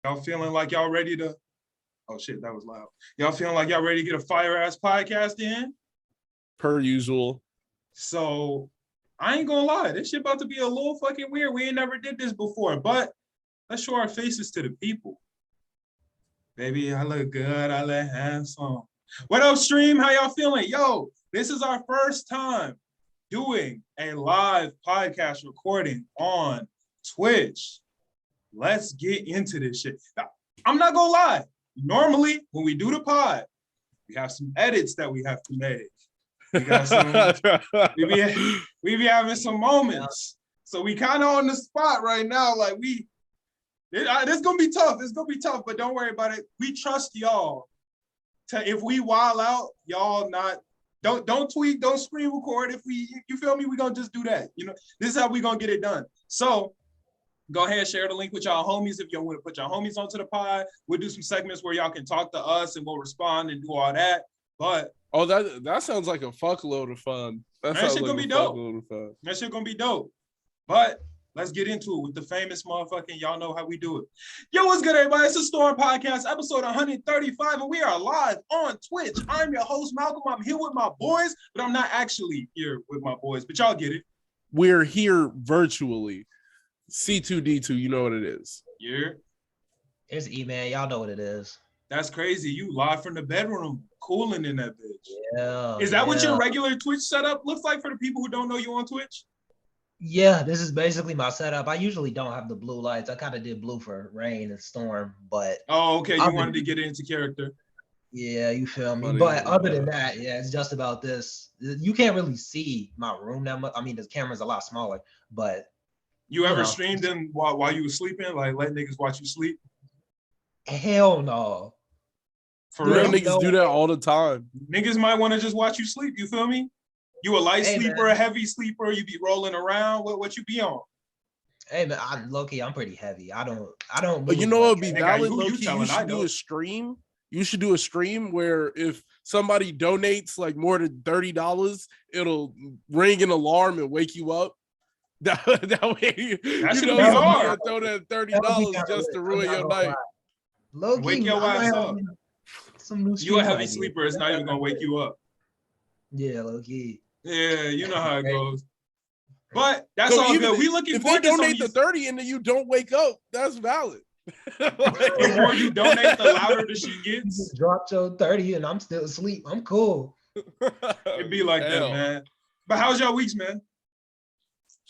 Y'all feeling like y'all ready to? Oh shit, that was loud. Y'all feeling like y'all ready to get a fire ass podcast in? Per usual. So I ain't gonna lie, this shit about to be a little fucking weird. We ain't never did this before, but let's show our faces to the people. Baby, I look good. I look handsome. What up, stream? How y'all feeling? Yo, this is our first time doing a live podcast recording on Twitch. Let's get into this shit. Now, I'm not gonna lie. Normally, when we do the pod, we have some edits that we have to make. We got some, we be having some moments. So we kind of on the spot right now. Like this gonna be tough. It's gonna be tough, but don't worry about it. We trust y'all. If we wild out, y'all don't tweet, don't screen record. If you feel me, we gonna just do that. You know, this is how we gonna get it done. So go ahead, share the link with y'all homies. If y'all want to put y'all homies onto the pod, we'll do some segments where y'all can talk to us and we'll respond and do all that. But that sounds like a fuckload of fun. That shit gonna be dope. That shit gonna be dope. But let's get into it with the famous motherfucking, y'all know how we do it. Yo, what's good, everybody? It's the Storm Podcast, episode 135, and we are live on Twitch. I'm your host, Malcolm. I'm here with my boys, but I'm not actually here with my boys, but y'all get it. We're here virtually. C2D2, you know what it is. Yeah. It's E-Man, y'all know what it is. That's crazy. You live from the bedroom, cooling in that bitch. Yeah. Is that what your regular Twitch setup looks like for the people who don't know you on Twitch? Yeah, this is basically my setup. I usually don't have the blue lights. I kind of did blue for rain and storm, but... Oh, okay. You wanted to get into character. Yeah, you feel me? But other than that, yeah, it's just about this. You can't really see my room that much. I mean, the camera's a lot smaller, but... You ever streamed them while you were sleeping? Like, let niggas watch you sleep? Hell no. For real, niggas do that all the time. Niggas might want to just watch you sleep. You feel me? You a light sleeper, man. A heavy sleeper? You be rolling around? What you be on? Hey man, low-key, I'm pretty heavy. I don't. But you know what would be valid, low-key? You should do a stream. You should do a stream where if somebody donates like more than $30, it'll ring an alarm and wake you up. That way, that you should know, be hard. Throw that $30 just to ruin your night. Low-key, wake your ass up. Some new you a heavy sleeper. It's not even gonna wake you up. Yeah, low-key. Yeah, you know how it goes. But that's all good. We looking forward to if they donate the 30 and then you don't wake up, that's valid. The more you donate, the louder the shit gets. You dropped your 30 and I'm still asleep. I'm cool. It'd be like that, man. But how's y'all weeks, man?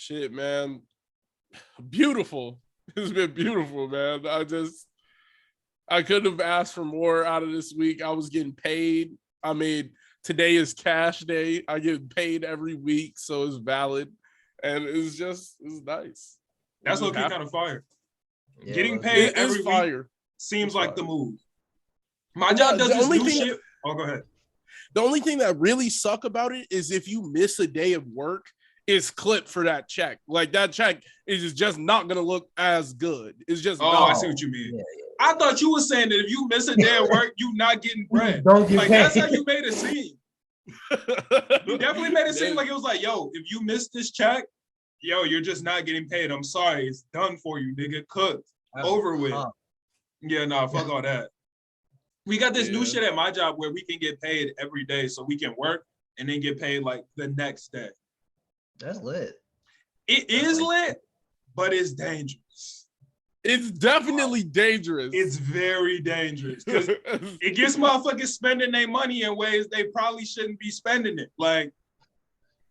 Shit, man. Beautiful. It's been beautiful, man. I couldn't have asked for more out of this week. I was getting paid. I mean, today is cash day. I get paid every week, so it's valid. And it's nice. That's looking kind of fire. Yeah, getting paid every week seems like the move. My job does this new shit. Oh, go ahead. The only thing that really suck about it is if you miss a day of work, it's clipped for that check. Like that check is just not gonna look as good. It's just I see what you mean. Yeah. I thought you were saying that if you miss a day of work, you not getting bread. Like that's how you made it seem. You definitely made it seem like it was like, yo, if you miss this check, yo, you're just not getting paid. I'm sorry, it's done for you, nigga. Cooked, over with. Yeah, nah, fuck all that. We got this new shit at my job where we can get paid every day, so we can work and then get paid like the next day. That's lit. It is lit, but it's dangerous. It's definitely dangerous. It's very dangerous because it gets motherfuckers spending their money in ways they probably shouldn't be spending it. Like,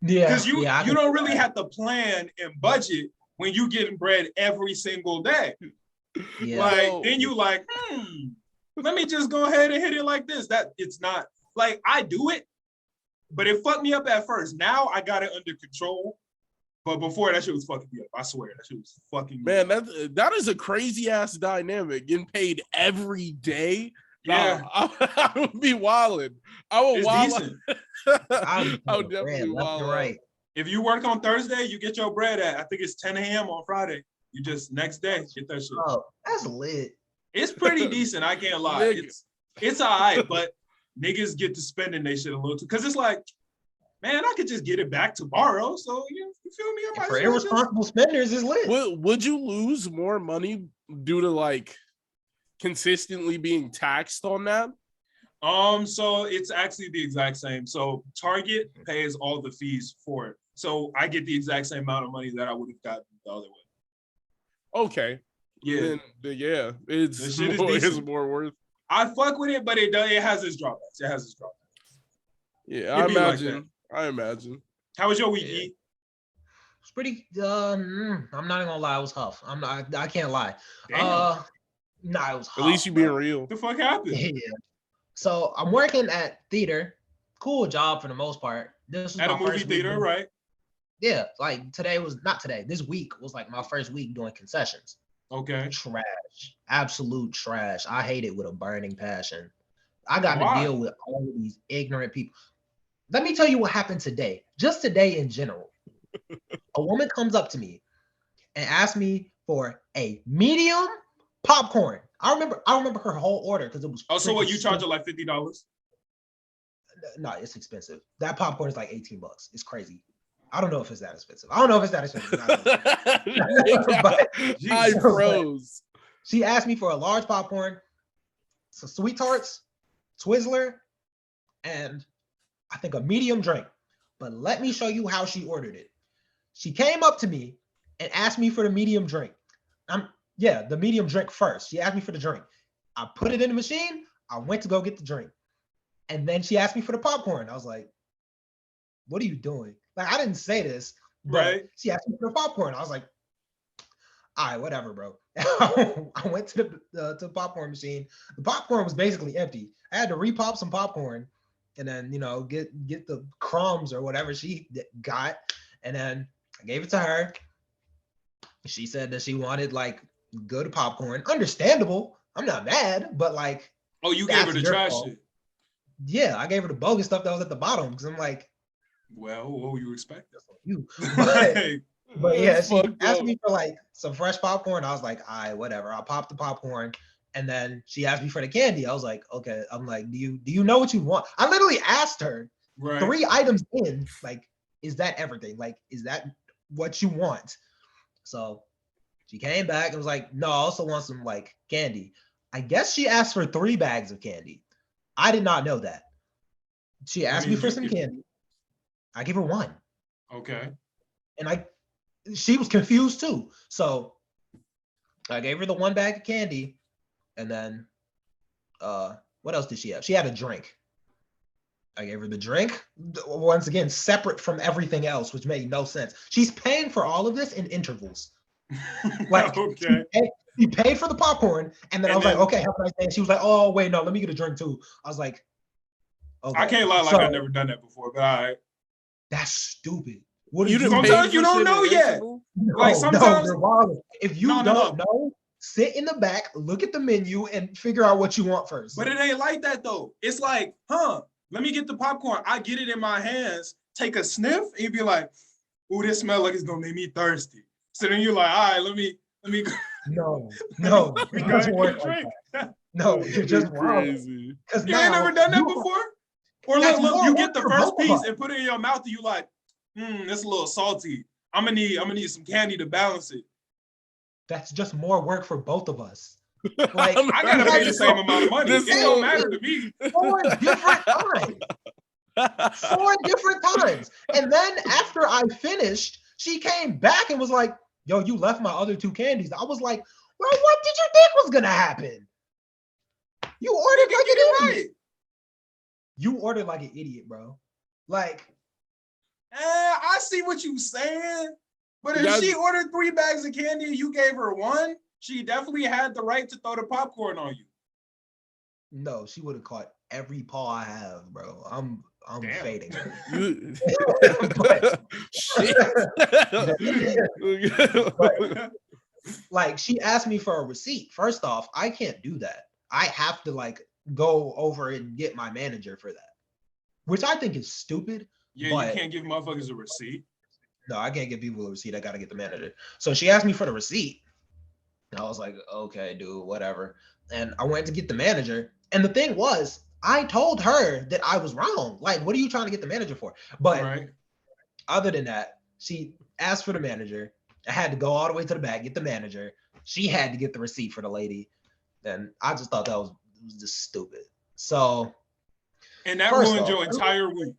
because you don't really have to plan and budget when you getting bread every single day. Yeah. Like, then you like, let me just go ahead and hit it like this. That it's not like I do it, but it fucked me up at first. Now I got it under control. But before that shit was fucking me up. I swear that shit was fucking me up. That is a crazy ass dynamic. Getting paid every day. Yeah. I would be wilding. I would wild. I would definitely wild. Right. If you work on Thursday, you get your bread at I think it's 10 a.m. on Friday. You just next day get that shit. Oh, that's lit. It's pretty decent. I can't lie. It's all right, but niggas get to spending their shit a little too. Cause it's like, man, I could just get it back tomorrow. So you feel me? For irresponsible spenders, is lit. Would you lose more money due to like consistently being taxed on that? So it's actually the exact same. So Target pays all the fees for it. So I get the exact same amount of money that I would have gotten the other way. Okay. Yeah. Then it's The shit is more, decent. it's more worth. I fuck with it, but it has its drawbacks. It has its drawbacks. Yeah, I imagine. How was your week, Yeah. Yeet? It's pretty. I'm not even gonna lie. It was tough. I can't lie. Damn. Nah, it was. At least you being real. What the fuck happened? Yeah. So I'm working at theater. Cool job for the most part. This was At my a movie first theater, week. right? Yeah, like today was not today. This week was like my first week doing concessions. Okay. Trash, absolute trash. I hate it with a burning passion. I got Why? to deal with all of these ignorant people. Let me tell you what happened today. Just today in general. A woman comes up to me and asks me for a medium popcorn. I remember her whole order because it was. Oh, so what? You charge her her like $50? No, it's expensive. That popcorn is like $18. It's crazy. I don't know if it's that expensive. I don't know if it's that expensive. But I froze. She asked me for a large popcorn, some sweet tarts, Twizzler, and I think a medium drink. But let me show you how she ordered it. She came up to me and asked me for the medium drink. The medium drink first. She asked me for the drink. I put it in the machine. I went to go get the drink. And then she asked me for the popcorn. I was like, what are you doing? Like, I didn't say this, but Right. She asked me for the popcorn. I was like, all right, whatever, bro. I went to the popcorn machine. The popcorn was basically empty. I had to repop some popcorn and then, get the crumbs or whatever she got. And then I gave it to her. She said that she wanted like good popcorn. Understandable. I'm not mad, but like. Oh, you gave her the trash shit. Yeah, I gave her the bogus stuff that was at the bottom because I'm like, well, what you expect? You. But yeah, she asked me for like some fresh popcorn. I was like, all right, whatever. I'll pop the popcorn. And then she asked me for the candy. I was like, okay. I'm like, do you know what you want? I literally asked her 3 items in, like, is that everything? Like, is that what you want? So she came back and was like, no, I also want some like candy. I guess she asked for 3 bags of candy. I did not know that. She asked me for some candy. I gave her 1. Okay. And she was confused too. So I gave her the 1 bag of candy. And then what else did she have? She had a drink. I gave her the drink. Once again, separate from everything else, which made no sense. She's paying for all of this in intervals. Like, okay. She paid for the popcorn, and then I was like, okay, have a nice day. And she was like, oh, wait, no, let me get a drink too. I was like, okay. I can't lie, like I've never done that before, but all right. That's stupid. Sometimes you don't know yet. Like sometimes if you don't know, sit in the back, look at the menu, and figure out what you want first. But it ain't like that though. It's like, let me get the popcorn. I get it in my hands, take a sniff, and you be like, ooh, this smell like it's gonna make me thirsty. So then you're like, all right, let me No, it doesn't work like that. No, you're just crazy. You ain't never done that before? Or look, you get the first piece and put it in your mouth and you like, it's a little salty. I'm gonna need some candy to balance it. That's just more work for both of us. Like I gotta pay the same amount of money. It don't matter to me. 4 different times. 4 different times. And then after I finished, she came back and was like, yo, you left my other 2 candies. I was like, well, what did you think was gonna happen? You ordered like an idiot. You ordered like an idiot, bro. Like, I see what you saying. But if she ordered 3 bags of candy and you gave her 1, she definitely had the right to throw the popcorn on you. No, she would have caught every paw I have, bro. I'm fading. But, like, she asked me for a receipt. First off, I can't do that. I have to like go over and get my manager for that, which I think is stupid. Yeah, you can't give motherfuckers a receipt. No, I can't give people a receipt. I gotta get the manager. So she asked me for the receipt. And I was like, okay, dude, whatever. And I went to get the manager. And the thing was, I told her that I was wrong. Like, what are you trying to get the manager for? But other than that, she asked for the manager. I had to go all the way to the back, get the manager. She had to get the receipt for the lady. And I just thought it was just stupid. So, And that first ruined off, your entire week.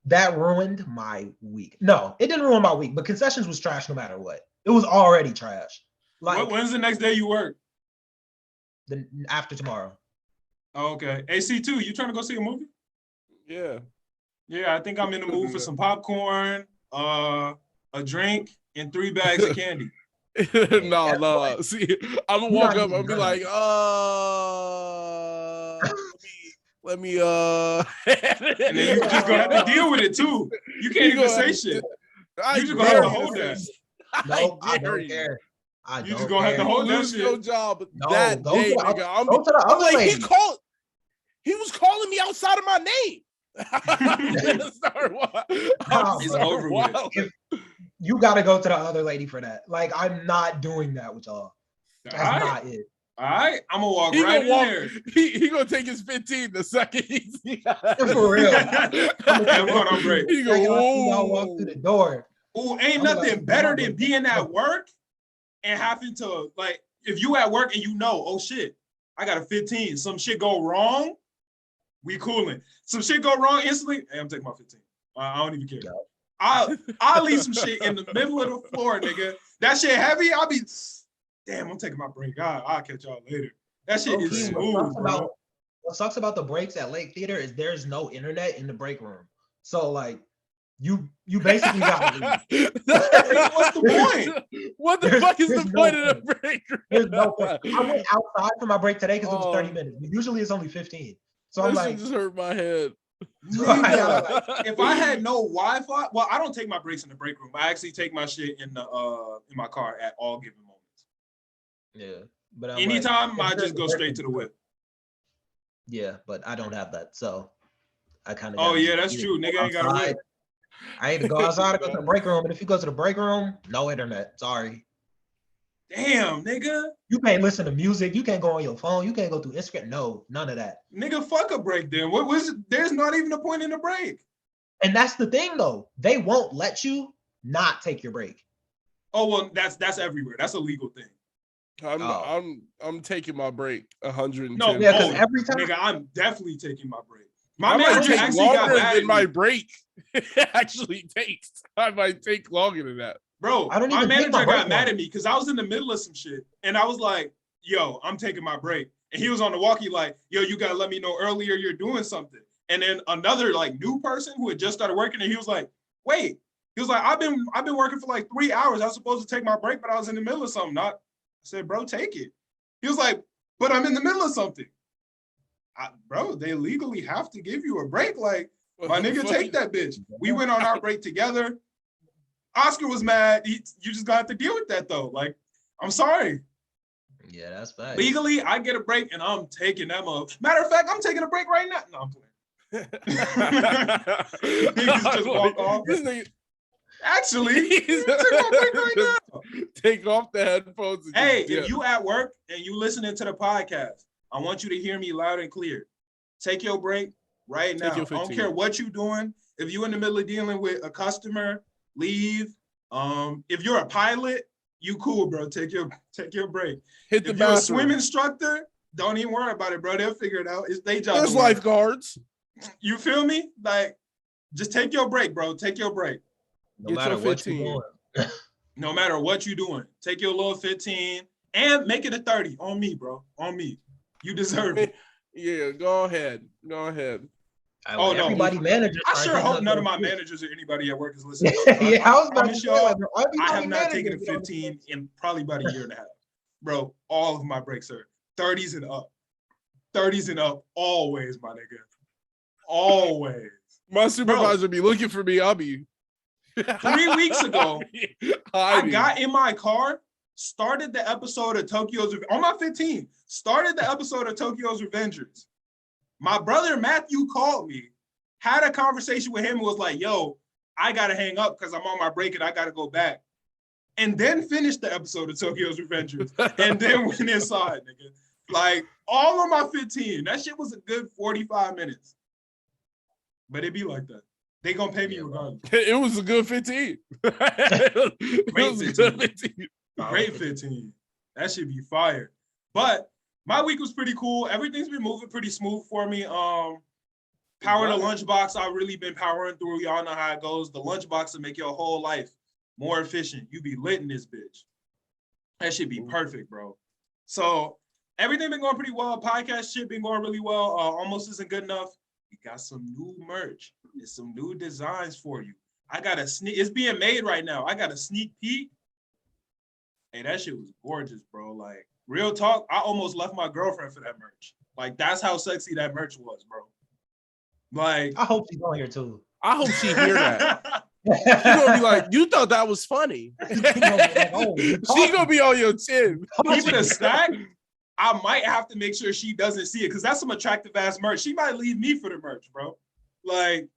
that ruined my week. No, it didn't ruin my week, but concessions was trash no matter what. It was already trash. Like, When's the next day you work? After tomorrow. Oh, okay. AC2, you trying to go see a movie? Yeah. Yeah, I think I'm in the mood for some popcorn, a drink, and 3 bags of candy. No. See, I'm gonna walk up and be like, let me and then you just gonna have to deal with it too. You can't even say shit. You just gonna have to hold that. No, I don't care. You just gonna have to hold that shit. Your job that day, nigga. I'm like, he was calling me outside of my name. It's over with. You gotta go to the other lady for that. Like, I'm not doing that with y'all. That's not it. All right, I'm gonna walk right in there. He gonna take his 15 the second he's for real. I'm going on break. He go, walk through the door. Oh, ain't nothing better than being at work and having to, like, if you at work and you know, oh shit, I got a 15. Some shit go wrong, we cooling. Some shit go wrong instantly. Hey, I'm taking my 15. I don't even care. No. I'll leave some shit in the middle of the floor, nigga. That shit heavy, I'll be, damn, I'm taking my break. I'll catch y'all later. That shit is smooth, bro. What sucks about the breaks at Lake Theater is there's no internet in the break room. So, like, you basically got to leave. What's the point? What the fuck is the point of the break room? There's no point. I went outside for my break today because it was 30 minutes. Usually it's only 15. So I'm like, just hurt my head. If I had no Wi-Fi, well, I don't take my breaks in the break room. I actually take my shit in my car at all given moments. Yeah, but anytime I just go straight to the whip. Yeah, but I don't have that, so I kind of. Oh yeah, that's true. Nigga ain't got a whip. I either go outside or go to the break room, and if you go to the break room, no internet. Sorry. Damn, nigga. You can't listen to music. You can't go on your phone. You can't go through Instagram. No, none of that. Nigga, fuck a break then. What was? There's not even a point in the break. And that's the thing, though. They won't let you not take your break. Oh well, that's everywhere. That's a legal thing. I'm taking my break 110. No, yeah, because every time, nigga, I'm definitely taking my break. My manager actually got mad than my break actually takes. I might take longer than that. Bro, my manager got mad at me because I was in the middle of some shit. And I was like, yo, I'm taking my break. And he was on the walkie like, yo, you got to let me know earlier you're doing something. And then another like new person who had just started working, and he was like, wait. He was like, I've been working for like 3 hours. I was supposed to take my break, but I was in the middle of something. I said, bro, take it. He was like, but I'm in the middle of something. Bro, they legally have to give you a break. Like, my nigga, take that bitch. We went on our break together. Oscar was mad. You just got to deal with that though. Like, I'm sorry. Yeah, that's bad. Legally, I get a break and I'm taking that up. Matter of fact, I'm taking a break right now. No, I'm playing. Niggas just walk off. Actually, take my break right now. Take off the headphones. Hey, if you at work and you listening to the podcast, I want you to hear me loud and clear. Take your break right now. I don't care what you're doing. If you're in the middle of dealing with a customer, leave. If you're a pilot, you cool, bro. Take your break. Hit the if you're a swim instructor, don't even worry about it, bro. They'll figure it out. It's their job. There's lifeguards. You feel me? Like, just take your break, bro. Take your break. No matter what you're doing. No matter what you're doing. Take your little 15 and make it a 30 on me, bro. On me. You deserve it. Yeah, go ahead. Go ahead. Oh no, everybody managers. I sure hope none of my managers or anybody at work is listening. Yeah, I was about to y'all, I have not taken a 15 in probably about a year and a half. Bro, all of my breaks are 30s and up. 30s and up, always, my nigga. Always. My supervisor be looking for me. I'll be 3 weeks ago, I got in my car, started the episode of Tokyo's on my 15, started the episode of Tokyo's Revengers. My brother Matthew called me, had a conversation with him, and was like, yo, I gotta hang up because I'm on my break and I gotta go back. And then finished the episode of Tokyo's Revengers. And then went inside, nigga. Like, all on my 15. That shit was a good 45 minutes. But it be like that. They gonna pay me regardless. It was a good 15. Great 15. Great 15. That should be fire. But My week was pretty cool. Everything's been moving pretty smooth for me. Power the lunchbox. I've really been powering through. Y'all know how it goes. The lunchbox will make your whole life more efficient. You be lit in this bitch. That should be perfect, bro. So everything been going pretty well. Podcast shit been going really well. Almost isn't good enough. We got some new merch. There's some new designs for you. I got a sneak. It's being made right now. I got a sneak peek. Hey, that shit was gorgeous, bro. Like, real talk, I almost left my girlfriend for that merch. Like, that's how sexy that merch was, bro. Like, I hope she's on here too. I hope she hear that. She's gonna be like, you thought that was funny. She gonna be on your chin. Keep it a stack. I might have to make sure she doesn't see it because that's some attractive ass merch. She might leave me for the merch, bro. Like,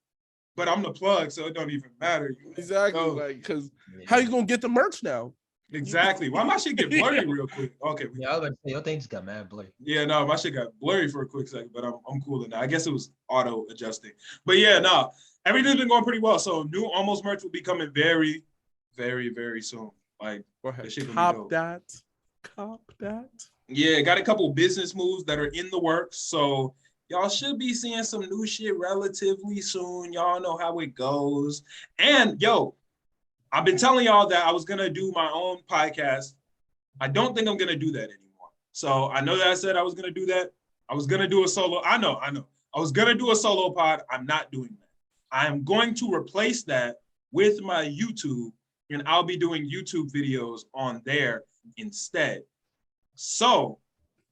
but I'm the plug, so it don't even matter. Exactly. So, like, because how you gonna get the merch now? Exactly. Why my shit get blurry real quick? Okay. Yeah, I was about to say your thing just got mad blurry. Yeah, no, my shit got blurry for a quick second, but I'm cooler now. I guess it was auto adjusting. But yeah, no, everything's been going pretty well. So new almost merch will be coming very, very, very soon. Like, cop that. Yeah, got a couple business moves that are in the works. So y'all should be seeing some new shit relatively soon. Y'all know how it goes. And yo, I've been telling y'all that I was going to do my own podcast. I don't think I'm going to do that anymore. So I know that I said I was going to do that. I was going to do a solo. I know. I was going to do a solo pod. I'm not doing that. I am going to replace that with my YouTube, and I'll be doing YouTube videos on there instead. So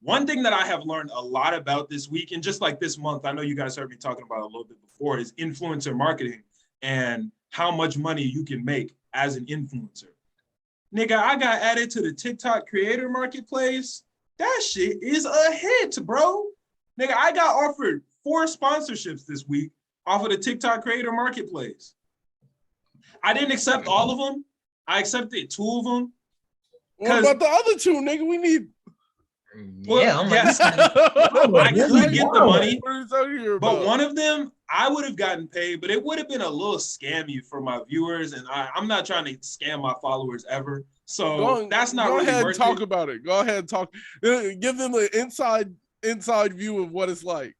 one thing that I have learned a lot about this week, and just like this month, I know you guys heard me talking about it a little bit before, is influencer marketing and how much money you can make as an influencer. Nigga, I got added to the TikTok creator marketplace. That shit is a hit, bro. Nigga, I got offered 4 sponsorships this week off of the TikTok creator marketplace. I didn't accept all of them. I accepted 2 of them. What about the other 2, nigga? We need. Well, yeah, I could get the money, but one of them I would have gotten paid, but it would have been a little scammy for my viewers, and I'm not trying to scam my followers ever. So that's not really worth it. Go ahead and talk about it. Go ahead and talk. Give them an inside view of what it's like.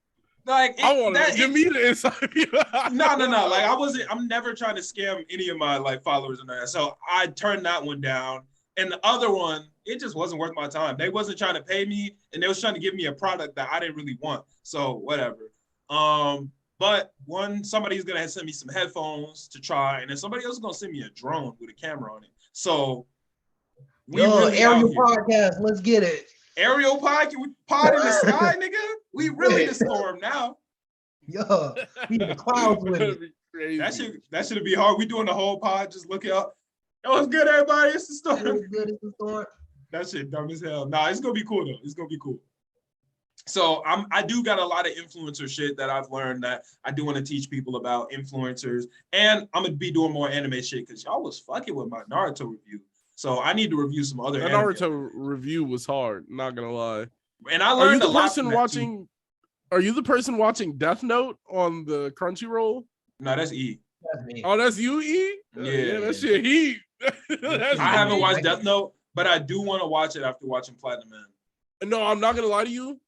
Like give me the inside view. No. Like I'm never trying to scam any of my like followers and that. So I turned that one down. And the other one, it just wasn't worth my time. They wasn't trying to pay me, and they was trying to give me a product that I didn't really want. So whatever. But somebody's gonna send me some headphones to try, and then somebody else is gonna send me a drone with a camera on it. So aerial podcast, let's get it. Aerial pod, can we pod in the sky, nigga? We really the storm now. Yo, we in the clouds with it. That should be hard. We doing the whole pod, just looking up. Yo, what's good, everybody? It's the storm. It's good, it's the storm. That shit dumb as hell. Nah, it's gonna be cool though. It's gonna be cool. So I do got a lot of influencer shit that I've learned that I do want to teach people about influencers, and I'm gonna be doing more anime shit because y'all was fucking with my Naruto review. So I need to review some other. The Naruto review was hard. Not gonna lie. And I learned a lot from that watching. Too. Are you the person watching Death Note on the Crunchyroll? No, that's E. That's me. Oh, that's you, E? Yeah, that shit heat. I haven't watched Death Note, but I do want to watch it after watching Platinum Man. No, I'm not gonna lie to you.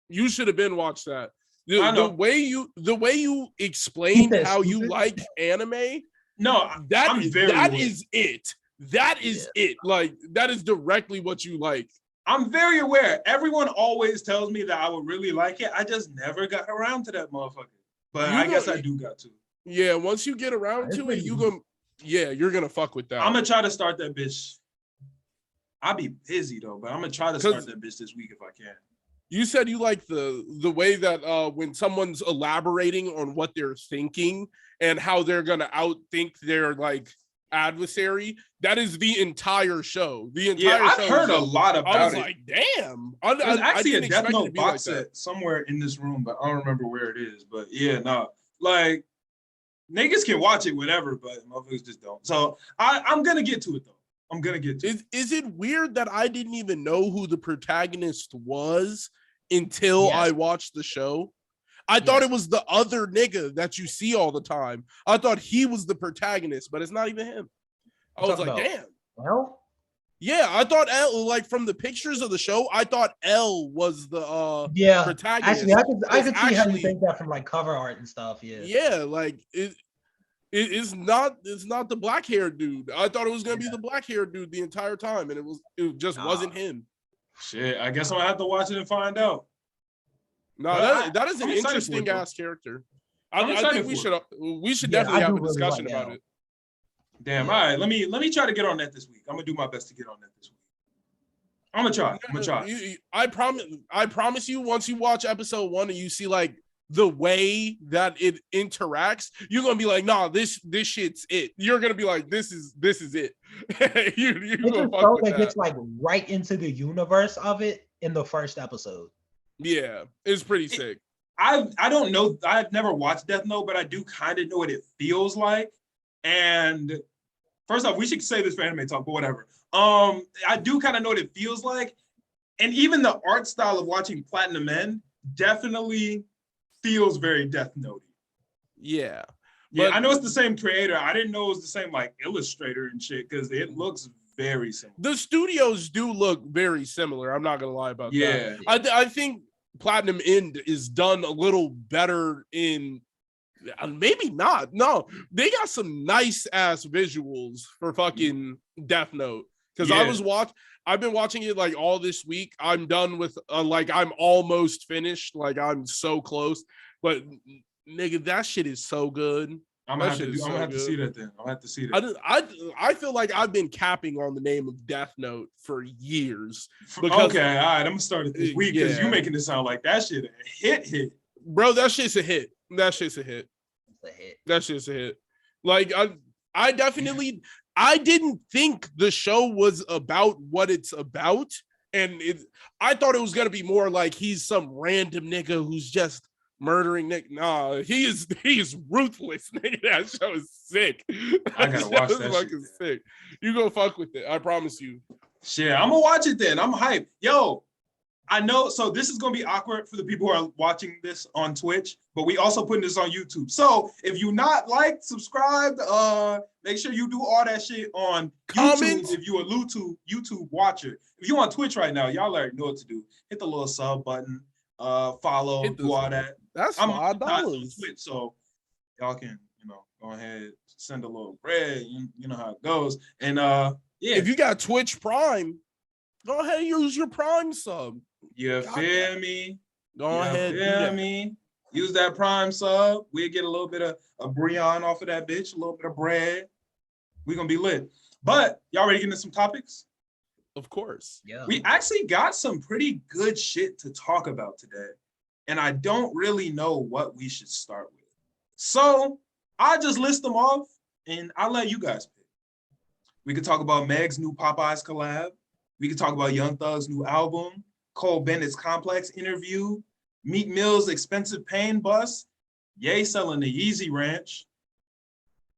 You should have been watched that. The way you explained how you like anime. No, that is it. That is it. Like that is directly what you like. I'm very aware. Everyone always tells me that I would really like it. I just never got around to that motherfucker. But I guess I do got to. Yeah, once you get around to it, you're gonna fuck with that. I'm gonna try to start that bitch. I'll be busy though, but I'm gonna try to start that bitch this week if I can. You said you like the way that when someone's elaborating on what they're thinking and how they're gonna outthink their like adversary. That is the entire show. I've heard a lot about it. I was like, damn. There's actually a Death Note box set somewhere in this room, but I don't remember where it is. But yeah, no, like niggas can watch it whenever, but motherfuckers just don't. So I'm gonna get to it though. I'm gonna get to it. Is it weird that I didn't even know who the protagonist was until I watched the show? I thought it was the other nigga that you see all the time. I thought he was the protagonist, but it's not even him. I was like, damn. Well, Yeah, I thought L, like from the pictures of the show, I thought L was the protagonist. Actually, I could see how you Actually, think that from like cover art and stuff. Yeah. yeah, like it's not the black haired dude. I thought it was gonna be the black haired dude the entire time, and it just wasn't him. Shit, I guess I'm gonna have to watch it and find out. No, that is an I'm excited for interesting it, though. ass character. I'm I excited think for we should definitely I have do a really discussion like about L. it. Damn, all right. Let me try to get on that this week. I'm gonna do my best to get on that this week. I'm gonna try. I promise you, once you watch episode 1 and you see like the way that it interacts, you're gonna be like, nah, this shit's it. You're gonna be like, this is it. You're gonna fuck with that. It's like right into the universe of it in the first episode. Yeah, it's pretty sick. I don't know. I've never watched Death Note, but I do kind of know what it feels like. And first off, we should say this for anime talk, but whatever. I do kind of know what it feels like. And even the art style of watching Platinum End definitely feels very Death Note-y. Yeah. Yeah, I know it's the same creator. I didn't know it was the same like illustrator and shit because it looks very similar. The studios do look very similar. I'm not gonna lie about that. I think Platinum End is done a little better in maybe not. No, they got some nice ass visuals for fucking Death Note. Because I've been watching it like all this week. I'm done with like I'm almost finished. Like I'm so close. But nigga, that shit is so good. I'm gonna have to see that then. I'll have to see that. I feel like I've been capping on the name of Death Note for years. Okay, all right. I'm gonna start it this week because you're making it sound like that shit a hit. Bro, that shit's a hit. That shit's a hit. That shit's a hit. Like I definitely I didn't think the show was about what it's about. And I thought it was gonna be more like he's some random nigga who's just murdering Nick. Nah, he is ruthless. Nigga, that show is sick. I gotta watch that fucking shit. Sick. You go fuck with it. I promise you. Shit, I'm gonna watch it then. I'm hyped. Yo, I know. So this is gonna be awkward for the people who are watching this on Twitch, but we also putting this on YouTube. So if you not liked, subscribed, make sure you do all that shit on YouTube. If you a YouTube watcher, if you on Twitch right now, y'all already know what to do. Hit the little sub button, follow, do all that. That's $5. Twitch, so y'all can go ahead, send a little bread. You know how it goes. And yeah, if you got Twitch Prime, go ahead and use your Prime sub. You feel me? Go ahead. Feel me? Use that Prime sub. We'll get a little bit of a Breon off of that bitch, a little bit of bread. We're gonna be lit. But y'all ready to get into some topics? Of course. Yeah. We actually got some pretty good shit to talk about today. And I don't really know what we should start with. So I'll just list them off and I'll let you guys pick. We could talk about Meg's new Popeyes collab. We could talk about Young Thug's new album, Cole Bennett's Complex interview, Meek Mill's expensive pain bus, Ye selling the Yeezy Ranch.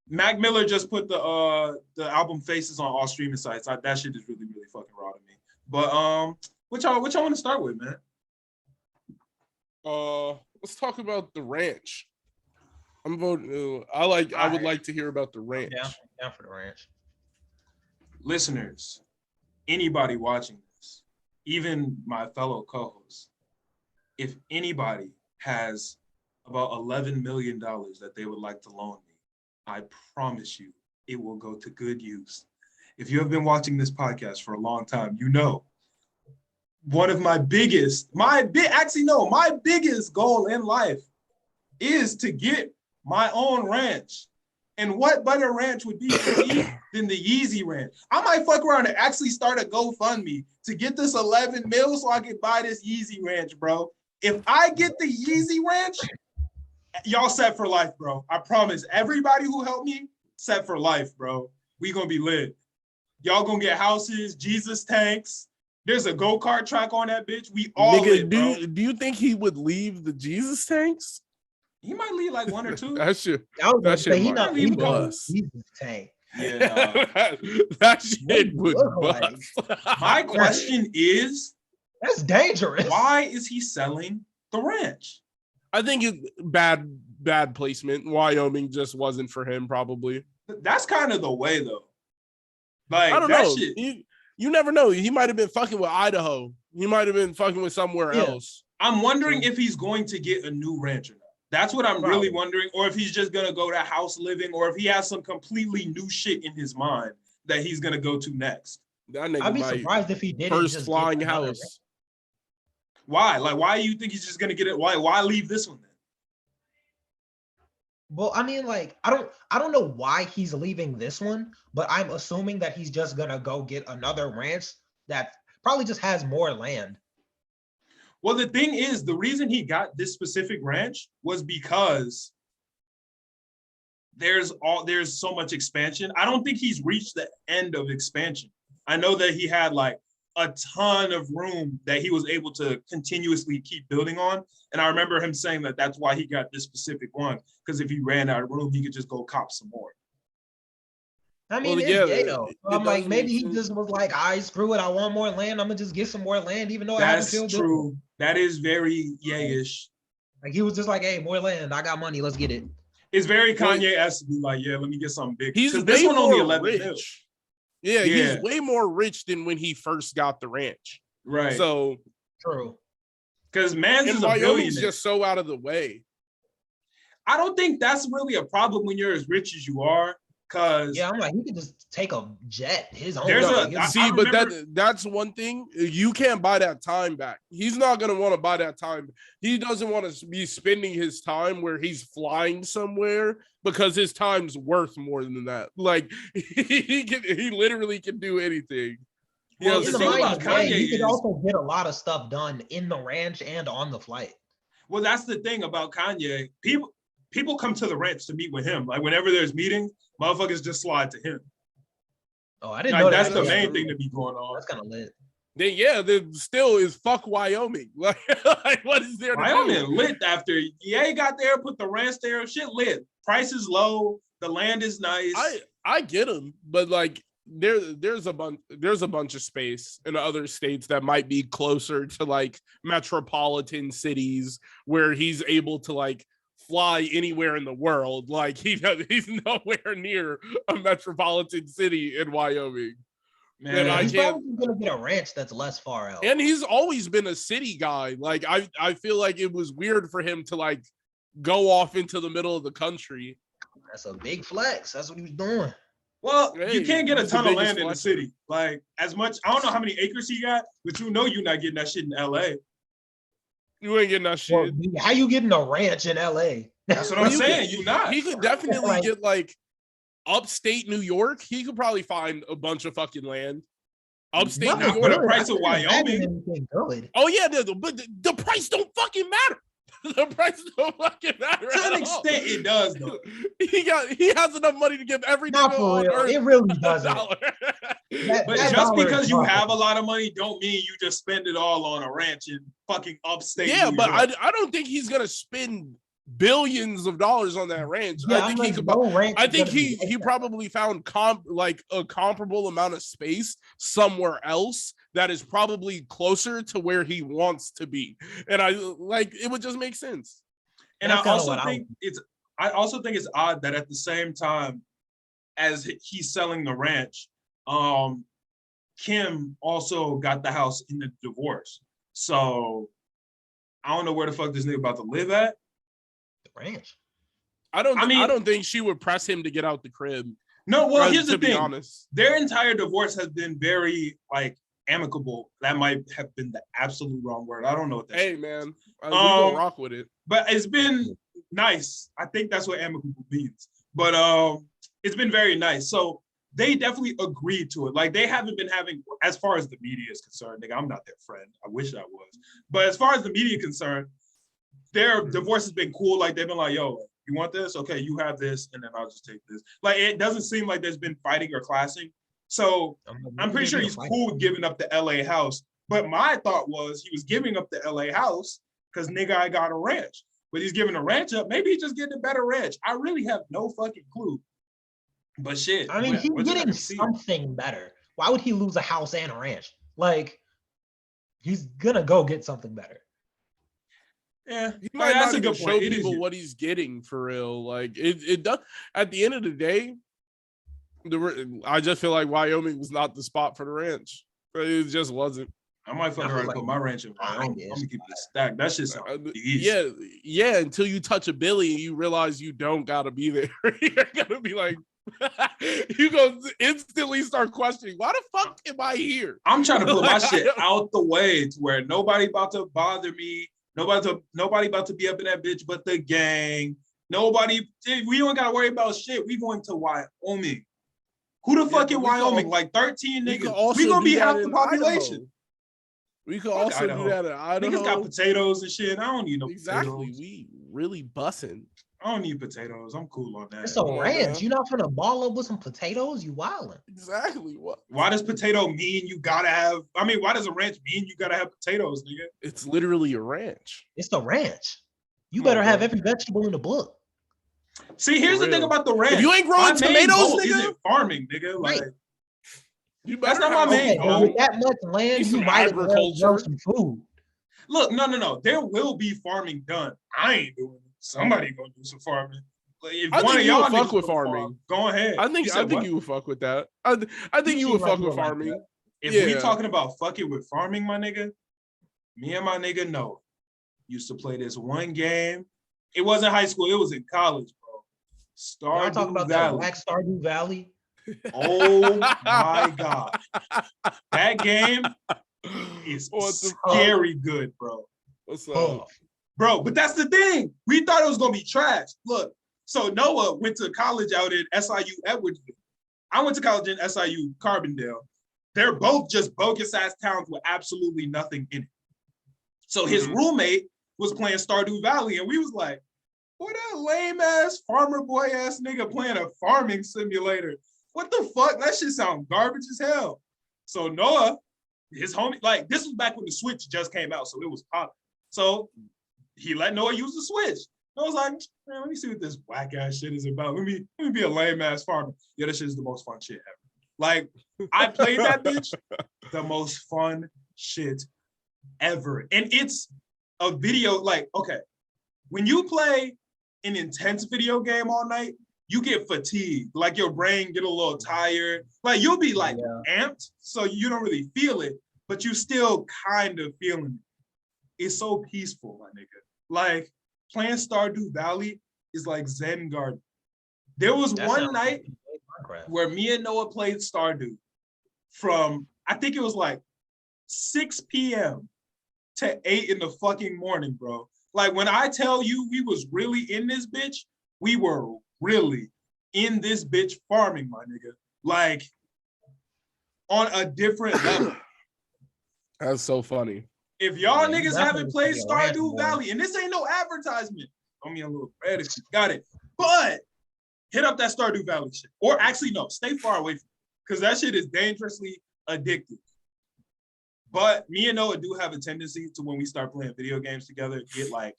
Mac Miller just put the album Faces on all streaming sites. That shit is really, really fucking raw to me. But what y'all want to start with, man? Let's talk about the ranch. I'm voting. I would like to hear about the ranch. Down for the ranch. Listeners, anybody watching this, even my fellow co-hosts, if anybody has about $11 million that they would like to loan me, I promise you it will go to good use. If you have been watching this podcast for a long time, you know one of my biggest goal in life is to get my own ranch. And what better ranch would be for me than the Yeezy ranch? I might fuck around and actually start a GoFundMe to get this 11 mil so I can buy this Yeezy ranch, bro. If I get the Yeezy ranch, y'all set for life, bro. I promise. Everybody who helped me, set for life, bro. We gonna be lit. Y'all gonna get houses, Jesus tanks. There's a go-kart track on that bitch. We all lit, bro. Do you think he would leave the Jesus tanks? He might leave like one or two. That shit he not leave bust. Jesus tank. Yeah, that shit would bust. My question is, that's dangerous. Why is he selling the ranch? I think it's bad placement. Wyoming just wasn't for him, probably. That's kind of the way, though. Like, I don't that know. Shit. You never know. He might have been fucking with Idaho. He might have been fucking with somewhere else. I'm wondering if he's going to get a new ranch or not. That's what I'm really wondering. Or if he's just going to go to house living, or if he has some completely new shit in his mind that he's going to go to next. That nigga I'd be surprised if he didn't first just flying get house. Why? Like, why do you think he's just going to get it? Why leave this one then? Well, I mean, like, I don't know why he's leaving this one, but I'm assuming that he's just gonna go get another ranch that probably just has more land. Well, the thing is, the reason he got this specific ranch was because there's so much expansion. I don't think he's reached the end of expansion. I know that he had like a ton of room that he was able to continuously keep building on. And I remember him saying that that's why he got this specific one, because if he ran out of room, he could just go cop some more. I mean, it's gay though. I'm like, maybe he just was like, screw it. I want more land. I'm gonna just get some more land, even though I haven't filled it. That's true. That is very yayish. Like he was just like, hey, more land. I got money. Let's get it. It's very Kanye-esque to be like, yeah, let me get something big. He's this one only 11 rich. Yeah, he's way more rich than when he first got the ranch. Right. So true. Because man's is a Wyoming's billionaire. Just so out of the way. I don't think that's really a problem when you're as rich as you are. Cause I'm like, he could just take a jet, his own. That's one thing. You can't buy that time back. He's not gonna want to buy that time. He doesn't want to be spending his time where he's flying somewhere because his time's worth more than that. Like he literally can do anything. Well, the thing about Kanye, he could also get a lot of stuff done in the ranch and on the flight. Well, that's the thing about Kanye. People come to the ranch to meet with him. Like whenever there's meetings, motherfuckers just slide to him. Oh, I didn't know that's the main thing to be going on. That's kind of lit. Then there still is fuck Wyoming. Like what is there? Wyoming lit after Ye got there, put the ranch there. Shit lit. Price is low. The land is nice. I get him, but like there's a bunch of space in other states that might be closer to like metropolitan cities where he's able to like fly anywhere in the world. Like he's nowhere near a metropolitan city in Wyoming. Man, he's probably gonna get a ranch that's less far out. And he's always been a city guy. Like I feel like it was weird for him to like go off into the middle of the country. That's a big flex. That's what he was doing. Well, you can't get a ton of land in the city. Like as much, I don't know how many acres he got, but you're not getting that shit in LA. You ain't getting that shit. Well, how you getting a ranch in LA? That's what I'm saying. You're not. He could definitely get like upstate New York. He could probably find a bunch of fucking land. Upstate New York. For the price of Wyoming. Oh yeah, but the price don't fucking matter. The price don't fucking matter. To an extent, it does though. He has enough money to give everything. Not for real. It really doesn't. But just because you have a lot of money, don't mean you just spend it all on a ranch in fucking upstate. Yeah, but I don't think he's gonna spend billions of dollars on that ranch. Yeah, I think he probably found a comparable amount of space somewhere else that is probably closer to where he wants to be, and it would just make sense. And I also think it's odd that at the same time as he's selling the ranch, Kim also got the house in the divorce. So I don't know where the fuck this nigga about to live at. Ranch. I don't think she would press him to get out the crib. No, well, here's the thing. Honest. Their entire divorce has been very like amicable. That might have been the absolute wrong word. I don't know what that is. Man, we gonna rock with it. But it's been nice. I think that's what amicable means. But it's been very nice. So they definitely agreed to it. Like they haven't been having, as far as the media is concerned, nigga, I'm not their friend. I wish I was. But as far as the media is concerned, their divorce has been cool. Like they've been like, yo, you want this? Okay, you have this, and then I'll just take this. Like it doesn't seem like there's been fighting or clashing. So I'm pretty sure he's cool with giving up the LA house. But my thought was he was giving up the LA house because nigga, I got a ranch. But he's giving a ranch up. Maybe he's just getting a better ranch. I really have no fucking clue. But shit. I mean, he's getting something better. Why would he lose a house and a ranch? Like, he's gonna go get something better. Yeah, he might not even show people what he's getting for real. Like it does. At the end of the day, I just feel like Wyoming was not the spot for the ranch. It just wasn't. I might fucking right put my ranch in Wyoming. I'm gonna keep it stacked. That shit sounds easy. Yeah. Until you touch a Billy and you realize you don't gotta be there. You're gonna be like, you go instantly start questioning, why the fuck am I here? I'm trying to put my shit out the way to where nobody about to bother me. Nobody about to be up in that bitch but the gang. Nobody, we don't gotta worry about shit. We going to Wyoming. Who the fuck in Wyoming? Like 13 niggas. We gonna be half the population. Idaho. We could also do that in Idaho. Niggas got potatoes and shit. I don't need no exactly. potatoes. We really bussin'. I don't need potatoes. I'm cool on that. It's a ranch. You're not finna ball up with some potatoes. You wildin'. Exactly. What? Why does potato mean you gotta have? I mean, why does a ranch mean you gotta have potatoes, nigga? It's literally a ranch. It's a ranch. You better have every vegetable in the book. See, here's the thing about the ranch. If you ain't growing tomatoes, nigga, isn't farming, nigga. Like, you that's not my main goal. With that much land, you might grow some food. Look, no. There will be farming done. I ain't doing it. Somebody gonna do some farming. Like, if I one think of you y'all would fuck with farming. Go ahead. I think you would fuck with that. I think you would fuck with farming. If we talking about fucking with farming, my nigga, me and my nigga Noah used to play this one game. It wasn't high school. It was in college, bro. Stardew Valley. Black Stardew Valley. Oh my god, that game is scary good, bro. What's up, bro? But that's the thing. We thought it was gonna be trash. Look, so Noah went to college out in SIU Edwardsville. I went to college in SIU Carbondale. They're both just bogus ass towns with absolutely nothing in it. So his roommate was playing Stardew Valley, and we was like, "Boy, that lame ass farmer boy ass nigga playing a farming simulator. What the fuck? That shit sound garbage as hell." So Noah, his homie, like this was back when the Switch just came out, so it was popping. So he let Noah use the Switch. I was like, man, let me see what this whack ass shit is about. Let me be a lame ass farmer. Yeah, that shit is the most fun shit ever. Like, I played that bitch, the most fun shit ever. And it's a video, like, okay, when you play an intense video game all night, you get fatigued. Like your brain get a little tired. Like you'll be like amped, so you don't really feel it, but you still kind of feeling it. It's so peaceful, my nigga. Like playing Stardew Valley is like Zen garden. There was one night where me and Noah played Stardew from, I think it was like 6 p.m. to 8 in the fucking morning, bro. Like when I tell you we was really in this bitch, we were really in this bitch farming, my nigga. Like on a different level. That's so funny. If y'all niggas haven't played Stardew Valley, and this ain't no advertisement, throw me a little bread if you got it. But hit up that Stardew Valley shit. Or actually, no, stay far away from it. Because that shit is dangerously addictive. But me and Noah do have a tendency to, when we start playing video games together, get like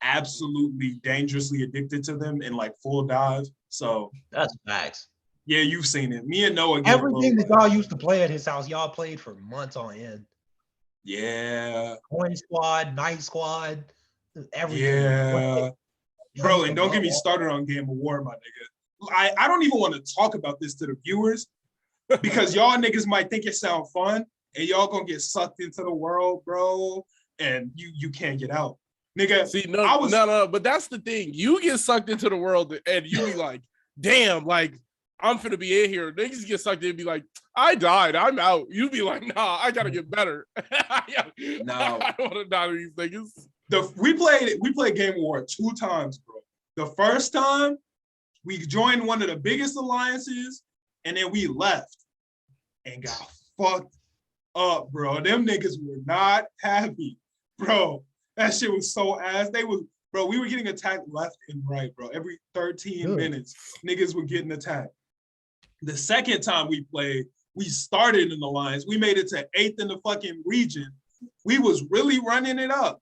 absolutely dangerously addicted to them in like full dive. So that's facts. Yeah, you've seen it. Me and Noah. Everything that y'all used to play at his house, y'all played for months on end. Yeah. Coin Squad, Night Squad, everything. Yeah. Bro, and don't get me started on Game of War, my nigga. I don't even want to talk about this to the viewers because y'all niggas might think it sound fun and y'all gonna get sucked into the world, bro, and you can't get out. Nigga, see, no, but that's the thing. You get sucked into the world and you be like, damn, like, I'm finna be in here. Niggas get sucked in and be like, I died, I'm out. You be like, nah, I gotta get better. No. I don't wanna die to these niggas. We played Game of War 2 times, bro. The first time, we joined one of the biggest alliances, and then we left and got fucked up, bro. Them niggas were not happy, bro. That shit was so ass. We were getting attacked left and right, bro. Every 13 minutes, niggas were getting attacked. The second time we played, we started an alliance. We made it to 8th in the fucking region. We was really running it up.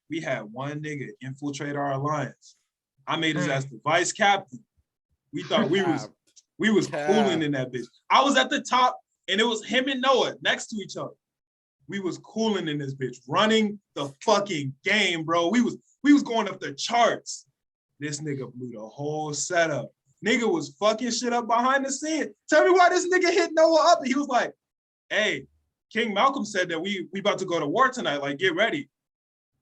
We had one nigga infiltrate our alliance. I made his ass the vice captain. We thought we was cooling in that bitch. I was at the top, and it was him and Noah next to each other. We was cooling in this bitch, running the fucking game, bro. We was going up the charts. This nigga blew the whole setup. Nigga was fucking shit up behind the scene. Tell me why this nigga hit Noah up. And he was like, hey, King Malcolm said that we about to go to war tonight. Like, get ready.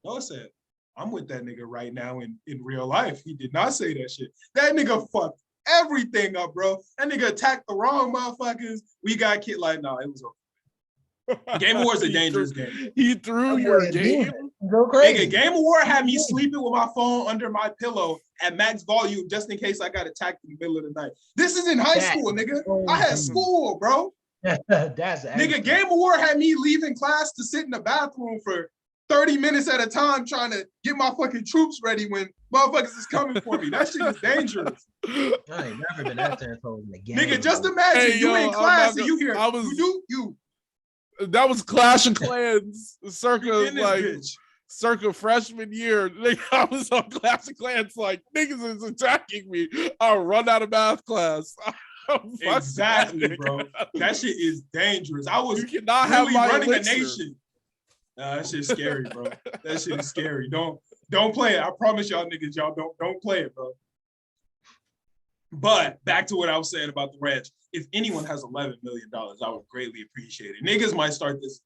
Noah said, I'm with that nigga right now in real life. He did not say that shit. That nigga fucked everything up, bro. That nigga attacked the wrong motherfuckers. We got kid like, nah, it was over. Game of War is a dangerous game. He threw your game. Go crazy. Nigga, Game of War had me sleeping with my phone under my pillow at max volume just in case I got attacked in the middle of the night. This is in high school, nigga. I had school, bro. That's nigga, Game of War had me leaving class to sit in the bathroom for 30 minutes at a time trying to get my fucking troops ready when motherfuckers is coming for me. That shit is dangerous. I ain't never been that terrible in the game. Nigga, just imagine you in class and you hear, you. That was Clash of Clans, circa bitch. Circa freshman year. Nigga, I was on Clash of Clans like, niggas is attacking me. I'll run out of math class. Exactly, bro. That shit is dangerous. I was you cannot really have my running elixir. a nation. That shit's scary, bro. That shit is scary. Don't play it. I promise y'all niggas, y'all don't play it, bro. But back to what I was saying about the ranch. If anyone has $11 million, I would greatly appreciate it. Niggas might start this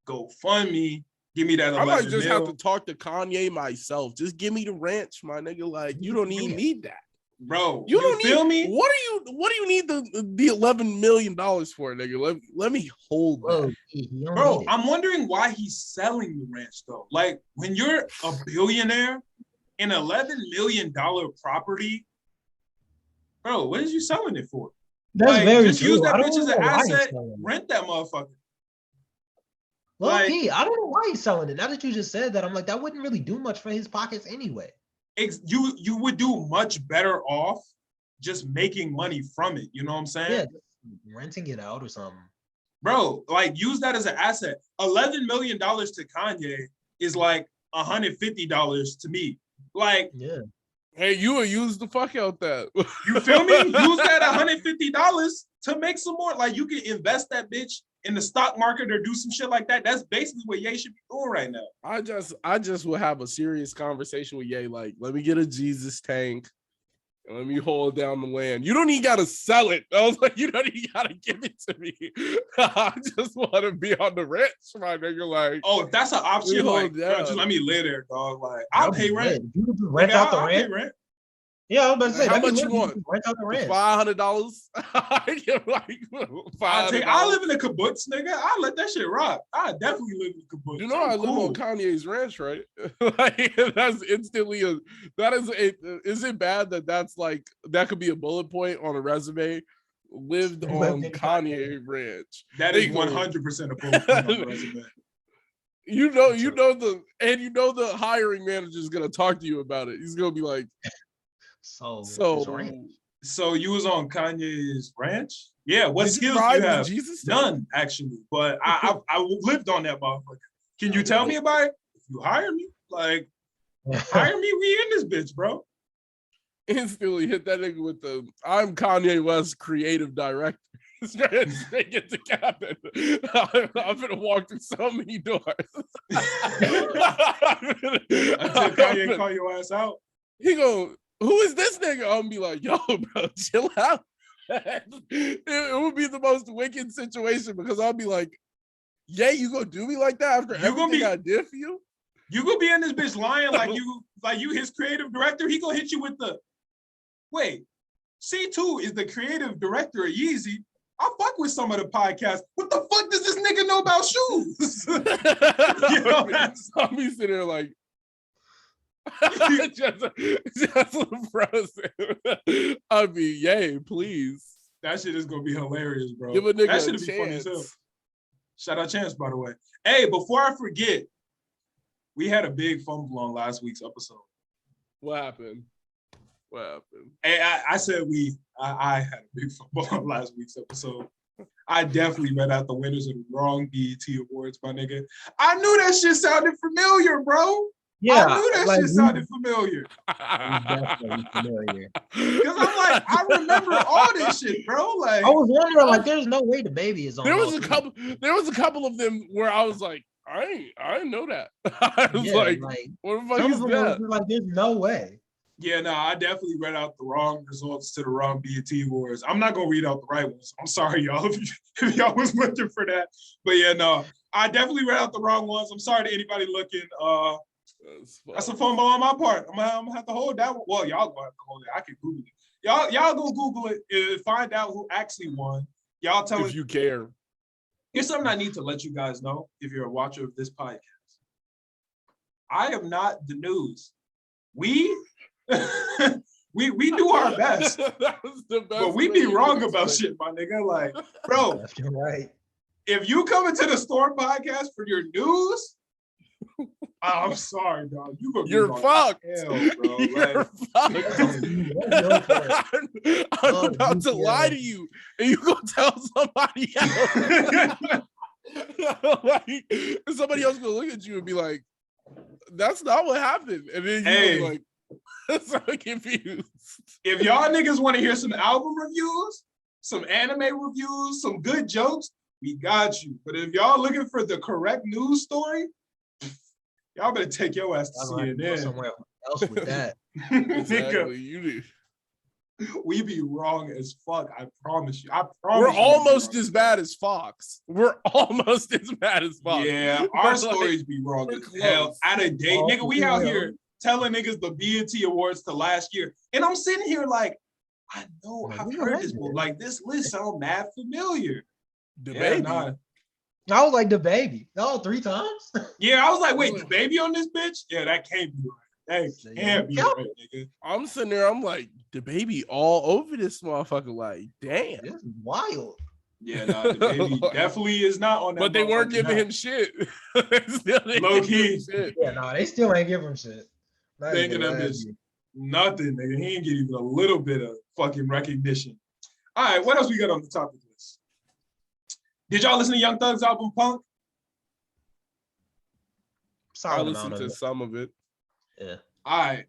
GoFundMe. Give me that 11 I might just mil. have to talk to Kanye myself. Just give me the ranch, my nigga. Like, you don't even need that. Bro, you don't feel need, me? What do you need the $11 million for, nigga? Let me hold that. Bro, I'm wondering why he's selling the ranch though. Like, when you're a billionaire, an $11 million property, bro, what is you selling it for? That's like, very just true. use that bitch as an asset, rent that motherfucker. Well, I don't know why he's selling it. Now that you just said that, I'm like, that wouldn't really do much for his pockets anyway. You would do much better off just making money from it. You know what I'm saying? Yeah, just renting it out or something. Bro, like, use that as an asset. $11 million to Kanye is like $150 to me. Like, yeah. Hey, you would use the fuck out that. You feel me? Use that $150 to make some more. Like, you can invest that bitch in the stock market or do some shit like that. That's basically what Ye should be doing right now. I just will have a serious conversation with Ye. Like, let me get a Jesus tank and let me hold down the land. You don't even gotta sell it. I was like, you don't even gotta give it to me. I just want to be on the ranch, my nigga. Like, oh, if that's an option, like, bro, just let me live there, dog. Like, I'll pay rent. You can rent out the rent. Yeah, I was about to say, how much you want? Rent out the rent. $500. I get like $500. I live in a kibbutz, nigga. I let that shit rock. I definitely live in a kibbutz. You know, I live on Kanye's ranch, right? Like, that's instantly is it bad that's like, that could be a bullet point on a resume? Lived on Kanye ranch. That is 100% a bullet point on the resume. You know the hiring manager is gonna talk to you about it. He's gonna be like, So you was on Kanye's ranch? Yeah. What skills do you have? None, actually. But I lived on that motherfucker. Can you tell me about it? If you hire me, like, hire me, we in this bitch, bro. Instantly hit that nigga with the I'm Kanye West creative director. Straight get the cabin. I'm gonna walk through so many doors. Until Kanye call your ass out. He go, who is this nigga? I'm gonna be like, yo, bro, chill out. It would be the most wicked situation because I'll be like, yeah, you gonna do me like that after everything I did for you? You gonna be in this bitch lying like you his creative director? He gonna hit you with the wait. C2 is the creative director of Yeezy. I fuck with some of the podcasts. What the fuck does this nigga know about shoes? You know, I'll be sitting there like, just frozen. I'll be, yay, please. That shit is gonna be hilarious, bro. Give a nigga that should be funny as hell. Shout out Chance, by the way. Hey, before I forget, we had a big fumble on last week's episode. What happened? Hey, I said I had a big fumble on last week's episode. I definitely read out the winners of the wrong BET Awards, my nigga. I knew that shit sounded familiar, bro. Yeah, I knew that shit sounded familiar. Definitely familiar. Because I'm like, I remember all this shit, bro. Like, I was wondering, like, there's no way the baby is on. There was a couple of them where I was like, I didn't know that. I was like, what the fuck is that? Like, there's no way. Yeah, no, I definitely read out the wrong results to the wrong BET Awards. I'm not gonna read out the right ones. I'm sorry, y'all, if y'all was looking for that. But yeah, no, I definitely read out the wrong ones. I'm sorry to anybody looking. That's a fumble on my part. I'm gonna have to hold that one. Well, y'all gonna have to hold it. I can Google it. Y'all go Google it and find out who actually won. Y'all tell if you care. Here's something I need to let you guys know if you're a watcher of this podcast. I am not the news. We do our best. But we be wrong about shit, my nigga. Like, bro, you're right. If you come into the Storm podcast for your news, I'm sorry, dog. You're fucked. Hell, bro. You're fucked. I'm about to lie to you, and you gonna tell somebody else. Like, somebody else gonna look at you and be like, "That's not what happened," and then you be like, "So confused." If y'all niggas want to hear some album reviews, some anime reviews, some good jokes, we got you. But if y'all looking for the correct news story, y'all better take your ass to CNN. Somewhere else with that. Exactly, you do. We be wrong as fuck. I promise you. We're almost as bad as Fox. We're almost as bad as Fox. Yeah, our stories be wrong as hell. Out of date, nigga. We out here telling niggas the BET Awards to last year, and I'm sitting here like, I know I've heard this, but like this list sound mad familiar. DaBaby. I was like DaBaby. No, 3 times. Yeah, I was like, wait, DaBaby on this bitch? Yeah, that can't be right. That can't be right, nigga. I'm sitting there, I'm like, DaBaby all over this motherfucker. Like, damn. This is wild. Yeah, nah, DaBaby definitely is not on that. But they weren't giving him shit. Low key. Yeah, no, they still ain't giving him shit. They ain't giving him nothing, nigga. He ain't get even a little bit of fucking recognition. All right, what else we got on the topic list? Did y'all listen to Young Thug's album Punk? I listened to some of it. Yeah. All right.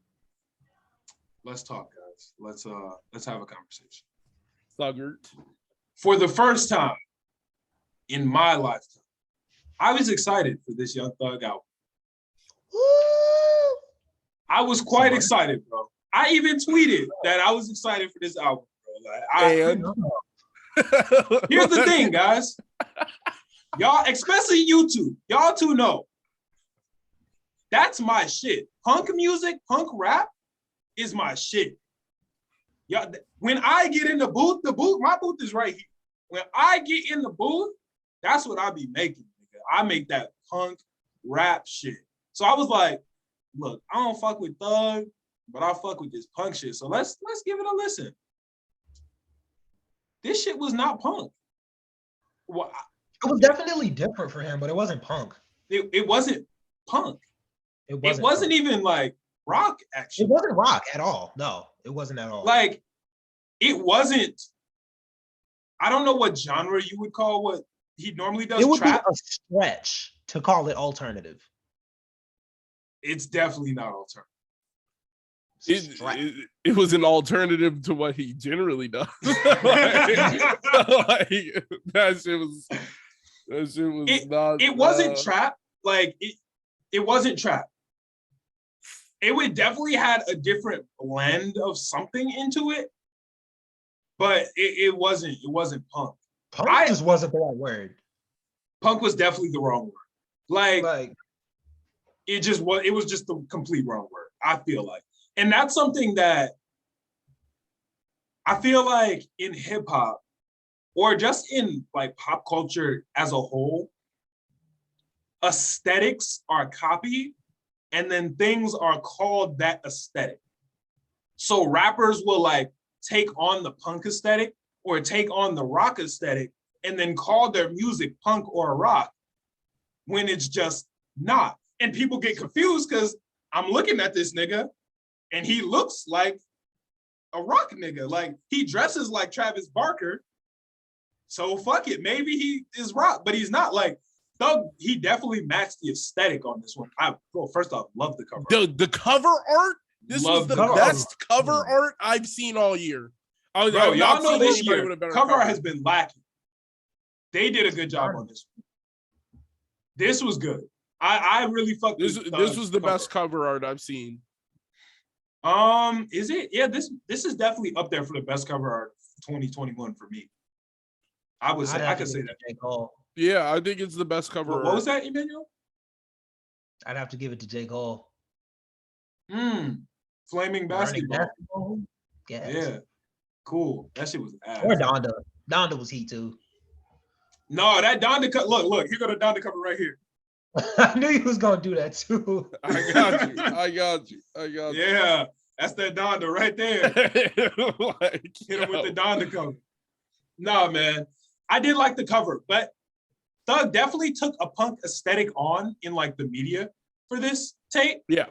Let's talk, guys. Let's have a conversation. Thuggert. For the first time in my lifetime, I was excited for this Young Thug album. Woo! I was quite excited, bro. I even tweeted that I was excited for this album, bro. Like, here's the thing, guys. Y'all, especially you two, y'all two know. That's my shit. Punk music, punk rap is my shit. Y'all, when I get in the booth, my booth is right here. When I get in the booth, that's what I be making, nigga. I make that punk rap shit. So I was like, look, I don't fuck with Thug, but I fuck with this punk shit. So let's give it a listen. This shit was not punk. Well, it was definitely different for him, but it wasn't punk. It wasn't punk. It wasn't even like rock, actually. It wasn't rock at all. No, it wasn't at all. Like, it wasn't, I don't know what genre you would call what he normally does. It would trap. be a stretch to call it alternative. It's definitely not alternative. It was an alternative to what he generally does. That shit was not. It wasn't trap. Like it wasn't trap. It would definitely had a different blend of something into it, but it wasn't punk. Punk just wasn't the right word. Punk was definitely the wrong word. Like it was just the complete wrong word, I feel like. And that's something that I feel like in hip hop or just in like pop culture as a whole, aesthetics are copied and then things are called that aesthetic. So rappers will like take on the punk aesthetic or take on the rock aesthetic and then call their music punk or rock when it's just not. And people get confused because I'm looking at this nigga and he looks like a rock nigga. Like, he dresses like Travis Barker. So fuck it. Maybe he is rock, but he's not. Like, Thug, he definitely matched the aesthetic on this one. First off, love the cover. The cover art? This was the best cover art I've seen all year. Bro, y'all know this year, cover art has been lacking. They did a good job on this one. This was good. I really fucked this was the best cover art I've seen. Is it? Yeah, this is definitely up there for the best cover art of 2021 for me. I would say I could say that. J. Cole. Yeah, I think it's the best cover. What was that, Emmanuel? I'd have to give it to J. Cole. Flaming basketball. Yes. Yeah. Cool. That shit was ass. Or Donda. Donda was heat too. No, that Donda cut. Look, here go the Donda cover right here. I knew you was gonna do that too. I got you. Yeah, that's that Donda right there. Hit him with the Donda cover. No, man. I did like the cover, but Thug definitely took a punk aesthetic on in like the media for this tape. Yeah.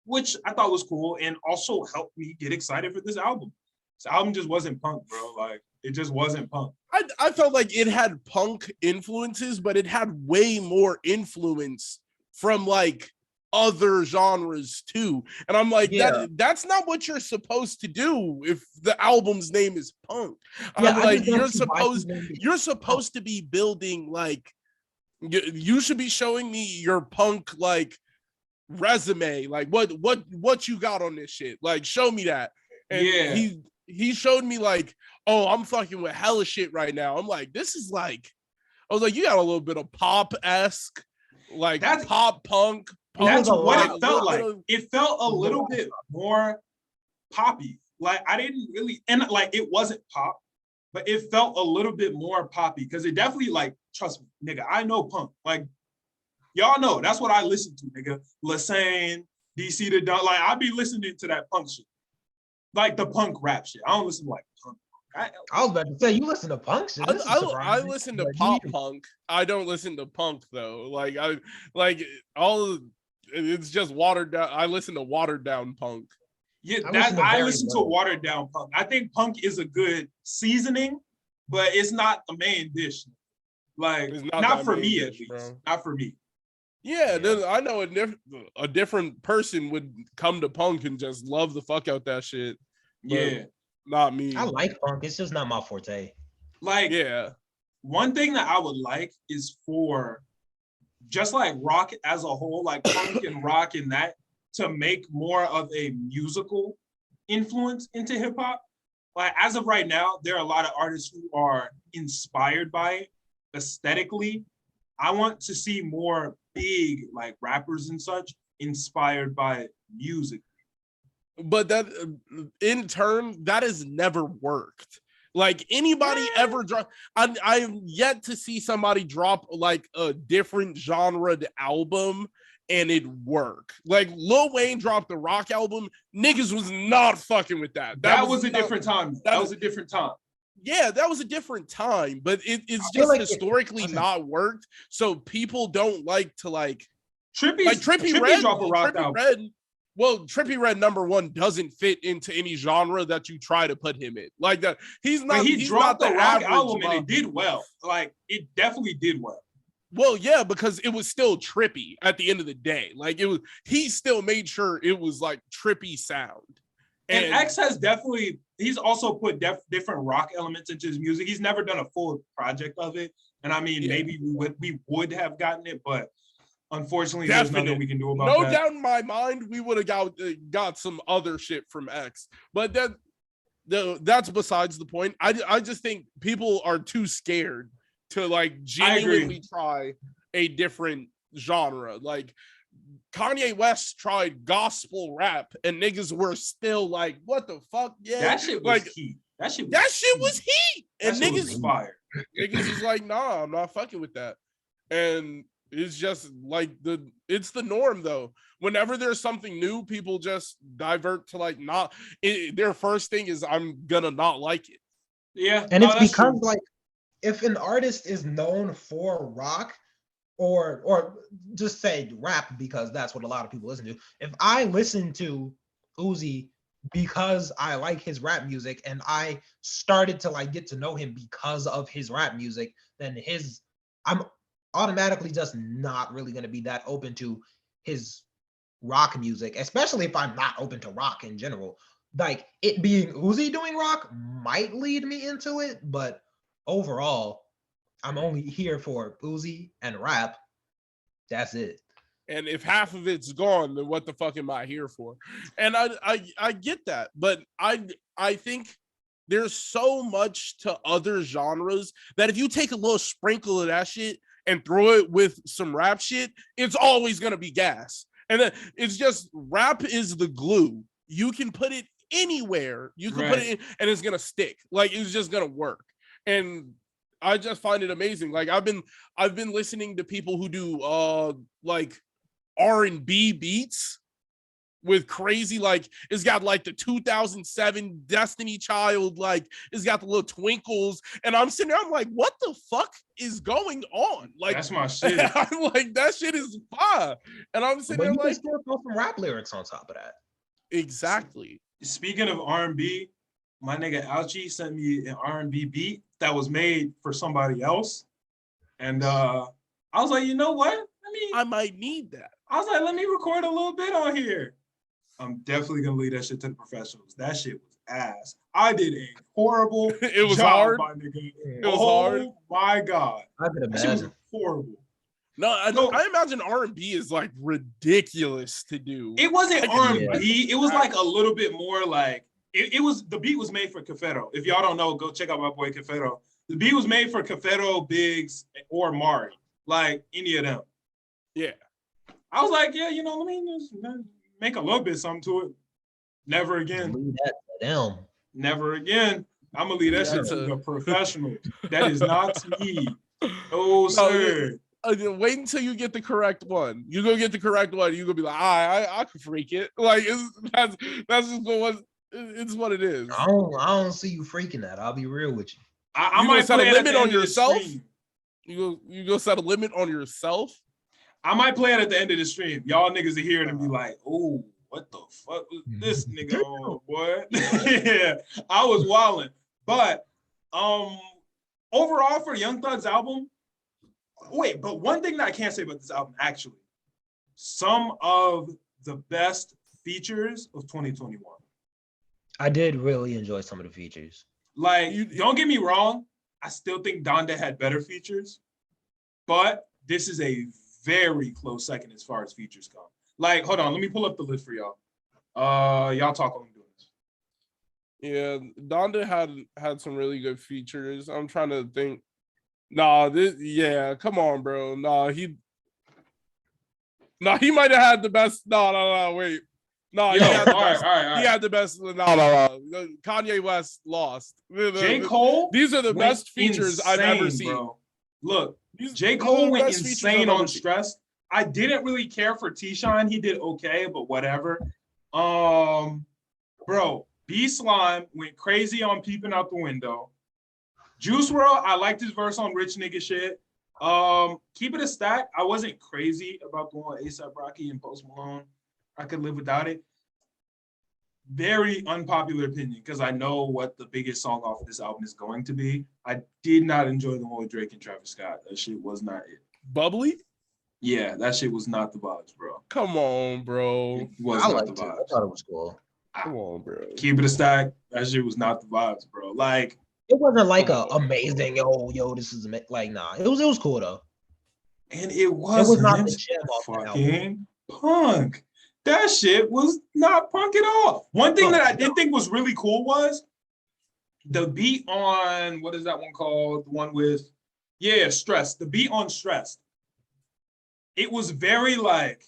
Which I thought was cool and also helped me get excited for this album. This album just wasn't punk, bro. Like, it just wasn't punk. I felt like it had punk influences, but it had way more influence from like other genres too. And I'm like, that's not what you're supposed to do if the album's name is punk. I'm like, you're supposed to be building like, you should be showing me your punk like resume, like what you got on this shit, like show me that. And he showed me like, oh, I'm fucking with hella shit right now. I'm like, this is like, I was like, you got a little bit of pop-esque, like that's pop punk. That's what it felt like. It felt a little bit more poppy. Like I didn't really, and like it wasn't pop, but it felt a little bit more poppy because it definitely like, trust me, nigga, I know punk. Like y'all know, that's what I listen to, nigga. Lassane, DC the Don, like I be listening to that punk shit. Like the punk rap shit. I don't listen to like punk. I was about to say, you listen to punk shit. I listen to pop punk. I don't listen to punk though. Like it's just watered down. I listen to watered down punk. Yeah, I listen to watered down punk. I think punk is a good seasoning, but it's not the main dish. Like not for me at least. Bro. Not for me. Yeah, I know a different person would come to punk and just love the fuck out that shit. Yeah. Not me. I like punk. It's just not my forte. Like, one thing that I would like is for just like rock as a whole, like punk and rock and that, to make more of a musical influence into hip hop. Like, as of right now, there are a lot of artists who are inspired by it aesthetically. I want to see more big like rappers and such inspired by music. But that in turn, that has never worked. Like anybody ever drop, I've yet to see somebody drop like a different genre album and it work. Like Lil Wayne dropped the rock album, niggas was not fucking with that. That was a different time. That was a different time. Yeah, that was a different time, but it's just like historically not worked. So people don't like to like Trippie Red drop a rock album. Well, Trippie Red #1 doesn't fit into any genre that you try to put him in. Like that, he's not. But he dropped the rock album and it did well. Like it definitely did well. Well, yeah, because it was still trippy at the end of the day. Like it was, he still made sure it was like trippy sound. And X has definitely. He's also put different rock elements into his music. He's never done a full project of it, and I mean, maybe we would have gotten it, but. Unfortunately, there's nothing we can do about that. No doubt in my mind, we would have got some other shit from X. But that's besides the point. I just think people are too scared to like genuinely try a different genre. Like Kanye West tried gospel rap and niggas were still like, what the fuck? Yeah, that shit was like, heat. That shit was heat. And niggas was fire. Niggas was like, nah, I'm not fucking with that. And it's just like it's the norm though. Whenever there's something new, people just divert to like their first thing is I'm gonna not like it. Yeah. And it's because true. Like if an artist is known for rock or just say rap, because that's what a lot of people listen to. If I listen to Uzi because I like his rap music and I started to like get to know him because of his rap music, then I'm automatically just not really going to be that open to his rock music, especially if I'm not open to rock in general. Like it being Uzi doing rock might lead me into it, but overall, I'm only here for Uzi and rap. That's it. And if half of it's gone, then what the fuck am I here for? And I get that, but I think there's so much to other genres that if you take a little sprinkle of that shit and throw it with some rap shit, it's always gonna be gas. And then it's just rap is the glue. You can put it anywhere. You can put it in and it's gonna stick. Like it's just gonna work. And I just find it amazing. Like I've been listening to people who do like R&B beats with crazy, like it's got like the 2007 Destiny Child, like it's got the little twinkles, and I'm sitting there, I'm like, what the fuck is going on? Like that's my shit. I'm like, that shit is fire. And I'm sitting there like, still throw some rap lyrics on top of that. Exactly. Speaking of R&B, my nigga Alchi sent me an R&B beat that was made for somebody else, and I was like, you know what? I might need that. I was like, let me record a little bit on here. I'm definitely gonna leave that shit to the professionals. That shit was ass. I did a horrible it was job, hard. my nigga. It was hard. Oh my god. I could That shit was imagine. horrible. No, I imagine R&B is like ridiculous to do. It wasn't R&B. Yeah. It was like a little bit more like it was. The beat was made for Cafero. If y'all don't know, go check out my boy Cafero. The beat was made for Cafero, Biggs, or Mari. Like any of them. Yeah. I was like, yeah, you know, let me just make a little bit something to it. Never again. Leave that to them. Never again. I'm gonna leave that shit to the professionals. That is not me. Oh, sir. Wait until you get the correct one. You go get the correct one. You gonna be like, I can freak it. Like that's just what it's what it is. I don't see you freaking that. I'll be real with you. I You might set a play it at limit the on end of the yourself. stream. You go set a limit on yourself. I might play it at the end of the stream. Y'all niggas are here and be like, oh, what the fuck was this nigga on, boy? Yeah, I was wilding. But overall for Young Thug's album, wait, but one thing that I can't say about this album, actually, some of the best features of 2021. I did really enjoy some of the features. Like, don't get me wrong, I still think Donda had better features, but this is a very close second as far as features go. Like, hold on, let me pull up the list for y'all. Y'all talk while I'm doing this. Yeah, Donda had some really good features. I'm trying to think. Nah, come on, bro. He might have had the best. No, wait. No, he had the best. All right. He had the best. No. Kanye West lost. J. Cole. These are the best features I've ever seen. Bro. Look, J. Cole went insane on Stress. I didn't really care for T-Shine. He did okay, but whatever. Bro, B Slime went crazy on Peeping Out the Window. Juice WRLD, I liked his verse on Rich Nigga Shit. Keep It a Stack. I wasn't crazy about the one with A$AP Rocky and Post Malone. I could live without it. Very unpopular opinion because I know what the biggest song off of this album is going to be. I did not enjoy the one with Drake and Travis Scott. That shit was not it. Bubbly? Yeah, that shit was not the vibes, bro. Come on, bro. It was not the vibes. I thought it was cool. Come on, bro. Keep It a Stack. That shit was not the vibes, bro. Like, it wasn't like a amazing, yo, this is like, nah. It was cool though. And it was not the gem off the fucking punk. That shit was not punk at all. One thing that I did think was really cool was the beat on, what is that one called? The one with, Stress. The beat on Stress. It was very like,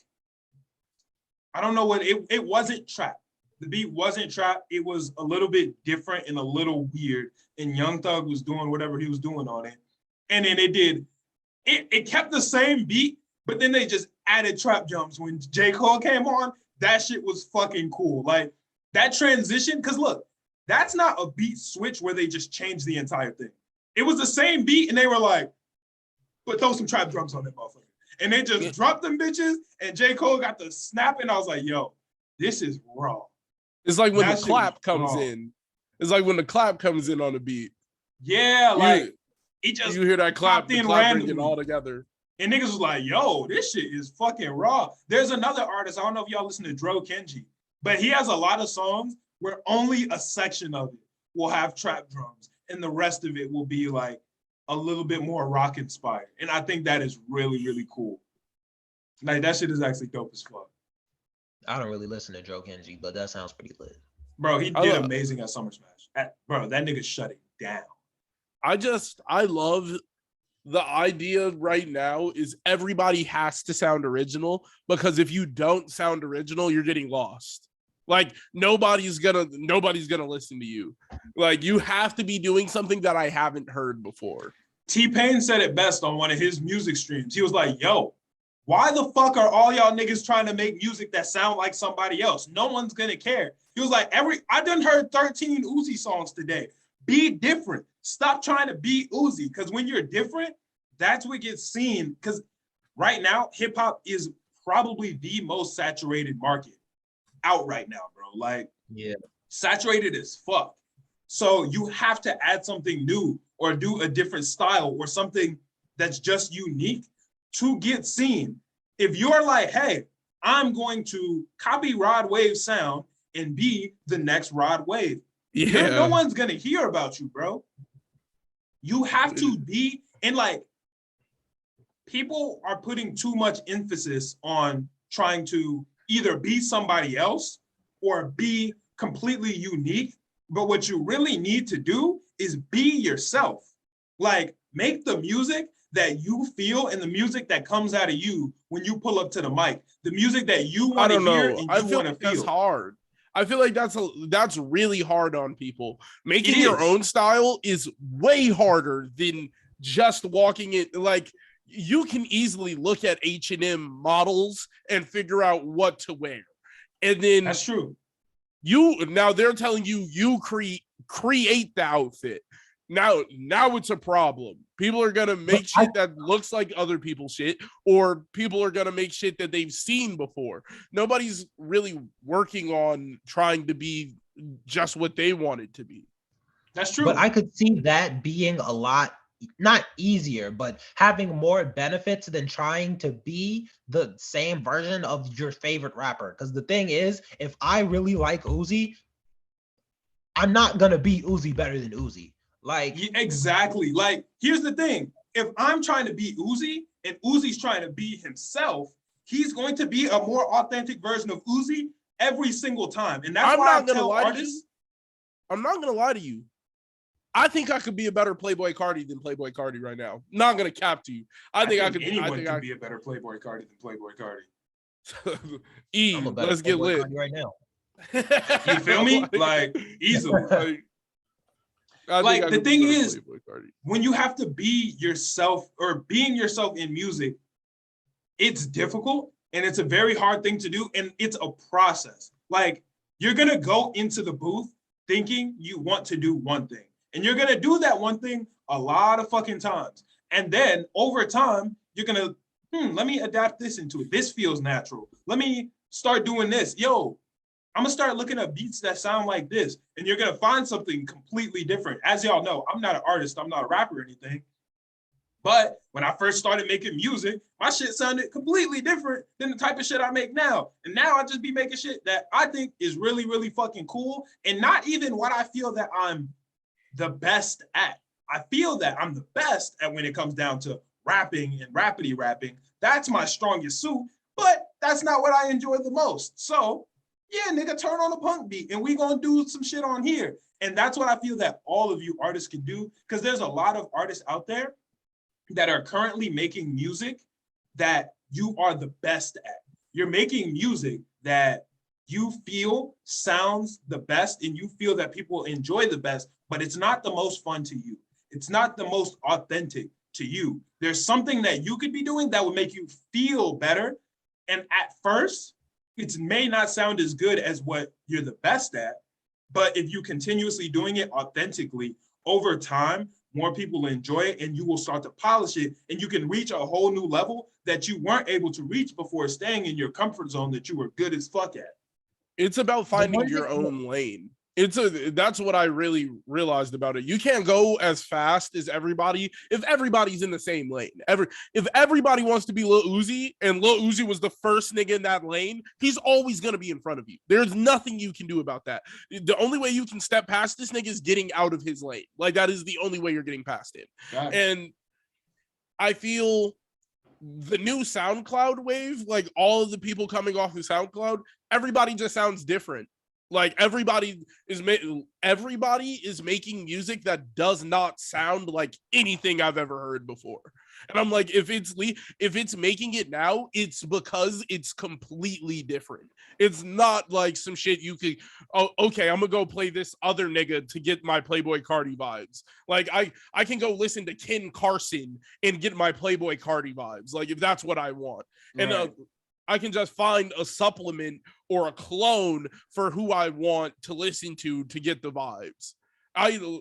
I don't know what, it wasn't trap. The beat wasn't trap. It was a little bit different and a little weird. And Young Thug was doing whatever he was doing on it. And then it kept the same beat, but then they just added trap jumps. When J. Cole came on, that shit was fucking cool. Like, that transition, because look, that's not a beat switch where they just changed the entire thing. It was the same beat, and they were like, but throw some trap drums on that motherfucker. And they just dropped them bitches, and J. Cole got the snap, and I was like, yo, this is raw. It's like when the clap comes in. It's like when the clap comes in on the beat. Yeah, like, it just you hear that clap, the clap bring it all together. And niggas was like, yo, this shit is fucking raw. There's another artist, I don't know if y'all listen to Dro Kenji, but he has a lot of songs where only a section of it will have trap drums and the rest of it will be like a little bit more rock inspired. And I think that is really, really cool. Like that shit is actually dope as fuck. I don't really listen to Joe Kenji, but that sounds pretty lit. Bro, he did amazing at Summer Smash. Bro, that nigga shut it down. I love the idea right now is everybody has to sound original, because if you don't sound original, you're getting lost. Like nobody's gonna listen to you. Like you have to be doing something that I haven't heard before. T-Pain said it best on one of his music streams. He was like, yo, why the fuck are all y'all niggas trying to make music that sound like somebody else? No one's gonna care. He was like, I done heard 13 Uzi songs today. Be different. Stop trying to be Uzi, because when you're different, that's what gets seen. Because right now, hip hop is probably the most saturated market out right now, bro. Like, yeah, saturated as fuck. So you have to add something new or do a different style or something that's just unique to get seen. If you're like, hey, I'm going to copy Rod Wave's sound and be the next Rod Wave, no one's gonna hear about you, bro. You have to be, and like, people are putting too much emphasis on trying to either be somebody else or be completely unique. But what you really need to do is be yourself. Like, make the music that you feel and the music that comes out of you when you pull up to the mic, the music that you want to hear and you want to feel. That's hard. I feel like that's really hard on people. Making your own style is way harder than just walking it. Like, you can easily look at H&M models and figure out what to wear. And then that's true. Now they're telling you create the outfit. Now it's a problem. People are gonna make shit that looks like other people's shit, or people are gonna make shit that they've seen before. Nobody's really working on trying to be just what they want it to be. That's true. But I could see that being a lot, not easier, but having more benefits than trying to be the same version of your favorite rapper. Because the thing is, if I really like Uzi, I'm not gonna be Uzi better than Uzi. Like, exactly. Like, here's the thing. If I'm trying to be Uzi and Uzi's trying to be himself, he's going to be a more authentic version of Uzi every single time. And that's why I tell artists. I'm not gonna lie to you. I think I could be a better Playboy Cardi than Playboy Cardi right now. Not gonna cap to you. I think anyone can be a better Playboy Cardi than Playboy Cardi. Let's get lit right now. You feel me? Like, easily. Like the thing is, when you have to be yourself or being yourself in music, it's difficult and it's a very hard thing to do. And it's a process. Like, you're going to go into the booth thinking you want to do one thing. And you're going to do that one thing a lot of fucking times. And then over time, you're going to, let me adapt this into it. This feels natural. Let me start doing this. Yo, I'm gonna start looking at beats that sound like this, and you're gonna find something completely different. As y'all know, I'm not an artist, I'm not a rapper or anything. But when I first started making music, my shit sounded completely different than the type of shit I make now. And now I just be making shit that I think is really, really fucking cool, and not even what I feel that I'm the best at. I feel that I'm the best at when it comes down to rapping and rappity rapping. That's my strongest suit, but that's not what I enjoy the most. So yeah, nigga, turn on a punk beat and we gonna do some shit on here. And that's what I feel that all of you artists can do, because there's a lot of artists out there that are currently making music that you are the best at. You're making music that you feel sounds the best and you feel that people enjoy the best, but it's not the most fun to you. It's not the most authentic to you. There's something that you could be doing that would make you feel better. And at first, it may not sound as good as what you're the best at, but if you continuously doing it authentically over time, more people will enjoy it and you will start to polish it and you can reach a whole new level that you weren't able to reach before, staying in your comfort zone that you were good as fuck at. It's about finding your own lane. That's what I really realized about it. You can't go as fast as everybody if everybody's in the same lane. If everybody wants to be Lil Uzi and Lil Uzi was the first nigga in that lane, he's always gonna be in front of you. There's nothing you can do about that. The only way you can step past this nigga is getting out of his lane. Like, that is the only way you're getting past it. And I feel the new SoundCloud wave, like all of the people coming off of SoundCloud, everybody just sounds different. Like everybody is making music that does not sound like anything I've ever heard before. And I'm like, if it's making it now, it's because it's completely different. It's not like some shit you could, oh, okay, I'm gonna go play this other nigga to get my Playboy Cardi vibes. Like I can go listen to Ken Carson and get my Playboy Cardi vibes. Like if that's what I want. And I can just find a supplement or a clone for who I want to listen to get the vibes.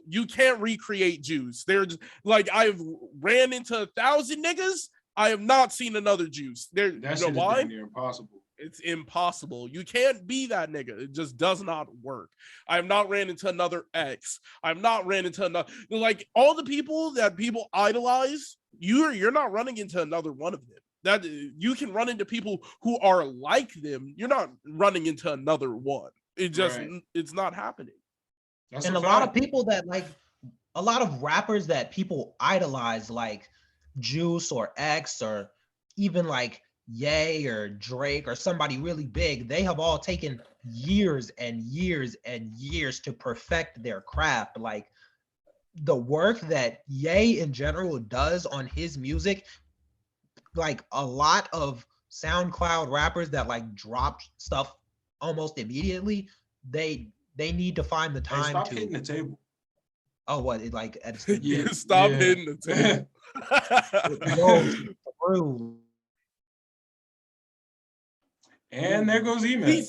You can't recreate Juice. There's like I've ran into 1,000 niggas. I have not seen another Juice. There, that you know shit why? is damn near impossible. It's impossible. You can't be that nigga. It just does not work. I have not ran into another X. I've not ran into another, like all the people that people idolize. You're not running into another one of them. That you can run into people who are like them. You're not running into another one. It just it's not happening. That's and a lot of people that like a lot of rappers that people idolize, like Juice or X or even like Ye or Drake or somebody really big, they have all taken years and years and years to perfect their craft. Like the work that Ye in general does on his music, like a lot of SoundCloud rappers that like drop stuff almost immediately, they need to find the time stop to hitting the table. Oh, what it like at stop hitting the table. And there goes email.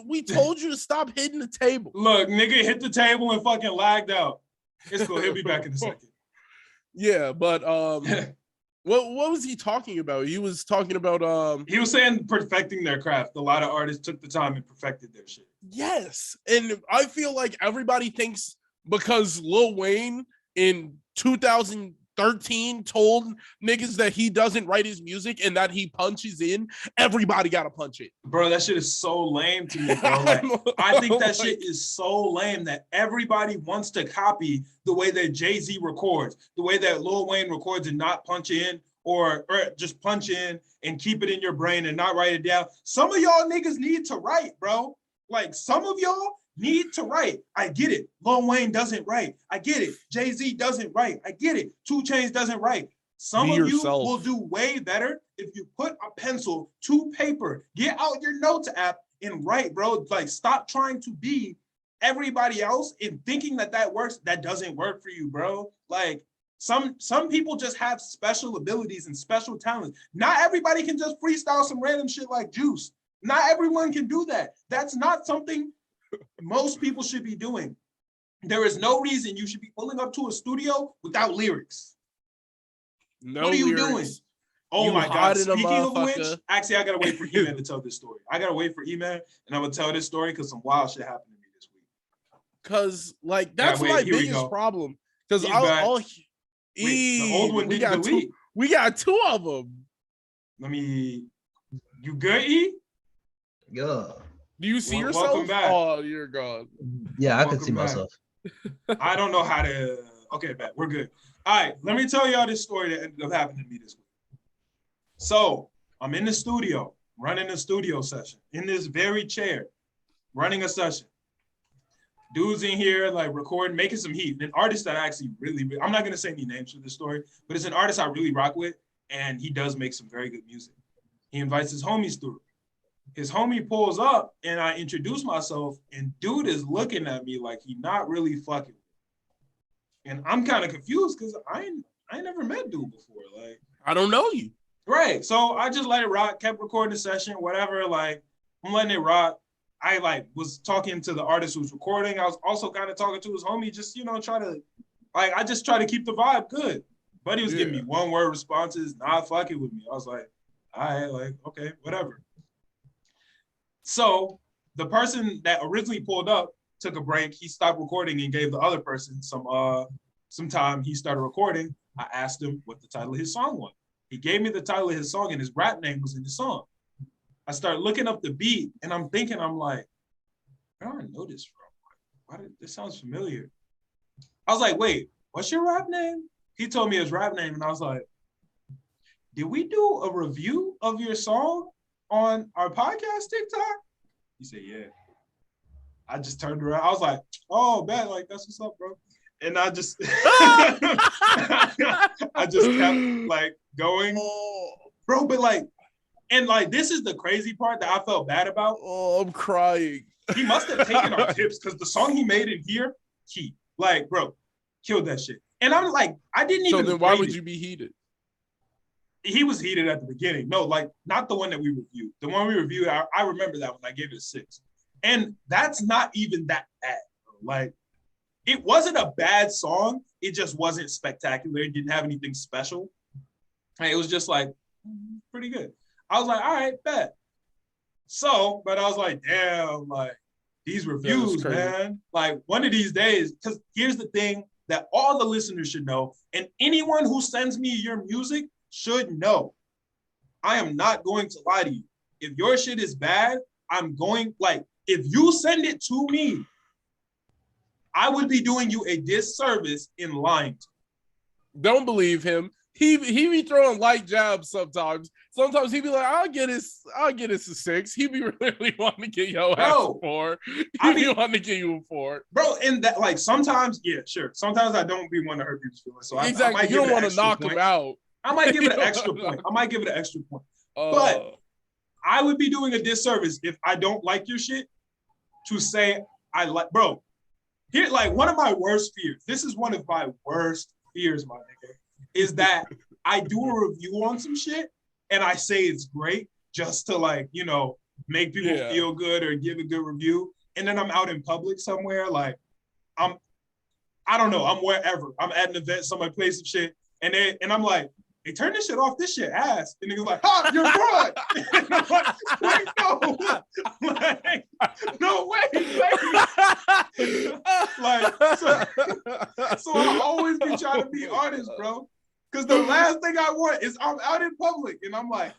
We told you to stop hitting the table. Look, nigga hit the table and fucking lagged out. It's cool. He'll be back in a second. Yeah, but what was he talking about? He was talking about he was saying perfecting their craft. A lot of artists took the time and perfected their shit. Yes. And I feel like everybody thinks because Lil Wayne in 2013 told niggas that he doesn't write his music and that he punches in, everybody gotta punch it. Bro, that shit is so lame to me, bro. Like, I think that shit is so lame that everybody wants to copy the way that Jay-Z records, the way that Lil Wayne records and not punch in or just punch in and keep it in your brain and not write it down. Some of y'all niggas need to write, bro. Like, some of y'all need to write. I get it. Lil Wayne doesn't write. I get it. Jay-Z doesn't write. I get it. 2 Chainz doesn't write. Some of you will do way better if you put a pencil to paper, get out your notes app and write, bro. Like, stop trying to be everybody else and thinking that that works. That doesn't work for you, bro. Like, some people just have special abilities and special talents. Not everybody can just freestyle some random shit like Juice. Not everyone can do that. That's not something most people should be doing. There is no reason you should be pulling up to a studio without lyrics. No what are you lyrics. doing? Oh my God. Speaking of which, actually, I got to wait for E-Man to tell this story. I got to wait for E-Man, and I'm going to tell this story because some wild shit happened to me this week. Because, like, that's my biggest problem. Because the old one didn't delete. We got 2 of them. You good, E? Yeah. Do you see yourself? Welcome back. Oh, you're gone. Yeah, I can see myself. I don't know how to. Okay, bet we're good. All right, let me tell y'all this story that ended up happening to me this week. So I'm in the studio, running a studio session in this very chair, running a session. Dudes in here like recording, making some heat. An artist that I actually really, I'm not gonna say any names for this story, but it's an artist I really rock with, and he does make some very good music. He invites his homies through. His homie pulls up and I introduce myself and dude is looking at me like he not really fucking. And I'm kind of confused because I ain't never met dude before. Like, I don't know you. Right. So I just let it rock, kept recording the session, whatever. Like, I'm letting it rock. I like was talking to the artist who was recording. I was also kind of talking to his homie, just, I just try to keep the vibe good. But he was giving me 1-word responses, not fucking with me. I was like, all right, like, okay, whatever. So the person that originally pulled up took a break. He stopped recording and gave the other person some time. He started recording. I asked him what the title of his song was. He gave me the title of his song and his rap name was in the song. I started looking up the beat and I'm like, where do I know this from? This sounds familiar. I was like, wait, what's your rap name? He told me his rap name and I was like, did we do a review of your song on our podcast TikTok? He said, yeah. I just turned around. I was like, oh, bet, like, that's what's up, bro. And I just, I just kept like going, bro, but like, and like, this is the crazy part that I felt bad about. Oh, I'm crying. He must have taken our tips because the song he made in here, like, bro, killed that shit. And I'm like, I didn't even. So then why would you be heated? He was heated at the beginning. No, like, not the one that we reviewed. The one we reviewed, I remember that one. I gave it a 6. And that's not even that bad, bro. Like, it wasn't a bad song. It just wasn't spectacular. It didn't have anything special. And it was just like, pretty good. I was like, all right, bet. So, but I was like, damn, like, these reviews, man. Like, one of these days, because here's the thing that all the listeners should know, and anyone who sends me your music should know. I am not going to lie to you. If your shit is bad, I'm going, like, if you send it to me, I would be doing you a disservice in lying to you. Don't believe him. He be throwing light jabs sometimes. Sometimes he be like, I'll get us a 6. He be really wanting to get your ass a 4. He be wanting to get you a 4. Bro, and that, like, sometimes, yeah, sure. Sometimes I don't be wanting to hurt people's feelings. So exactly. I might you don't want to knock him out. I might give it an extra point. But I would be doing a disservice if I don't like your shit to say I like, bro. Here, like, one of my worst fears, this is one of my worst fears, my nigga, is that I do a review on some shit and I say it's great just to, like, you know, make people feel good or give a good review. And then I'm out in public somewhere, like, I don't know, I'm wherever. I'm at an event, somebody plays some shit, and I'm like, hey, turn this shit off, this shit ass. And niggas like, ha, you're fraud. And I'm like, wait, no. Like, no, wait. Like, so I always be trying to be honest, bro. Because the last thing I want is I'm out in public and I'm like,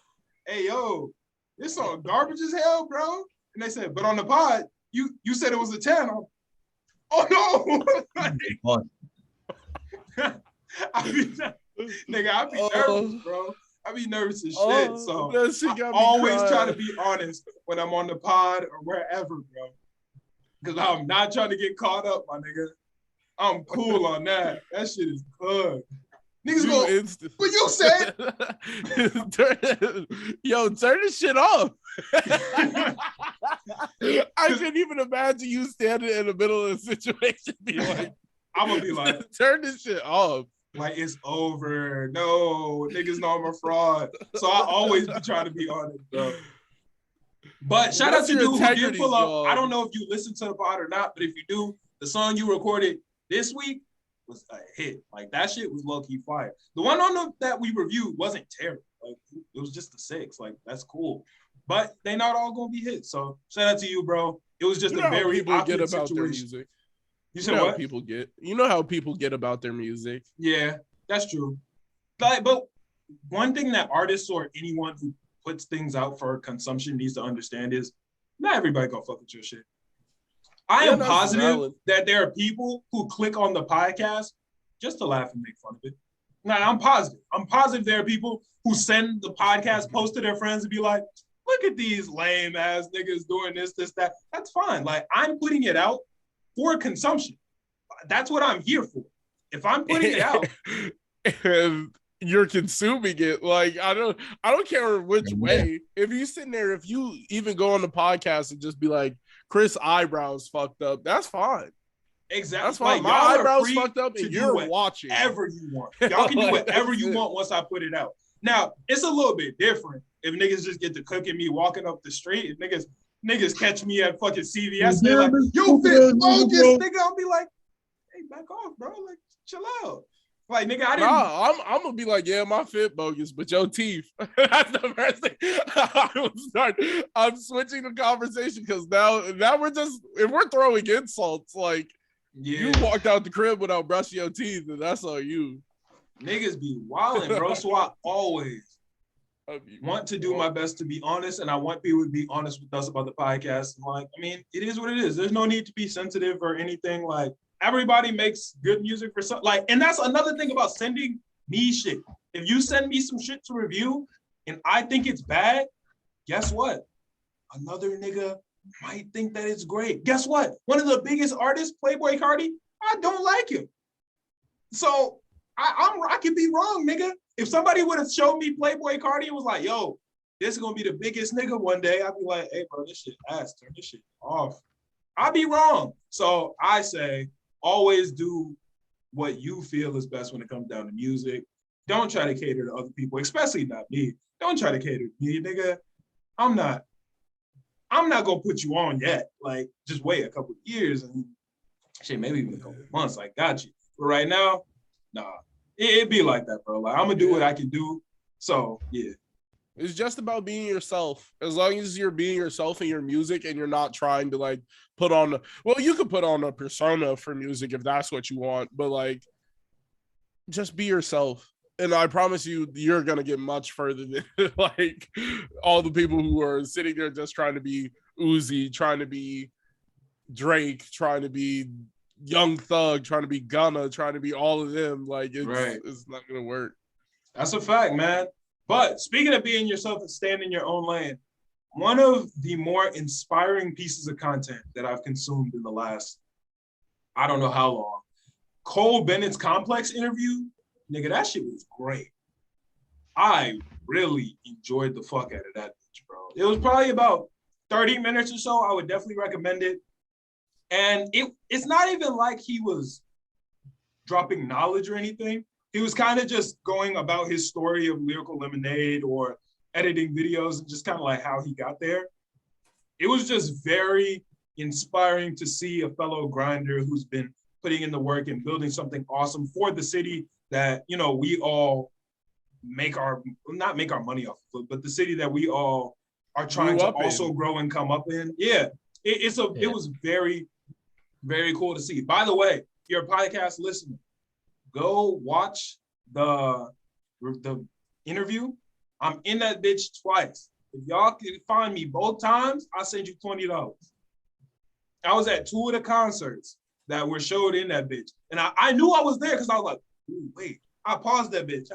hey, yo, this song garbage as hell, bro. And they said, but on the pod, you said it was a 10. Oh, no. Nigga, I be nervous, bro. I be nervous as shit. So I always try to be honest when I'm on the pod or wherever, bro. Because I'm not trying to get caught up, my nigga. I'm cool on that. That shit is good. Niggas go, but you said. Turn this shit off. I couldn't even imagine you standing in the middle of the situation be like, I'm going to be like, turn this shit off. Like, it's over. No, niggas know I'm a fraud. So I always be trying to be honest, bro. But shout out to dude who did pull up. I don't know if you listened to the pod or not, but if you do, the song you recorded this week was a hit. Like, that shit was low-key fire. The one on that we reviewed wasn't terrible. Like, it was just a 6. Like, that's cool. But they not all gonna be hits. So shout out to you, bro. It was just a very awkward situation. Their music. You said what? You know how people get about their music. Yeah, that's true. But one thing that artists or anyone who puts things out for consumption needs to understand is not everybody gonna fuck with your shit. I am positive that there are people who click on the podcast just to laugh and make fun of it. Now, I'm positive. I'm positive there are people who send the podcast post to their friends and be like, look at these lame ass niggas doing this, that. That's fine. Like, I'm putting it out for consumption. That's what I'm here for. If I'm putting it out and you're consuming it, like, I don't care which way. If you sitting there, if you even go on the podcast and just be like, Chris eyebrows fucked up, that's fine. Exactly. That's fine. Like, my eyebrows fucked up and you're watching. Whatever you want. Y'all can do whatever you want once I put it out. Now, it's a little bit different if niggas just get to cooking me walking up the street. If niggas catch me at fucking CVS, they're like, yo, fit bogus, nigga. I'll be like, hey, back off, bro. Like, chill out. Like, nigga, I didn't. Nah, I'm gonna be like, yeah, my fit bogus, but your teeth. That's the first thing. I'm switching the conversation because now we're just, if we're throwing insults, like, you walked out the crib without brushing your teeth, and that's on you. Niggas be wilding, bro. So I always want to do my best to be honest, and I want people to be honest with us about the podcast. And, like, I mean, it is what it is. There's no need to be sensitive or anything. Like, everybody makes good music for some, like, and that's another thing about sending me shit. If you send me some shit to review and I think it's bad, guess what? Another nigga might think that it's great. Guess what? One of the biggest artists, Playboy Cardi, I don't like him. So I could be wrong, nigga. If somebody would have showed me Playboy Cardi and was like, yo, this is gonna be the biggest nigga one day, I'd be like, hey, bro, this shit ass, turn this shit off. I'd be wrong. So I say, always do what you feel is best when it comes down to music. Don't try to cater to other people, especially not me. Don't try to cater to me, nigga. I'm not gonna put you on yet. Like, just wait a couple of years and shit, maybe even a couple of months. I got you. But right now, nah, it be like that, bro. Like, I'm gonna do what I can do. So yeah. It's just about being yourself. As long as you're being yourself in your music and you're not trying to like put on, well, you could put on a persona for music if that's what you want, but like, just be yourself. And I promise you, you're going to get much further than like all the people who are sitting there just trying to be Uzi, trying to be Drake, trying to be Young Thug, trying to be Gunna, trying to be all of them. Like, it's not going to work. That's a fact, man. But speaking of being yourself and staying in your own lane, one of the more inspiring pieces of content that I've consumed in the last, I don't know how long, Cole Bennett's Complex interview, nigga, that shit was great. I really enjoyed the fuck out of that bitch, bro. It was probably about 30 minutes or so. I would definitely recommend it. And it's not even like he was dropping knowledge or anything. He was kind of just going about his story of Lyrical Lemonade or editing videos and just kind of like how he got there. It was just very inspiring to see a fellow grinder who's been putting in the work and building something awesome for the city that, you know, we all not make our money off of, but the city that we all are trying to also grow and come up in. Yeah, it was very, very cool to see. By the way, you're a podcast listener, go watch the interview. I'm in that bitch twice. If y'all can find me both times, I'll send you $20. I was at 2 of the concerts that were showed in that bitch. And I knew I was there because I was like, ooh, wait, I paused that bitch.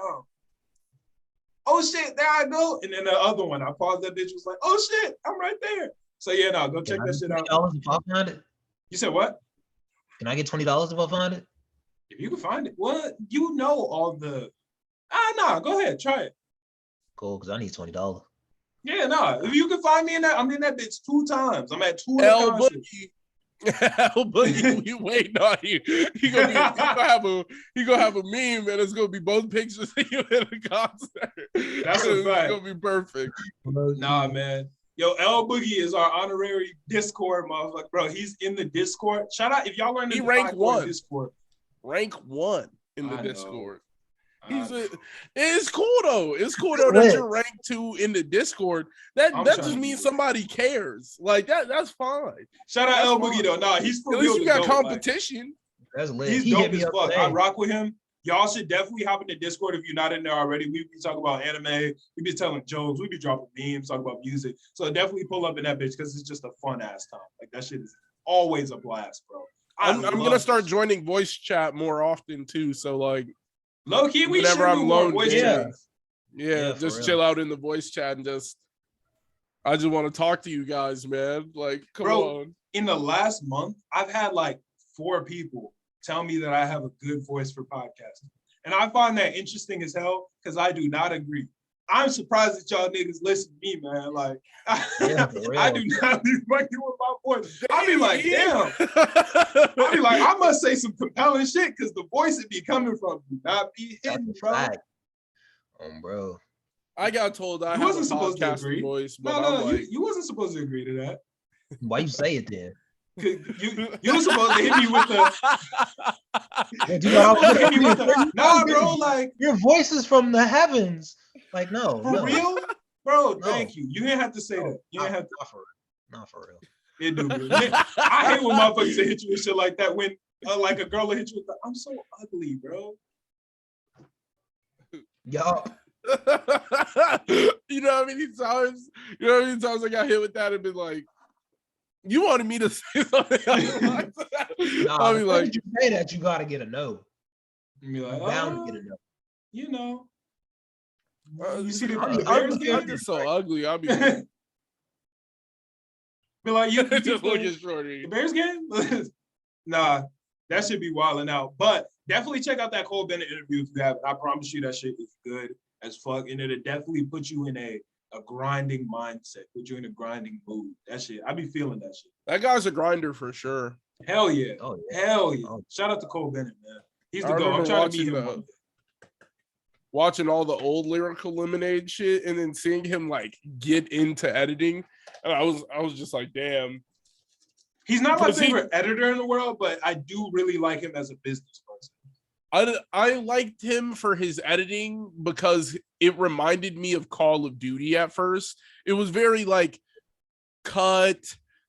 Oh shit, there I go. And then the other one, I paused that bitch, was like, oh shit, I'm right there. So yeah, no, go check that shit out. If I find it? You said what? Can I get $20 if I find it? If you can find it, well, you know all the. Nah, go ahead, try it. Cool, because I need $20. Yeah, nah. If you can find me in that, I'm in that bitch 2 times. I'm at 2 of the concerts. L Boogie, we waiting on you. He gonna have a meme, and it's gonna be both pictures of you in a concert. That's a fact. It's gonna be perfect. Nah, man. Yo, L Boogie is our honorary Discord motherfucker, bro. He's in the Discord. Shout out if y'all learned. He rank 1. Discord. Rank 1 in the Discord. It's cool though. It's cool though that you're rank 2 in the Discord. That just means somebody cares. Like that's fine. Shout out L Boogie though. Nah, he's for at real. least you got competition. That's lit. He's dope as fuck. I rock with him. Y'all should definitely hop in the Discord if you're not in there already. We be talking about anime. We be telling jokes. We be dropping memes, talking about music. So definitely pull up in that bitch because it's just a fun ass time. Like that shit is always a blast, bro. I'm gonna start joining voice chat more often too. So like, low key, we should do more voice chat. Yeah, just chill out in the voice chat and I just want to talk to you guys, man. Like, come on. In the last month, I've had like 4 people tell me that I have a good voice for podcasting. And I find that interesting as hell because I do not agree. I'm surprised that y'all niggas listen to me, man. Like, I do not be fucking with my voice. I be like, damn. I be like, I must say some compelling shit because the voice it be coming from do not be hidden, bro. Bro. I got told I wasn't supposed to agree. Voice, but no, you wasn't supposed to agree to that. Why you say it then? You were supposed to hit me with the. Nah, bro, like your voice is from the heavens. Like, no, for real, bro. Thank you. You didn't have to say that. You didn't have to. Not for real. It do. I hate when motherfuckers hit you with shit like that. When like a girl will hit you with the, I'm so ugly, bro. Yo. You know how many times I got hit with that and been like, you wanted me to say something else? I'll be like, you say that you gotta get a no. You be like, bound to get a no. You know, You see the I'm Bears ugly. game? I'm just so ugly. I'll be Be like, you just looking shorty. the Bears game? Nah, that should be wilding out. But definitely check out that Cole Bennett interview if you have it. I promise you that shit is good as fuck. And it'll definitely put you in a grinding mindset, put you in a grinding mood. That shit, I be feeling that shit. That guy's a grinder for sure. Hell yeah. Oh, yeah. Hell yeah. Oh. Shout out to Cole Bennett, man. He's I the GOAT. I'm remember trying to meet him one day. watching all the old Lyrical Lemonade shit and then seeing him like get into editing. And I was just like, damn. He's not my favorite editor in the world, but I do really like him as a business person. I liked him for his editing because it reminded me of Call of Duty at first. It was very like cut,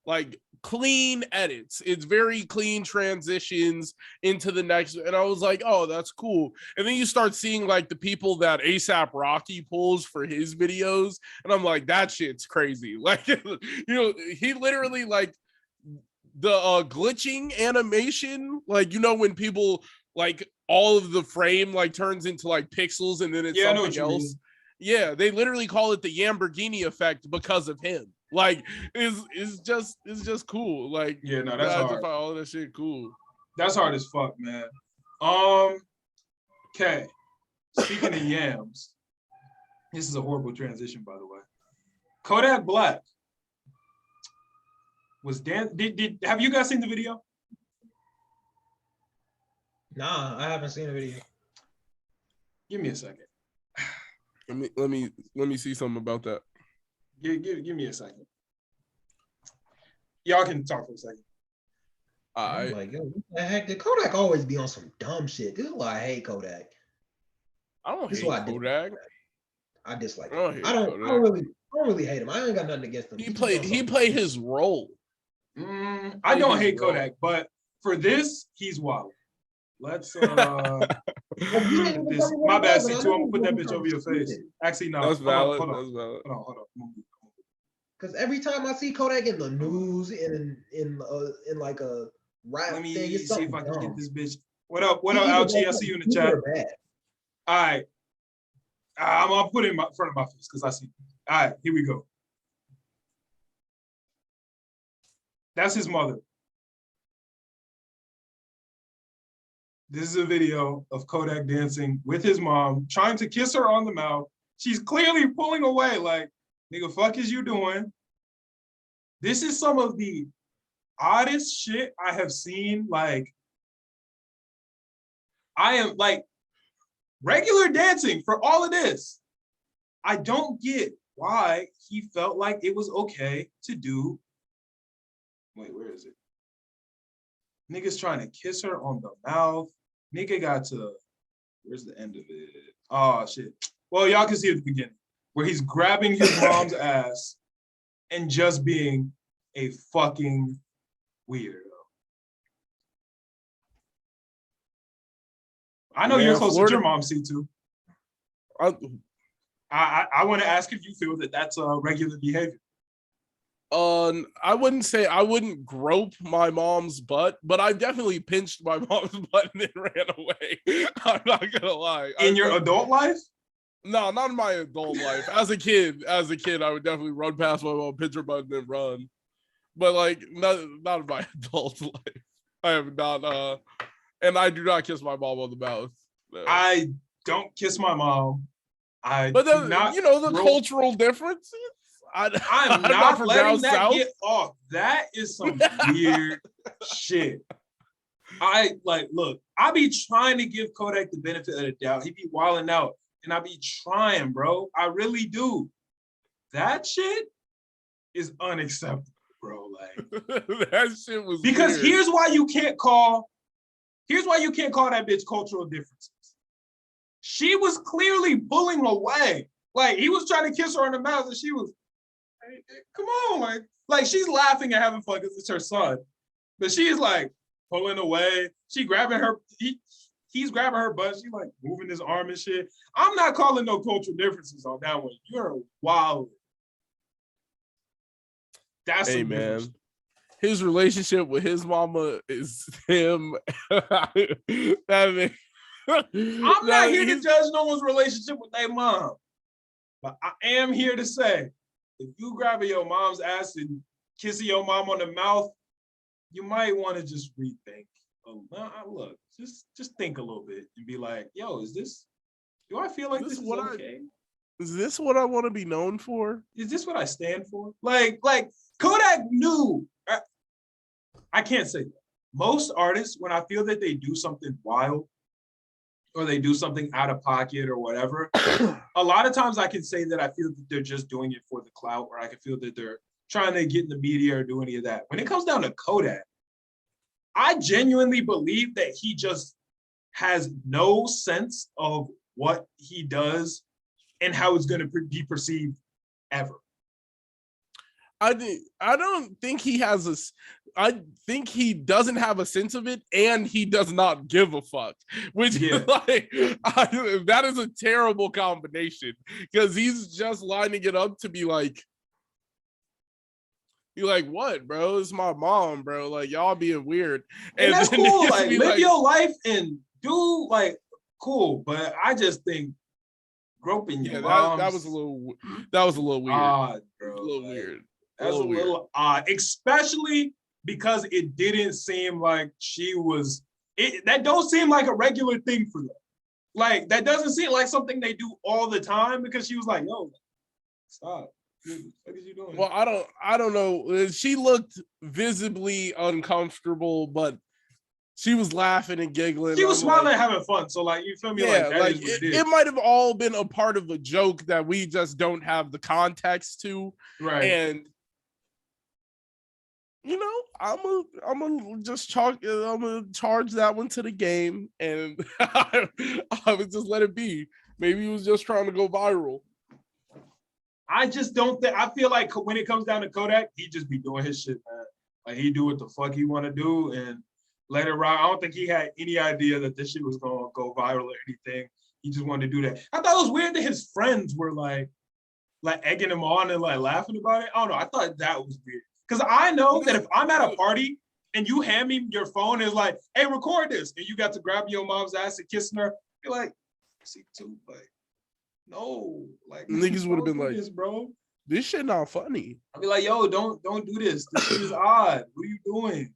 like clean edits. It's very clean transitions into the next. And I was like, oh, that's cool. And then you start seeing like the people that ASAP Rocky pulls for his videos. And I'm like, that shit's crazy. Like, you know, he literally like the glitching animation, like, you know, when people like all of the frame like turns into like pixels and then it's something else. Yeah, they literally call it the Lamborghini effect because of him. Like, it's just cool. Like, yeah, no, that's hard. I find all that shit cool. That's hard as fuck, man. Okay. Speaking of yams, this is a horrible transition, by the way. Kodak Black was have you guys seen the video? Nah, I haven't seen the video. Give me a second. Let me see something about that. Give me a second. Y'all can talk for a second. I'm like, yo, what the heck? Did Kodak always be on some dumb shit? This is why I hate Kodak. I don't This hate is Kodak. I dislike I him. I don't really hate him. I ain't got nothing against him. He played his role. I don't hate Kodak, but for this, he's wild. Let's this. My bad, C2. I'm gonna put that bitch over your face. Actually, no. That's valid. Hold on. That's valid. Hold on. Because every time I see Kodak in the news in like a rap Let me thing, it's see if I can dumb. get this bitch. What up, LG? I see you in the chat. All right. I'm gonna put it in front of my face because I see. All right, here we go. That's his mother. This is a video of Kodak dancing with his mom, trying to kiss her on the mouth. She's clearly pulling away like, nigga, fuck is you doing? This is some of the oddest shit I have seen. Like, I am like, regular dancing for all of this. I don't get why he felt like it was okay to do. Wait, where is it? Nigga's trying to kiss her on the mouth. Nigga got to, where's the end of it? Oh, shit. Well, y'all can see at the beginning where he's grabbing his mom's ass and just being a fucking weirdo. I know you're close to your mom, C2. I want to ask if you feel that that's a regular behavior. I wouldn't say I wouldn't grope my mom's butt, but I definitely pinched my mom's butt and then ran away. I'm not gonna lie. In your adult life? No, not in my adult life. As a kid, I would definitely run past my mom, pinch her butt, and then run. But like, not in my adult life. I have not. And I do not kiss my mom on the mouth. No. I don't kiss my mom. But you know the cultural differences. I'm not letting that get off. That is some weird shit. Look, I be trying to give Kodak the benefit of the doubt. He be wilding out, and I be trying, bro. I really do. That shit is unacceptable, bro. Like that shit was because weird. Here's why you can't call that bitch cultural differences. She was clearly pulling away. Like he was trying to kiss her on the mouth, and she was. Come on, like she's laughing and having fun because it's her son, but she's like pulling away. She grabbing her, he's grabbing her butt. She like moving his arm and shit. I'm not calling no cultural differences on that one. You're wild. That's hey man. His relationship with his mama is him. I'm not here to judge no one's relationship with their mom. But I am here to say, if you grabbing your mom's ass and kissing your mom on the mouth, you might want to just rethink. Look, just think a little bit and be like, yo, do I feel like this is okay? Is this what I want to be known for? Is this what I stand for? Like Kodak knew. I can't say that. Most artists, when I feel that they do something wild or they do something out of pocket or whatever, a lot of times I can say that I feel that they're just doing it for the clout, or I can feel that they're trying to get in the media or do any of that. When it comes down to Kodak, I genuinely believe that he just has no sense of what he does and how it's going to be perceived ever. I don't think he has a. I think he doesn't have a sense of it, and he does not give a fuck. Which is like that is a terrible combination, because he's just lining it up to be like, you're like, what, bro? It's my mom, bro. Like, y'all being weird. And that's cool. Like, live your life and do like cool. But I just think groping your mom. That was a little weird. Odd, bro. A little weird. That's a little odd, especially because it didn't seem like she was. That don't seem like a regular thing for them. Like, that doesn't seem like something they do all the time, because she was like, "Yo, stop. What are you doing?" Well, I don't know. She looked visibly uncomfortable, but she was laughing and giggling. She was smiling and having fun. So, like, you feel me? Yeah, like, it might have all been a part of a joke that we just don't have the context to. Right. And you know, I'm gonna charge that one to the game, and I would just let it be. Maybe he was just trying to go viral. I just don't think. I feel like when it comes down to Kodak, he just be doing his shit, man. Like, he do what the fuck he want to do and let it ride. I don't think he had any idea that this shit was gonna go viral or anything. He just wanted to do that. I thought it was weird that his friends were like egging him on and like laughing about it. I don't know. I thought that was weird. Because I know that if I'm at a party and you hand me your phone and it's like, hey, record this, and you got to grab your mom's ass and kissing her, you're like, see too, like, no, like, niggas would have been like, this, bro, this shit not funny. I'd be like, yo, don't do this. This shit is odd. What are you doing?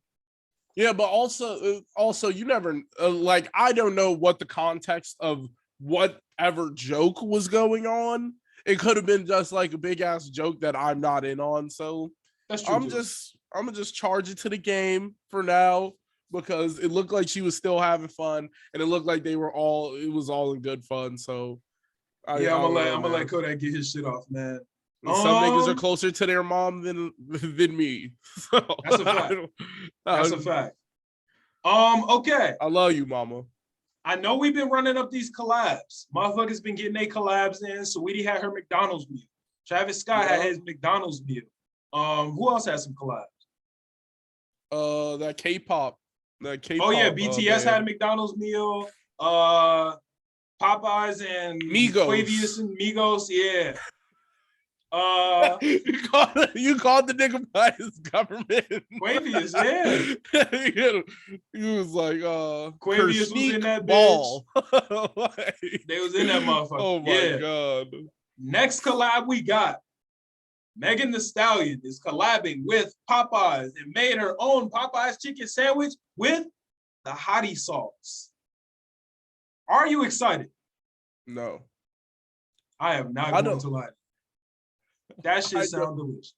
Yeah, but also you never like, I don't know what the context of whatever joke was going on. It could have been just like a big ass joke that I'm not in on. So that's true. I'm gonna just charge it to the game for now, because it looked like she was still having fun, and it looked like it was all in good fun. So I'm gonna let Kodak get his shit off, man. Some niggas are closer to their mom than me. So, that's a fact. That's a fact. Okay. I love you, mama. I know we've been running up these collabs. Motherfuckers been getting their collabs in. Saweetie had her McDonald's meal. Travis Scott had his McDonald's meal. Who else had some collabs? That K-pop. Oh yeah, BTS had a McDonald's meal. Popeyes and Quavius and Migos, yeah. You called the nigga by his government. Quavius, yeah. He was like, Quavius was in that ball. They was in that motherfucker. Oh my god. Next collab we got. Meg Thee Stallion is collabing with Popeyes and made her own Popeyes chicken sandwich with the hottie sauce. Are you excited? No. I am not going to lie. That shit sounds delicious.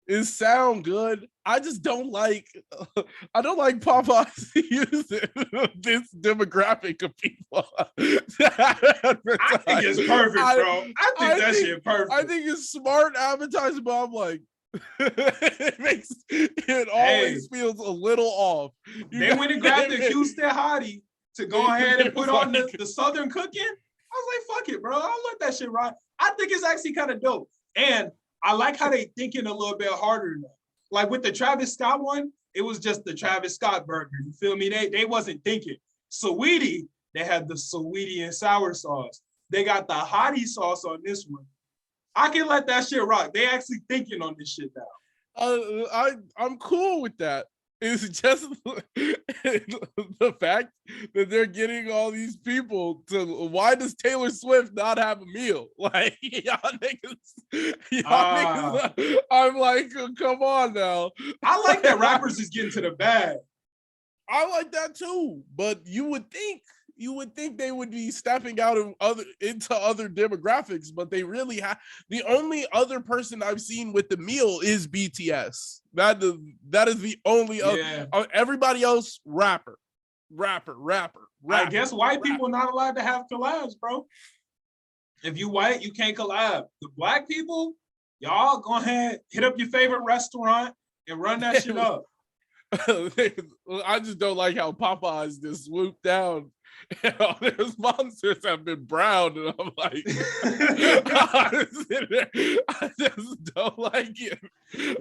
It sound good. I just don't like. I don't like Popeyes using this demographic of people. I think it's perfect, bro. I think that shit perfect. I think it's smart advertising, but I'm like, it always feels a little off. They went and grabbed the Houston hottie to go ahead and put on the Southern cooking. I was like, fuck it, bro. I'll let that shit ride. I think it's actually kind of dope. And I like how they thinking a little bit harder now. Like with the Travis Scott one, it was just the Travis Scott burger. You feel me? They wasn't thinking. Saweetie, they had the Saweetie and sour sauce. They got the hottie sauce on this one. I can let that shit rock. They actually thinking on this shit now. I'm cool with that. It's just the fact that they're getting all these people to. Why does Taylor Swift not have a meal? Like y'all niggas. I'm like, come on now. I like that rappers is getting to the bag. I like that too, but you would think they would be stepping out into other demographics, but they really have. The only other person I've seen with the meal is BTS. That is the only other. Everybody else rapper. I guess white people not allowed to have collabs, bro. If you white, you can't collab. The black people, y'all go ahead, hit up your favorite restaurant and run that shit up. I just don't like how Popeyes just swooped down and all their sponsors have been brown, and I'm like, I just don't like it.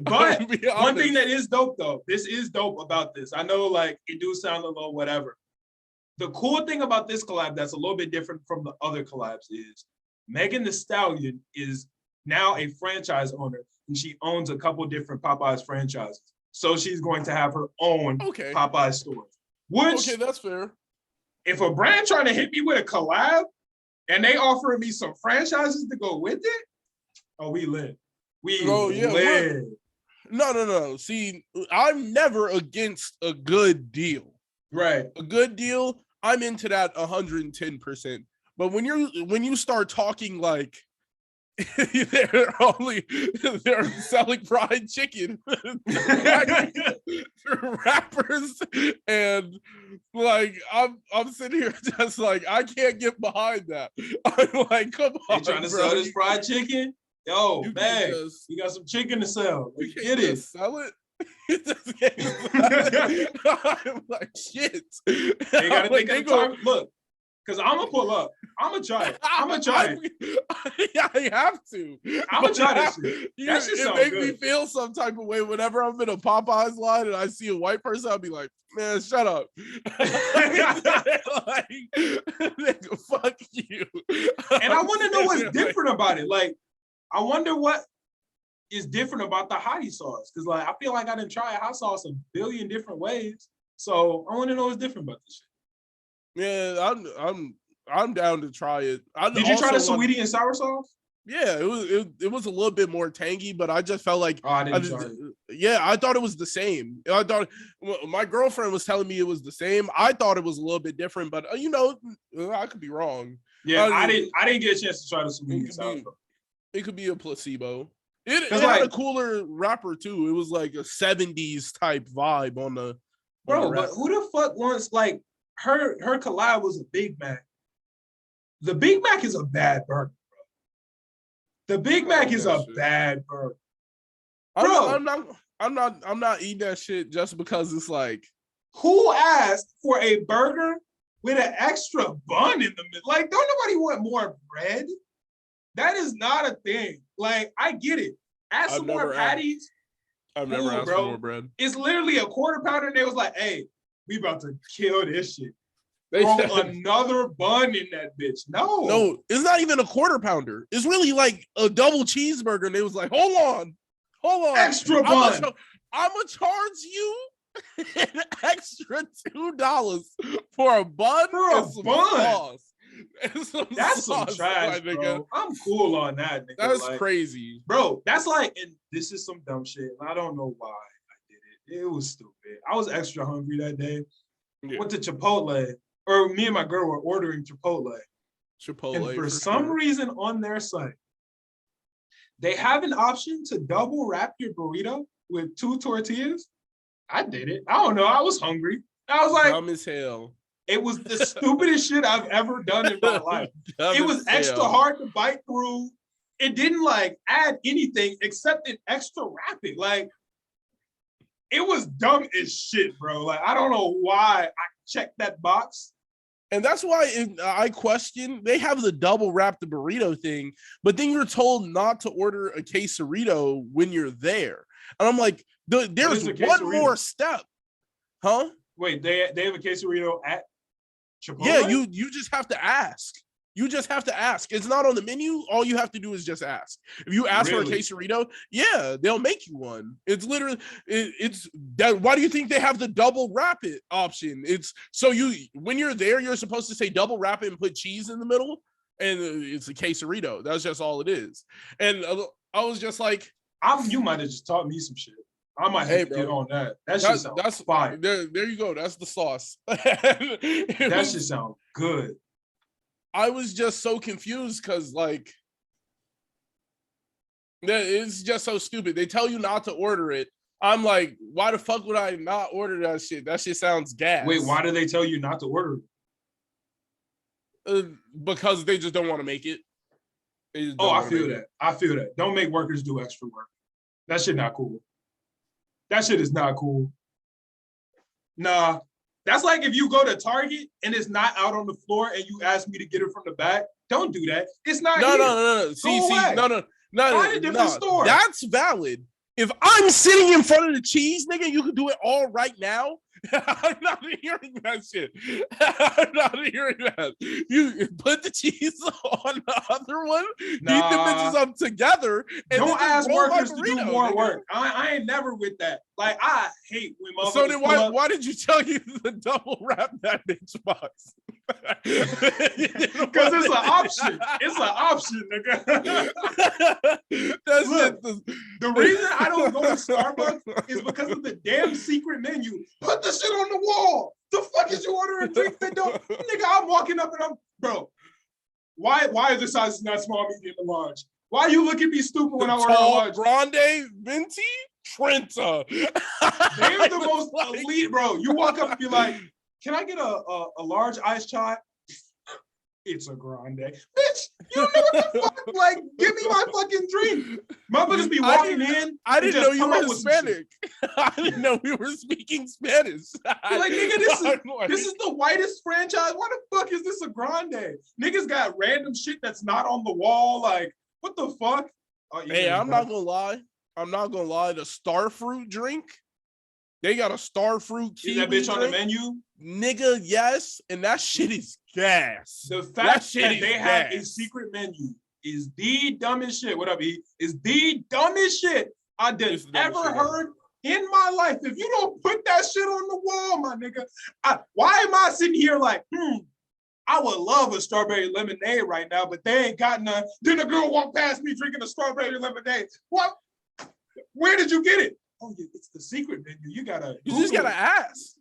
But one thing that is dope, though, this is dope about this. I know, like, it do sound a little whatever. The cool thing about this collab that's a little bit different from the other collabs is Megan Thee Stallion is now a franchise owner, and she owns a couple different Popeyes franchises. So she's going to have her own Popeyes store. Which, that's fair. If a brand trying to hit me with a collab and they offering me some franchises to go with it, we lit. Lit. No. See, I'm never against a good deal. Right. A good deal, I'm into that 110%. But when you start talking like they're selling fried chicken rappers, and like I'm sitting here just like I can't get behind that. I'm like, come on, they trying to sell this fried chicken? Yo, man, you got some chicken to sell. You get it? Sell it. I'm like, shit. They gotta think of the time. Look. Because I'm going to pull up. I'm going to try it. I'm going to try it. Yeah, I have to. I'm going to try that shit. That shit sounds make good. Me feel some type of way whenever I'm in a Popeyes line and I see a white person, I'll be like, man, shut up. Like, nigga, fuck you. And I want to know what's different about it. Like, I wonder what is different about the hottie sauce. Because, like, I feel like I didn't try hot sauce a billion different ways. So I want to know what's different about this shit. Yeah, I'm down to try it. Did you try the sweetie and sour sauce? Yeah, it was a little bit more tangy, but I just felt like I didn't try it. Yeah, I thought it was the same. I thought my girlfriend was telling me it was the same. I thought it was a little bit different, but I could be wrong. Yeah, I didn't get a chance to try the sweetie and sour sauce. It could be a placebo. It had a cooler wrapper too. It was like a 70s type vibe on the but who the fuck wants like her collab was a Big Mac. The Big Mac is a bad burger, bro. The Big Mac is a bad burger. Bro, I'm not eating that shit just because it's like, who asked for a burger with an extra bun in the middle? Like, don't nobody want more bread? That is not a thing. Like, I get it. Add some more patties. I've never asked for more bread. It's literally a quarter pounder, and they was like, hey, we about to kill this shit. Throw another bun in that bitch. No, it's not even a quarter pounder. It's really like a double cheeseburger. And they was like, hold on. Extra bun. I'm going to charge you an extra $2 for a bun and some sauce. That's some trash, bro. I'm cool on that, nigga. That's crazy. Bro, that's like, and this is some dumb shit. I don't know why I did it. It was stupid. I was extra hungry that day. Yeah. Went to Chipotle, or me and my girl were ordering Chipotle. And for some reason on their site, they have an option to double wrap your burrito with 2 tortillas. I did it. I don't know. I was hungry. I was like, dumb as hell. It was the stupidest shit I've ever done in my life. It was extra hard to bite through. It didn't like add anything except an extra wrapping. Like, it was dumb as shit, bro. Like, I don't know why I checked that box. And that's why I question, they have the double wrap the burrito thing, but then you're told not to order a quesarito when you're there. And I'm like, there's one more step. Huh? Wait, they have a quesarito at Chipotle? Yeah, you just have to ask. You just have to ask. It's not on the menu. All you have to do is just ask. If you ask for a quesarito, yeah, they'll make you one. It's literally, it's that. Why do you think they have the double wrap it option? It's so when you're there, you're supposed to say double wrap it and put cheese in the middle, and it's a quesarito. That's just all it is. And I was just like, you might have just taught me some shit. I might have to get on that. That's fire. There you go. That's the sauce. That shit sounds good. I was just so confused because, like, it's just so stupid. They tell you not to order it. I'm like, why the fuck would I not order that shit? That shit sounds gas. Wait, why do they tell you not to order it? Because they just don't want to make it. I feel that. I feel that. Don't make workers do extra work. That shit not cool. That shit is not cool. Nah. That's like if you go to Target and it's not out on the floor and you ask me to get it from the back. Don't do that. It's not here. No. See, no. Find a different store. That's valid. If I'm sitting in front of the cheese, nigga, you can do it all right now. I'm not hearing that shit. I'm not hearing that. You put the cheese on the other one, beat the bitches up together, and don't ask workers to do more work. I ain't never with that. Like, I hate when motherfuckers. So then why did you tell you to double wrap that bitch box? Because it's an option. It's an option, nigga. Look, the reason I don't go to Starbucks is because of the damn secret menu. Put the shit on the wall. The fuck is you ordering drinks that don't? Nigga, I'm walking up and bro. Why are the sizes not small, medium, and large? Why you look at me stupid when I order a large? Grande, Venti, Trenta. They're the most elite, bro. You walk up and be like, can I get a large iced chai? It's a grande. Bitch, you know what the fuck? Like, give me my fucking drink. Motherfuckers be walking in. I didn't know you were Hispanic. I didn't know we were speaking Spanish. You're like, nigga, this is the whitest franchise. Why the fuck is this a grande? Niggas got random shit that's not on the wall. Like, what the fuck? Oh, hey, I'm not gonna lie. The Starfruit drink. They got a Starfruit kiwi. Is that bitch drink. On the menu? Nigga, yes. And that shit is gas. The fact that they have a secret menu is the dumbest shit. What up, E? Is the dumbest shit I did ever heard in my life. If you don't put that shit on the wall, my nigga, why am I sitting here like, I would love a strawberry lemonade right now, but they ain't got none. Then a girl walked past me drinking a strawberry lemonade. What? Where did you get it? Oh, it's the secret menu. You just gotta ask.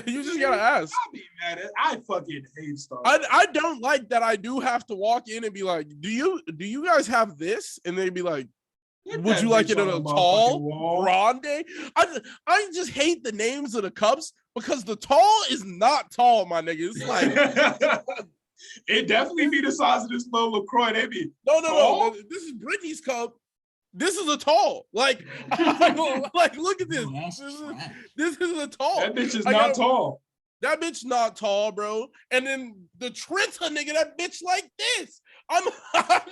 You just gotta ask. I'll be mad at. I fucking hate Starbucks. I don't like that. I do have to walk in and be like, do you guys have this? And they'd be like, would you like it in a tall, grande? I just hate the names of the cups because the tall is not tall, my nigga. It's like it definitely be the size of this little LaCroix. They be no. This is Brittany's cup. This is a tall. Like, look at this. This is a tall. That bitch is not tall. That bitch not tall, bro. And then the Trenta nigga, that bitch like this. I'm like,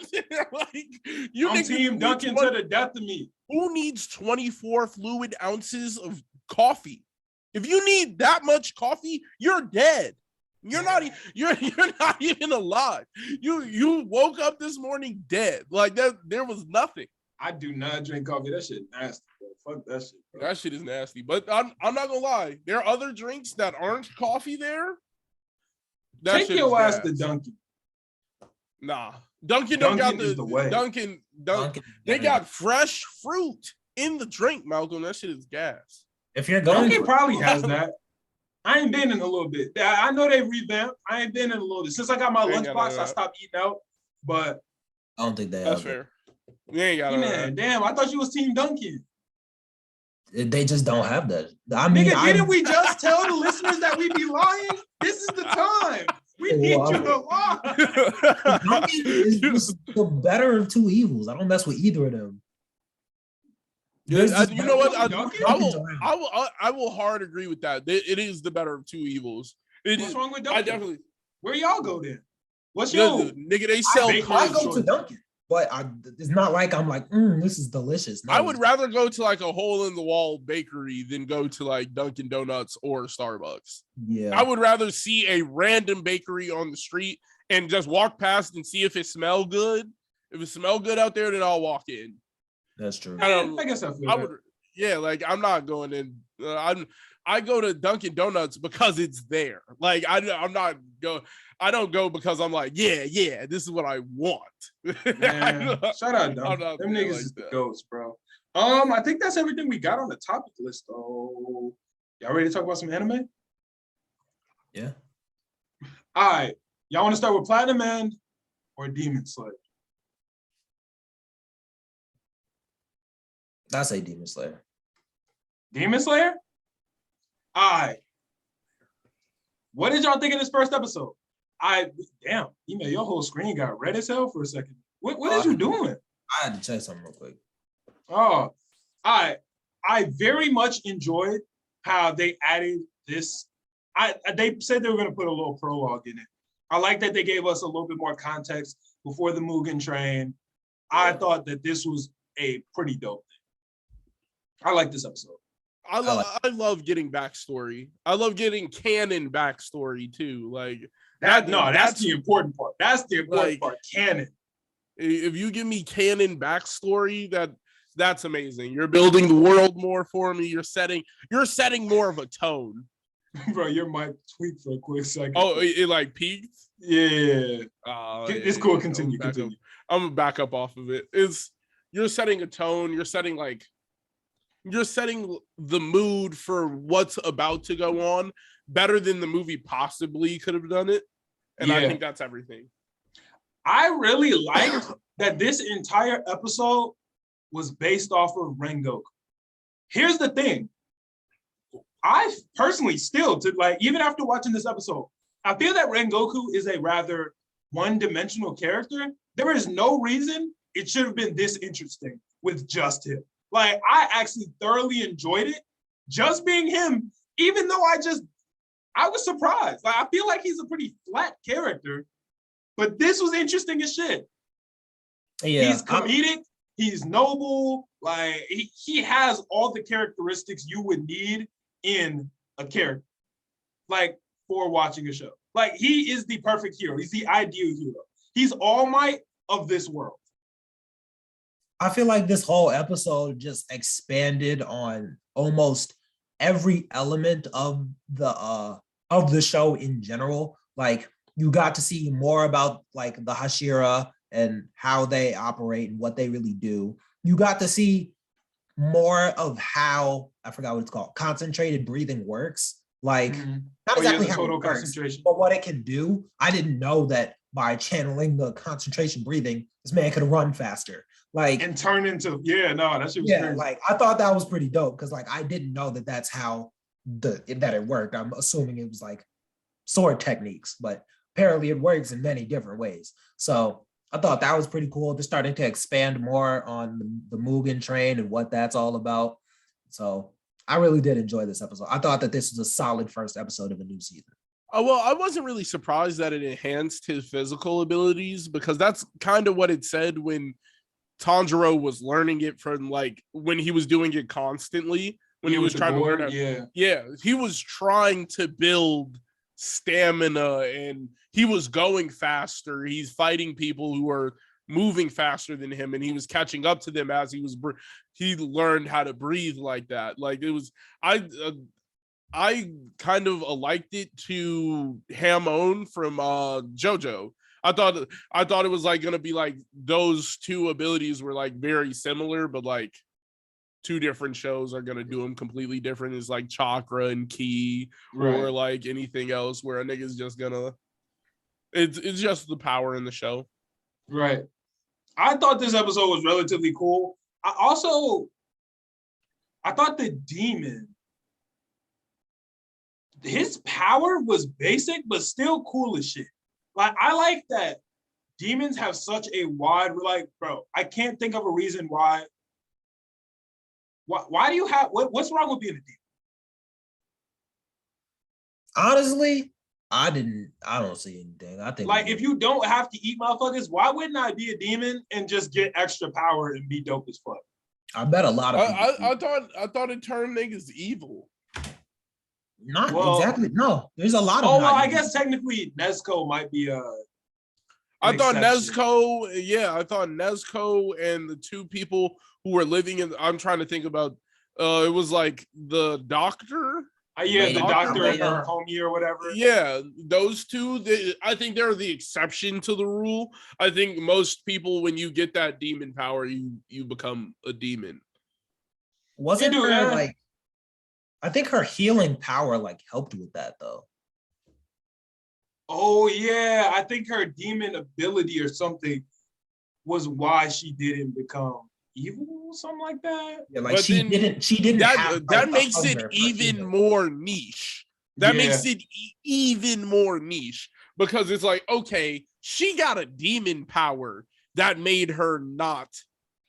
I'm team Duncan to the death of me. Who needs 24 fluid ounces of coffee? If you need that much coffee, you're dead. You're not even alive. You woke up this morning dead. Like that, there was nothing. I do not drink coffee. That shit nasty, bro. Fuck that shit, bro. That shit is nasty. But I'm not gonna lie. There are other drinks that aren't coffee there. Take your ass to Dunkin'. Nah. Dunkin' don't got the way. Dunkin'. They got fresh fruit in the drink, Malcolm. That shit is gas. If you're going, Dunkin' probably has that. I ain't been in a little bit. I know they revamped. I ain't been in a little bit. Since I got my lunchbox, I stopped eating out. But I don't think that's fair. You ain't got man, damn, I thought you was Team Dunkin'. They just don't have that. I mean, nigga, didn't we just tell the listeners that we be lying? This is the time. We need you to lie. Dunkin' is the better of two evils. I don't mess with either of them. You know what? I will hard agree with that. It is the better of two evils. What's wrong with Dunkin'? I definitely. Where y'all go then? What's your nigga? They sell. I go to Dunkin'. but it's not like I'm like, this is delicious. No, I would rather go to like a hole in the wall bakery than go to like Dunkin' Donuts or Starbucks. yeah, I would rather see a random bakery on the street and just walk past and see if it smells good. If it smells good out there, then I'll walk in. that's true. I guess I feel that. Yeah, like I'm not going in. I go to Dunkin' Donuts because it's there. Like I'm not go. I don't go because I'm like, yeah, this is what I want. Man, shout out Dunkin'. Them niggas like is the ghosts, bro. I think that's everything we got on the topic list. Oh, y'all ready to talk about some anime? Yeah. All right, y'all want to start with Platinum End or Demon Slayer? I say Demon Slayer. Demon Slayer? All right. What did y'all think of this first episode? Damn, your whole screen got red as hell for a second. What is you doing? I had to check something real quick. Oh, I very much enjoyed how they added this. They said they were going to put a little prologue in it. I like that they gave us a little bit more context before the Mugen Train. I thought that this was a pretty dope thing. I like this episode. I love getting backstory. I love getting canon backstory too. Like that's the important part. That's the important part. Canon. If you give me canon backstory, that's amazing. You're building the world more for me. You're setting more of a tone. Bro, your mic tweaked for a quick second. Oh, it like peaked? Yeah. It's cool. Continue. I'm gonna back up off of it. You're setting a tone. You're setting the mood for what's about to go on better than the movie possibly could have done it. And I think that's everything. I really liked that this entire episode was based off of Rengoku. Here's the thing. I personally still, even after watching this episode, I feel that Rengoku is a rather one-dimensional character. There is no reason it should have been this interesting with just him. Like, I actually thoroughly enjoyed it, just being him, even though I was surprised. Like, I feel like he's a pretty flat character, but this was interesting as shit. Yeah, he's comedic, he's noble, like, he has all the characteristics you would need in a character, like, for watching a show. Like, he is the perfect hero. He's the ideal hero. He's All Might of this world. I feel like this whole episode just expanded on almost every element of the show in general. Like, you got to see more about like the Hashira and how they operate and what they really do. You got to see more of how, I forgot what it's called, concentrated breathing works. Like, not exactly how it works, but what it can do. I didn't know that by channeling the concentration breathing, this man could run faster. Like, and turn into, that shit was crazy. Like, I thought that was pretty dope because like I didn't know that that's how that it worked. I'm assuming it was like sword techniques, but apparently it works in many different ways. So I thought that was pretty cool. They're starting to expand more on the Mugen Train and what that's all about. So I really did enjoy this episode. I thought that this was a solid first episode of a new season. Oh, well, I wasn't really surprised that it enhanced his physical abilities because that's kind of what it said when Tanjiro was learning it from, like, when he was doing it constantly, when he was trying to learn it. Yeah, he was trying to build stamina and he was going faster. He's fighting people who are moving faster than him and he was catching up to them as he learned how to breathe like that. Like, it was, I kind of liked it to Hamon from JoJo. I thought it was like gonna be like those two abilities were like very similar, but like two different shows are gonna do them completely different. It's like chakra and ki, or like anything else where a nigga's just gonna. It's just the power in the show. Right. I thought this episode was relatively cool. I thought the demon, his power was basic, but still cool as shit. Like, I like that demons have such a wide, like, bro, I can't think of a reason why do you have, what's wrong with being a demon? Honestly, I don't see anything. I think Like, if you don't have to eat motherfuckers, why wouldn't I be a demon and just get extra power and be dope as fuck? I bet a lot of people. I thought it turned niggas evil. Not exactly. No, there's a lot of. Oh well, I guess technically Nezuko might be a. I thought Nezuko, I thought Nezuko and the two people who were living in. I'm trying to think about. It was like the doctor. The doctor and her homie or whatever. Yeah, those two. I think they're the exception to the rule. I think most people, when you get that demon power, you become a demon. Wasn't her like? I think her healing power like helped with that though. Oh yeah, I think her demon ability or something was why she didn't become evil, something like that. Yeah, like she didn't. That makes it even more niche. That makes it even more niche because it's like, okay, she got a demon power that made her not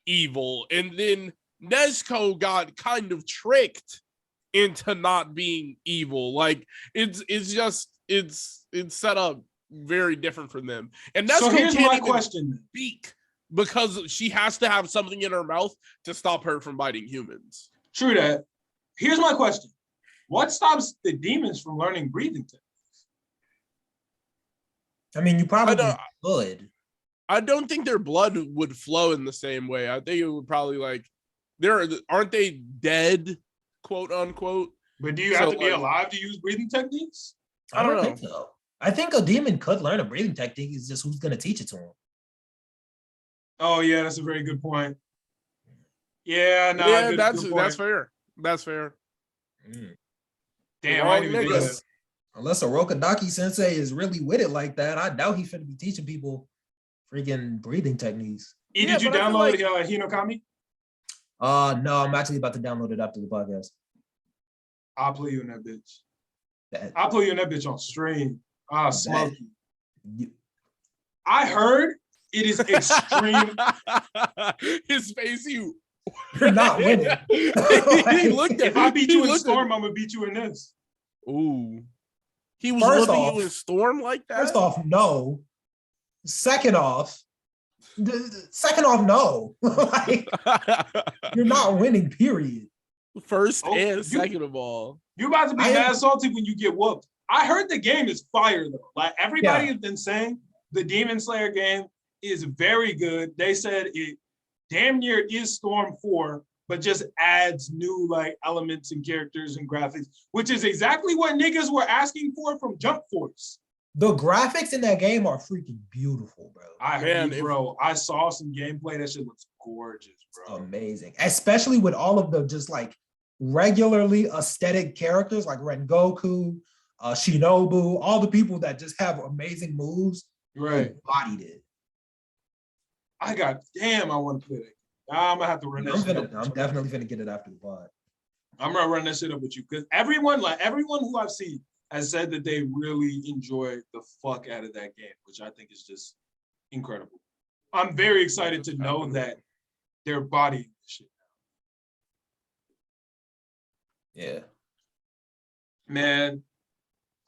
evil, and then Nezuko got kind of tricked into not being evil. Like it's set up very different from them. And Nezuko here's can't my even question. speak because she has to have something in her mouth to stop her from biting humans. True that. Here's my question. What stops the demons from learning breathing techniques? I mean, you probably could. I don't think their blood would flow in the same way. I think it would probably aren't they dead, quote unquote? But do you have to be alive to use breathing techniques? I don't think so. I think a demon could learn a breathing technique. It's just who's going to teach it to him. Oh yeah, that's a very good point. Yeah, no, yeah, that's fair. That's fair. Damn, I didn't even unless Orokodaki Sensei is really with it like that, I doubt he's finna be teaching people freaking breathing techniques. Did you download Hinokami? No, I'm actually about to download it after the podcast. I'll play you in that bitch. I'll play you in that bitch on stream. Smoky. I heard it is extreme. His face, you're not winning. He looked at, if I beat you in Storm, I'm gonna beat you in this. Ooh. He was looking you in Storm like that? First off, no. Second off, no. Like, you're not winning, period. First and second of all. You're about to be mad salty when you get whooped. I heard the game is fire though. Like everybody has been saying the Demon Slayer game is very good. They said it damn near is Storm 4, but just adds new like elements and characters and graphics, which is exactly what niggas were asking for from Jump Force. The graphics in that game are freaking beautiful, bro. I saw some gameplay. That shit looks gorgeous, bro. Amazing. Especially with all of the just like regularly aesthetic characters like Rengoku, Shinobu, all the people that just have amazing moves. Right. Bodied it. I want to play that. I'm gonna have to run that shit up. I'm definitely gonna get it after the pod. I'm gonna run that shit up with you because everyone who I've seen has said that they really enjoy the fuck out of that game, which I think is just incredible. I'm very excited to know that they're bodying this shit now. Yeah. Man,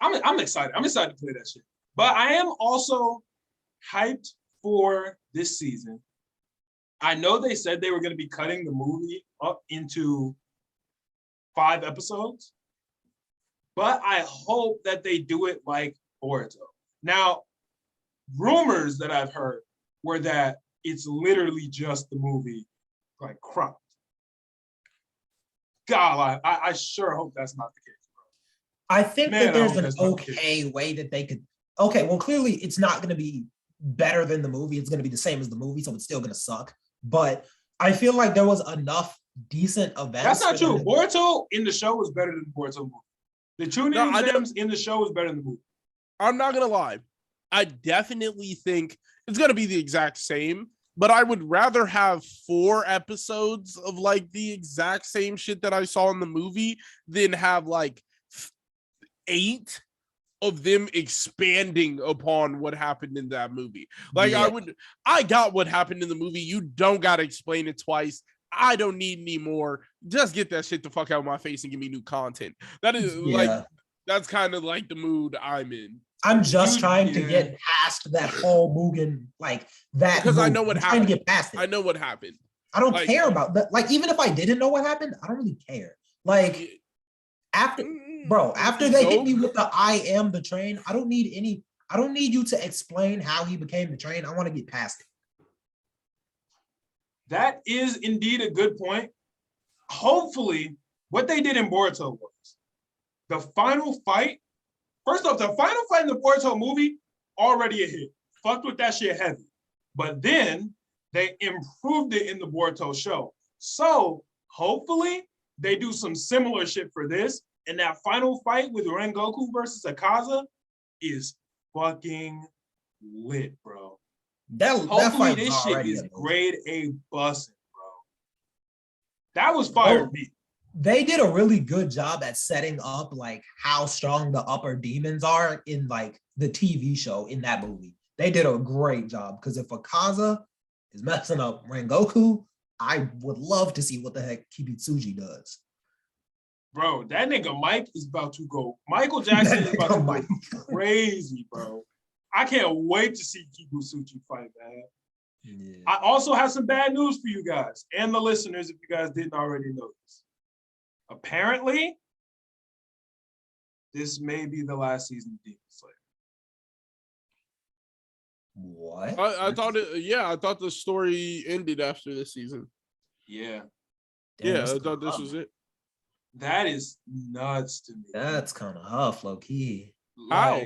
I'm excited. I'm excited to play that shit. But I am also hyped for this season. I know they said they were going to be cutting the movie up into 5 episodes, but I hope that they do it like Boruto. Now, rumors that I've heard were that it's literally just the movie, like cropped. God, I sure hope that's not the case, bro. I think that there's an okay way that they could. Okay, well, clearly it's not going to be better than the movie. It's going to be the same as the movie, so it's still going to suck. But I feel like there was enough decent events. That's not true. Boruto in the show was better than the Boruto movie. The Chunin exams in the show was better than the movie. I'm not going to lie. I definitely think it's going to be the exact same, but I would rather have 4 episodes of like the exact same shit that I saw in the movie than have like 8 of them expanding upon what happened in that movie. Like I got what happened in the movie. You don't got to explain it twice. I don't need any more. Just get that shit the fuck out of my face and give me new content. That is like That's kind of like the mood I'm in. I'm just trying to get past that whole Mugen, like that. Because mood. I know what I'm happened. Trying to get past it. I know what happened. I don't care about that. Like, even if I didn't know what happened, I don't really care. Like, after they hit me with the I am the train, I don't need you to explain how he became the train. I want to get past it. That is indeed a good point. Hopefully, what they did in Boruto was the final fight. First off, the final fight in the Boruto movie, already a hit. Fucked with that shit heavy. But then they improved it in the Boruto show. So hopefully they do some similar shit for this. And that final fight with Rengoku versus Akaza is fucking lit, bro. Hopefully this shit is grade A bussin', bro. That was fire to me. They did a really good job at setting up like how strong the upper demons are in like the TV show in that movie. They did a great job because if Akaza is messing up Rengoku, I would love to see what the heck Kibitsuji does. Bro, that nigga Mike is about to go. Michael Jackson is about to go crazy, bro. I can't wait to see Kibitsuji fight, man. Yeah. I also have some bad news for you guys and the listeners if you guys didn't already know this. Apparently, this may be the last season of Demon Slayer. What? I thought I thought the story ended after this season. Yeah. Damn, I thought this was it. That is nuts to me. That's kind of huff, low key. How?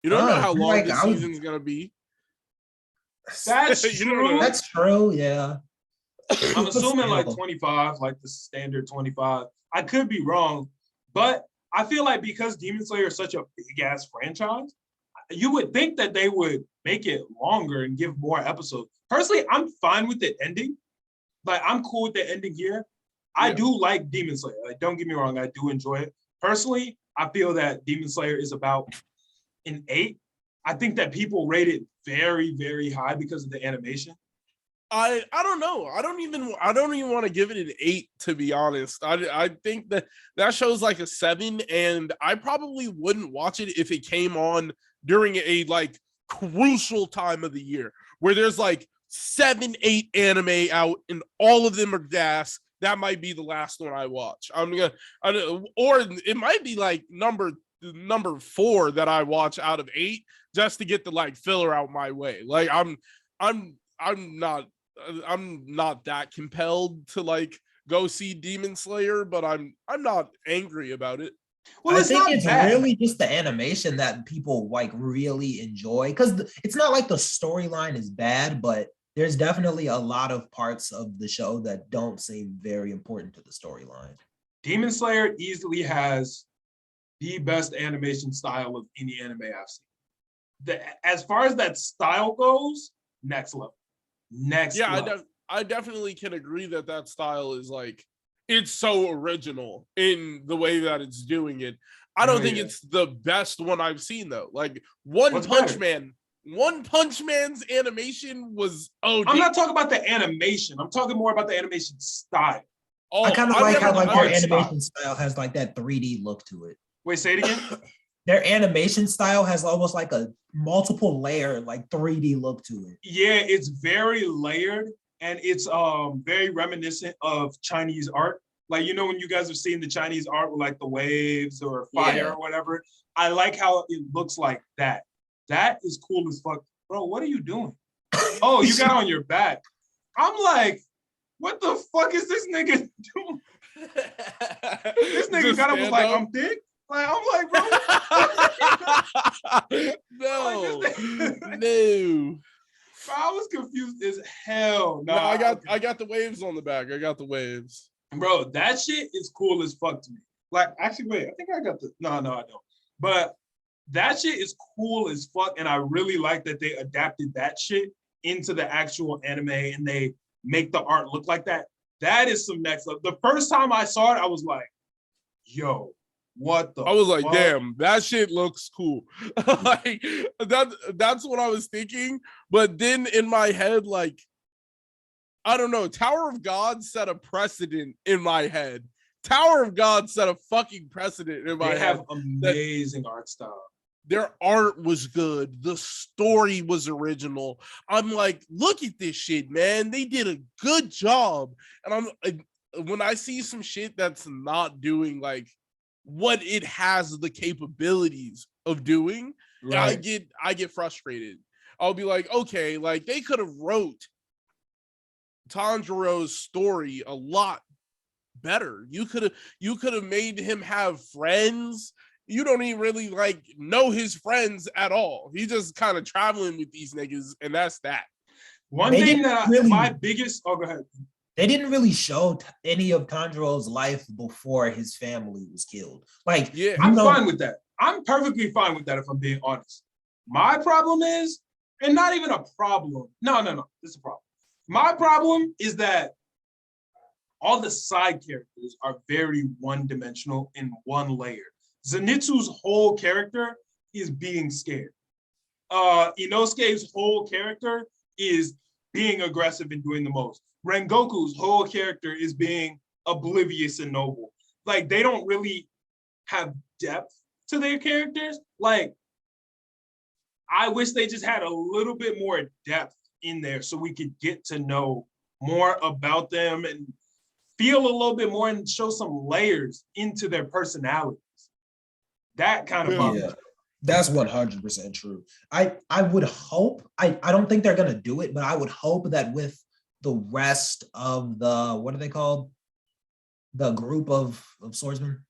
You don't know how long this season's gonna be. That's true. That's true, yeah. I'm assuming like 25, like the standard 25. I could be wrong, but I feel like because Demon Slayer is such a big ass franchise, you would think that they would make it longer and give more episodes. Personally, I'm fine with the ending. Like, I'm cool with the ending here. I do like Demon Slayer. Like, don't get me wrong, I do enjoy it. Personally, I feel that Demon Slayer is about an 8. I think that people rate it very, very high because of the animation. I don't know. I don't even want to give it an 8, to be honest. I think that show's like a 7, and I probably wouldn't watch it if it came on during a like crucial time of the year where there's like 7, 8 anime out and all of them are gas. That might be the last one I watch. Or it might be like number 4 that I watch out of 8 just to get the like filler out my way. Like I'm not that compelled to like go see Demon Slayer, but I'm not angry about it. Well, I think it's really just the animation that people like really enjoy because it's not like the storyline is bad, but there's definitely a lot of parts of the show that don't seem very important to the storyline. Demon Slayer easily has the best animation style of any anime I've seen. As far as that style goes, next level. Level. I definitely can agree that style is like, it's so original in the way that it's doing it. I don't think it's the best one I've seen though. Like One Punch Man's animation was I'm not talking about the animation. I'm talking more about the animation style. Oh, I kind of like how like their animation style has like that 3D look to it. Wait, say it again. Their animation style has almost like a multiple layer, like 3D look to it. Yeah, it's very layered and it's very reminiscent of Chinese art. Like, you know, when you guys have seen the Chinese art with like the waves or fire or whatever, I like how it looks like that. That is cool as fuck. Bro, what are you doing? Oh, you got on your back. I'm like, what the fuck is this nigga doing? This nigga got up was like, I'm thick? Like, I'm like, bro. No. No. Bro, I was confused as hell. No, I got the waves on the back. I got the waves. Bro, that shit is cool as fuck to me. Like, actually, wait, I think I got the, no, I don't. But that shit is cool as fuck. And I really like that they adapted that shit into the actual anime and they make the art look like that. That is some next level. The first time I saw it, I was like, yo, what the I was like, fuck? damn, that shit looks cool. Like that's what I was thinking. But then in my head, like, I don't know, Tower of God set a precedent in my head Tower of God set a fucking precedent in my They head. have amazing art style. Their art was good. The story was original. I'm like, look at this shit, man. They did a good job. And when I see some shit that's not doing like what it has the capabilities of doing, right. I get frustrated. I'll be like, okay, like they could have wrote Tanjiro's story a lot better. You could have made him have friends. You don't even really like know his friends at all. He's just kind of traveling with these niggas, and that's that. One thing that my biggest go ahead. They didn't really show any of Tanjiro's life before his family was killed. Like, yeah, I'm fine with that. I'm perfectly fine with that if I'm being honest. My problem is, and not even a problem. No, this is a problem. My problem is that all the side characters are very one-dimensional in one layer. Zenitsu's whole character is being scared. Inosuke's whole character is being aggressive and doing the most. Rengoku's whole character is being oblivious and noble. Like, they don't really have depth to their characters. Like, I wish they just had a little bit more depth in there so we could get to know more about them and feel a little bit more and show some layers into their personalities. That kind of bothers me. That's 100% true. I would hope, I don't think they're going to do it, but I would hope that with the rest of the, what are they called? The group of swordsmen?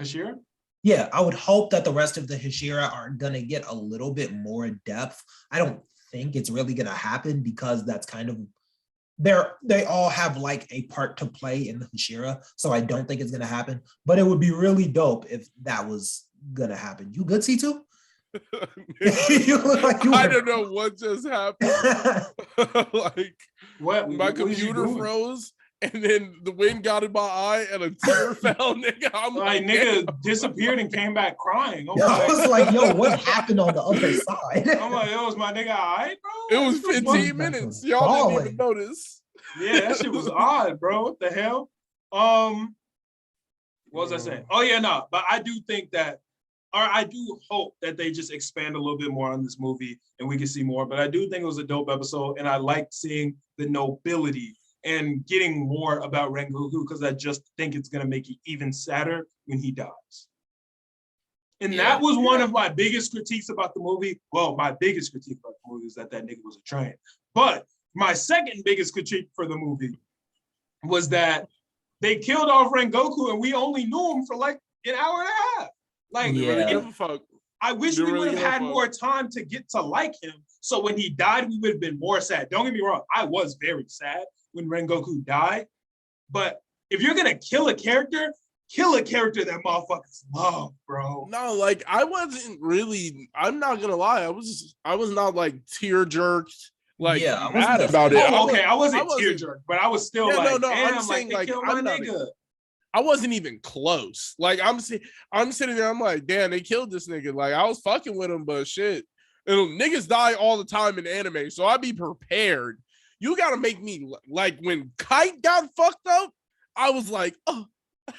Hashira? Yeah, I would hope that the rest of the Hashira are going to get a little bit more depth. I don't think it's really going to happen because that's kind of, they all have like a part to play in the Hashira, so I don't think it's going to happen, but it would be really dope if that was going to happen. You good, C2? You look like you I don't know what just happened. Like, what my computer froze, and then the wind got in my eye, and a tear fell, nigga. I'm like, nigga disappeared and came back crying. I was like, yo, what happened on the other side? I'm like, yo, was my nigga all right, bro? It was 15 minutes. Y'all didn't even notice. Yeah, that shit was odd, bro. What the hell? What was I saying? Oh, yeah, no. But I do think that, or I do hope that they just expand a little bit more on this movie and we can see more. But I do think it was a dope episode, and I liked seeing the nobility and getting more about Rengoku because I just think it's going to make it even sadder when he dies. And that was one of my biggest critiques about the movie. Well, my biggest critique about the movie is that nigga was a train. But my second biggest critique for the movie was that they killed off Rengoku and we only knew him for like an hour and a half. Like, I wish we would have had more time to get to like him. So when he died, we would have been more sad. Don't get me wrong. I was very sad when Rengoku died. But if you're going to kill a character that motherfuckers love, bro. No, like, I wasn't really, I'm not going to lie. I was not like tear jerked. Like, mad about it. Oh, okay, I wasn't tear jerked, but I was still like, damn, I'm saying, like, kill my nigga. I wasn't even close. Like, I'm sitting there, I'm like, damn, they killed this nigga. Like, I was fucking with him, but shit. And niggas die all the time in anime, so I be prepared. You gotta make me, like, when Kite got fucked up, I was like, oh.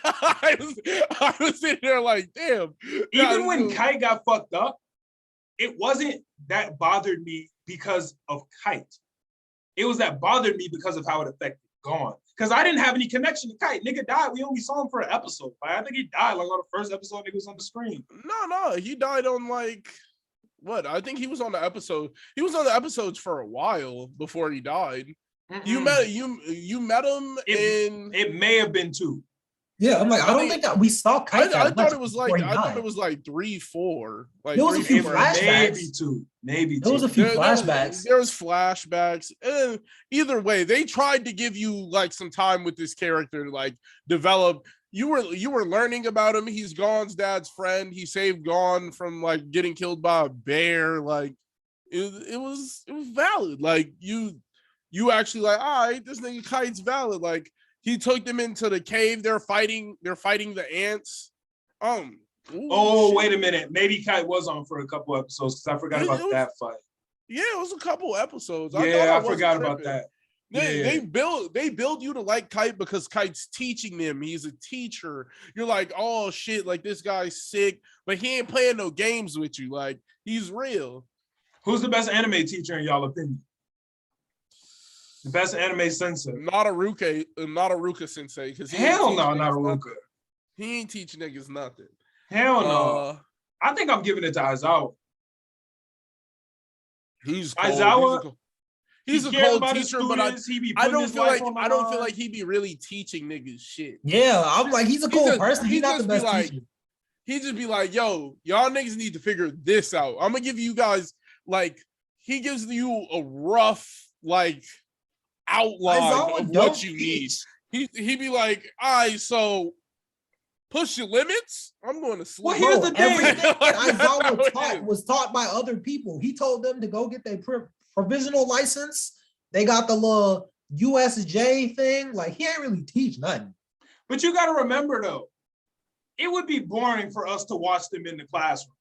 I was sitting there like, damn. Even when Kite got fucked up, it wasn't that bothered me because of Kite. It was that bothered me because of how it affected Gon. Because I didn't have any connection to Kite. Nigga died. We only saw him for an episode. Like, I think he died like on the first episode he was on the screen. No. He died on like, what? I think he was on the episode. He was on the episodes for a while before he died. You met him in... It may have been 2. Yeah, I'm like, I don't think that we saw Kite. I thought it was like 3-4. Like, there was a few flashbacks. Maybe 2. There was a few flashbacks. There was flashbacks. And either way, they tried to give you like some time with this character to like develop. You were learning about him. He's Gon's dad's friend. He saved Gon from like getting killed by a bear. Like it was valid. Like you actually like, all right, this nigga Kite's valid. Like, he took them into the cave. They're fighting the ants. Wait a minute. Maybe Kite was on for a couple episodes because I forgot about that fight. Yeah, it was a couple episodes. I forgot about that. They build you to like Kite because Kite's teaching them. He's a teacher. You're like, oh shit, like this guy's sick, but he ain't playing no games with you. Like he's real. Who's the best anime teacher in y'all opinion? The best anime sensei? Not a Ruka sensei. Because hell no, not a Ruka. He ain't teaching niggas nothing. Hell no. I think I'm giving it to Aizawa. He's cold. Aizawa. He's a cold teacher, but I don't feel like he be really teaching niggas shit. Yeah, I'm like, he's a cool person. He's not the best teacher. He just be like, yo, y'all niggas need to figure this out. I'm gonna give you guys, like, he gives you a rough, like, outline of what you need. He be like, all right, so push your limits. I'm going to sleep. Well, here's the thing. Everything that Aizawa taught was taught by other people. He told them to go get their provisional license. They got the little USJ thing. Like, he ain't really teach nothing. But you got to remember, though, it would be boring for us to watch them in the classroom.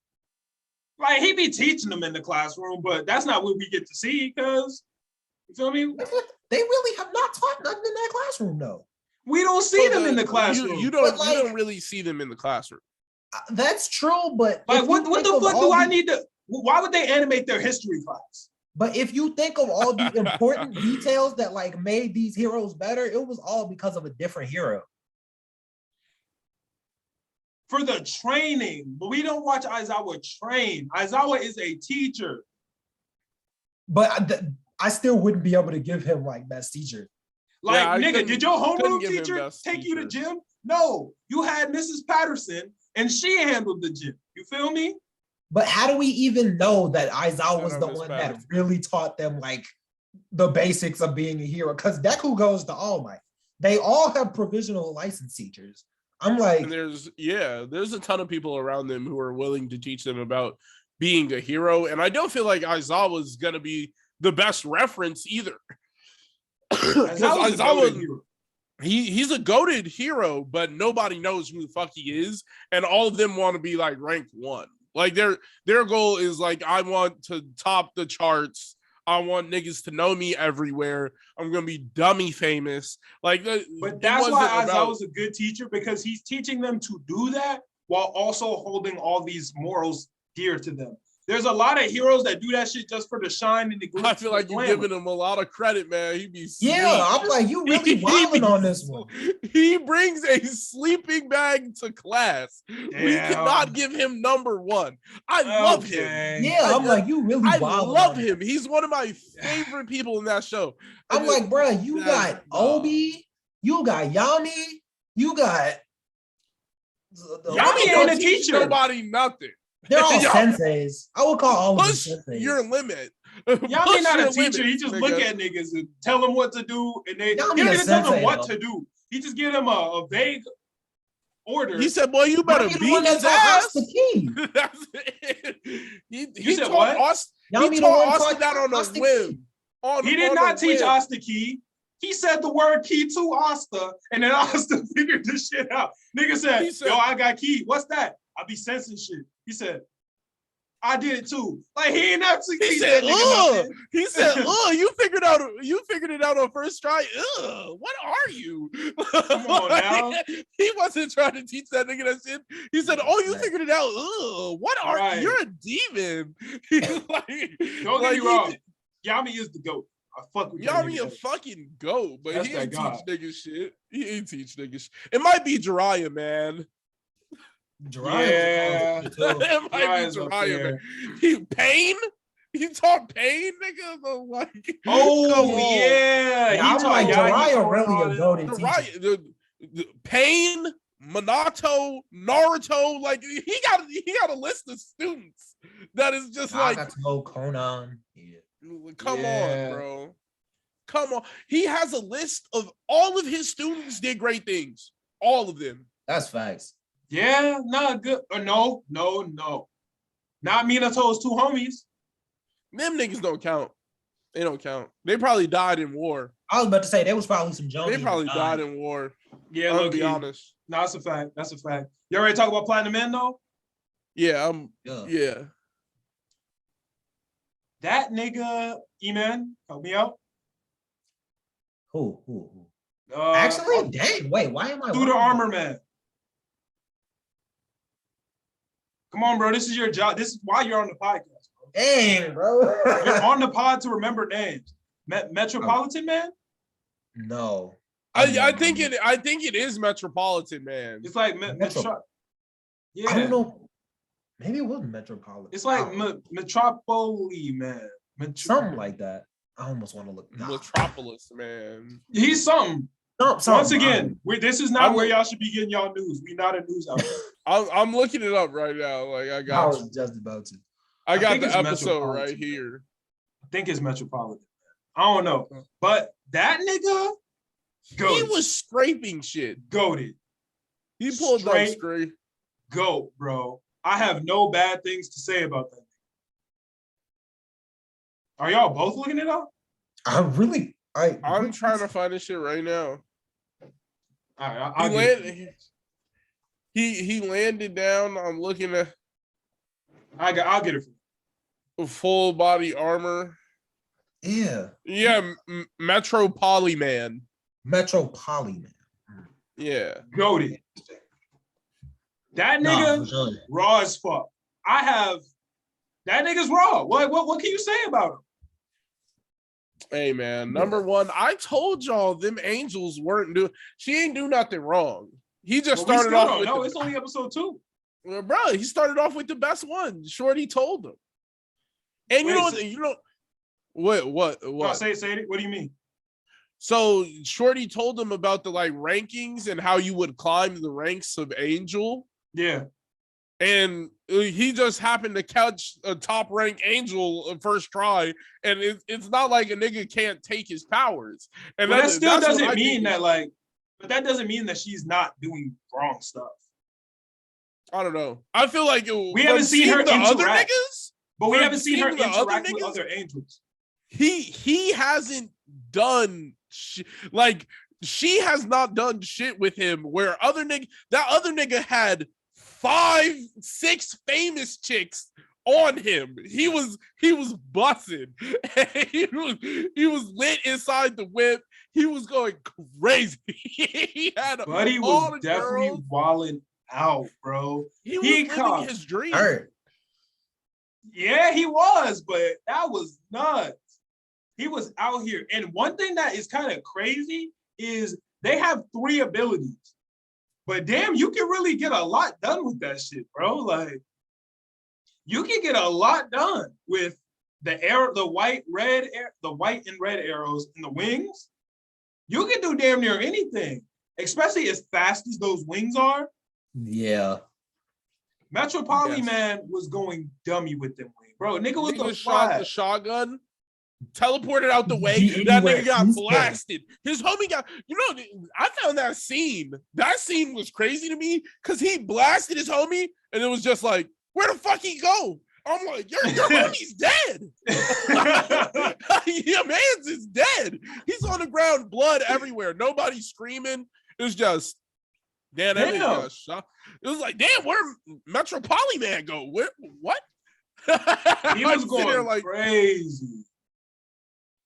Like, he be teaching them in the classroom, but that's not what we get to see, because, you feel me? They really have not taught nothing in that classroom, though. We don't see them in the classroom. You don't really see them in the classroom. That's true, but like, what the fuck do I need to? Why would they animate their history class? But if you think of all the important details that like made these heroes better, it was all because of a different hero. For the training, but we don't watch Aizawa train. Aizawa is a teacher. But I still wouldn't be able to give him like best teacher. Like, yeah, nigga, did your homeroom teacher take you to gym? No, you had Mrs. Patterson and she handled the gym. You feel me? But how do we even know that Aizawa was the one that really taught them like the basics of being a hero? Because Deku goes to All Might. They all have provisional license teachers. I'm like, and there's a ton of people around them who are willing to teach them about being a hero. And I don't feel like Aizawa is gonna be the best reference either. Aizawa, he's a goated hero, but nobody knows who the fuck he is, and all of them want to be like ranked 1. Like their goal is like, I want to top the charts. I want niggas to know me everywhere. I'm gonna be dummy famous. Like, but that's why Aizawa was a good teacher, because he's teaching them to do that while also holding all these morals dear to them. There's a lot of heroes that do that shit just for the shine and the glitz. I feel like you're giving him a lot of credit, man. He be sleep. Yeah, I'm like, you really wilding on this one. He brings a sleeping bag to class. Damn. We cannot give him number 1. I love him. Yeah, I'm like, you really wilding. I love him. He's one of my favorite people in that show. I'm like, bro, you got Obi, you got Yami, you got Yami ain't a teacher. Nobody nothing. They're all senseis. I would call all of them senseis. Your limit. Y'all not a teacher. He just look at niggas and tell them what to do, and he don't even tell them what to do. He just give them a vague order. He said, "Boy, you better beat his ass." That's it. He said what? He taught Austin that on a whim. He did not teach Asta key. He said the word key to Asta, and then Asta figured this shit out. Nigga said, "Yo, I got key. What's that? I be sensing shit." He said, I did it too. Like, he ain't never seen that nigga. He said, you figured it out on first try. What are you? Come on now. He wasn't trying to teach that nigga that shit. He said, you figured it out. What are you? You're a demon. Don't get me wrong. Yami is the GOAT. I fuck with Yami a fucking GOAT, but he ain't teach niggas shit. He ain't teach niggas shit. It might be Jiraiya, man. Jiraiya, it might be Jiraiya, man. Pain? He taught Pain, nigga. Like, yeah. I'm like, Jiraiya really a goated teacher. Pain, Minato, Naruto, like he got a list of students that is just like Conan. Yeah. Come on, bro. Come on. He has a list of all of his students did great things. All of them. That's facts. Yeah, not good. No. Not Minato's 2 homies. Them niggas don't count. They don't count. They probably died in war. I was about to say there was probably some Jones. They probably died in war. Yeah, I'll be honest. No, that's a fact. That's a fact. You already talk about Platinum Man though? Yeah, yeah. That nigga, E-Man, help me out. Who? Actually, dang, wait, why am I Through the Armor Man? Come on, bro. This is your job. This is why you're on the podcast, bro. Dang, bro. You're on the pod to remember names. Metropolitan Man? No. I think it is Metropolitan Man. It's like Metro. Yeah. I don't know. Maybe it was Metropolitan. It's like Metropoli Man. Something like that. I almost want to look. Metropolis Man. He's something. Once again, this is not where y'all should be getting y'all news. We not a news outlet. I'm looking it up right now. Like I was just about to. I got the episode right here. I think it's Metropolitan. I don't know, but that nigga, goated. He was scraping shit. Goated. He pulled up straight. Goat, bro. I have no bad things to say about that. Are y'all both looking it up? I'm trying to find this shit right now. All right, he landed down. I'm looking at. I'll get it for you. Full body armor. Yeah. Yeah, Metropoly Man. Metropoly Man. Yeah. Goated. That nigga raw as fuck. That nigga's raw. What can you say about him? Hey man, number one, I told y'all them angels weren't doing. She ain't do nothing wrong. He just started off with. No, it's only episode 2. Well, bro, he started off with the best one. Shorty told him. And what? No, say it. What do you mean? So Shorty told him about the like rankings and how you would climb the ranks of angel. Yeah. And he just happened to catch a top rank angel first try, and it's not like a nigga can't take his powers. And that still doesn't mean that but that doesn't mean that she's not doing wrong stuff. I don't know. I feel like we haven't seen her interact, other niggas, but we haven't seen her interact with other angels. He hasn't done like she has not done shit with him. Where that other nigga had 5-6 famous chicks on him. He was busting. he was lit inside the whip. He was going crazy. He had but he was definitely walling out, bro. He was living his dream. Yeah, he was, but that was nuts. He was out here. And one thing that is kind of crazy is they have 3 abilities. But damn, you can really get a lot done with that shit, bro. Like, you can get a lot done with the white and red arrows and the wings. You can do damn near anything, especially as fast as those wings are. Yeah. Metropoly Man was going dummy with them wings, bro. Nigga was the shot the shotgun. Teleported out the way. That nigga got blasted. His homie got, I found that scene. That scene was crazy to me because he blasted his homie and it was just like, where the fuck he go? I'm like, your homie's dead. Your man's is dead. He's on the ground, blood everywhere. Nobody screaming. It was just, damn, that nigga got shot. It was like, damn, where Metropoly Man go? Where, what? He was going there like crazy.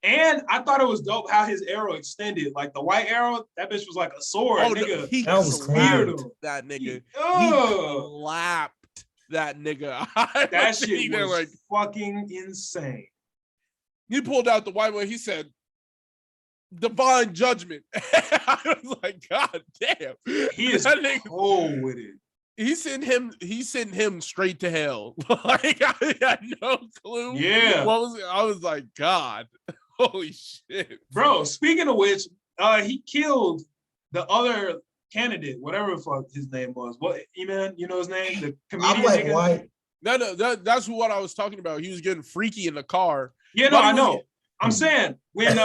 And I thought it was dope how his arrow extended. Like the white arrow, that bitch was like a sword. Oh, nigga. That was weird. That nigga. He slapped that nigga. That shit was like fucking insane. He pulled out the white one. He said, divine judgment. I was like, God damn. He is cold with it. He sent him straight to hell. Like I had no clue. Yeah. I was like, God. Holy shit. Bro, speaking of which, he killed the other candidate, whatever the fuck his name was. What, E-Man, you know his name? The comedian. I'm like, why? No, that's what I was talking about. He was getting freaky in the car. Yeah, no, I know. I'm saying when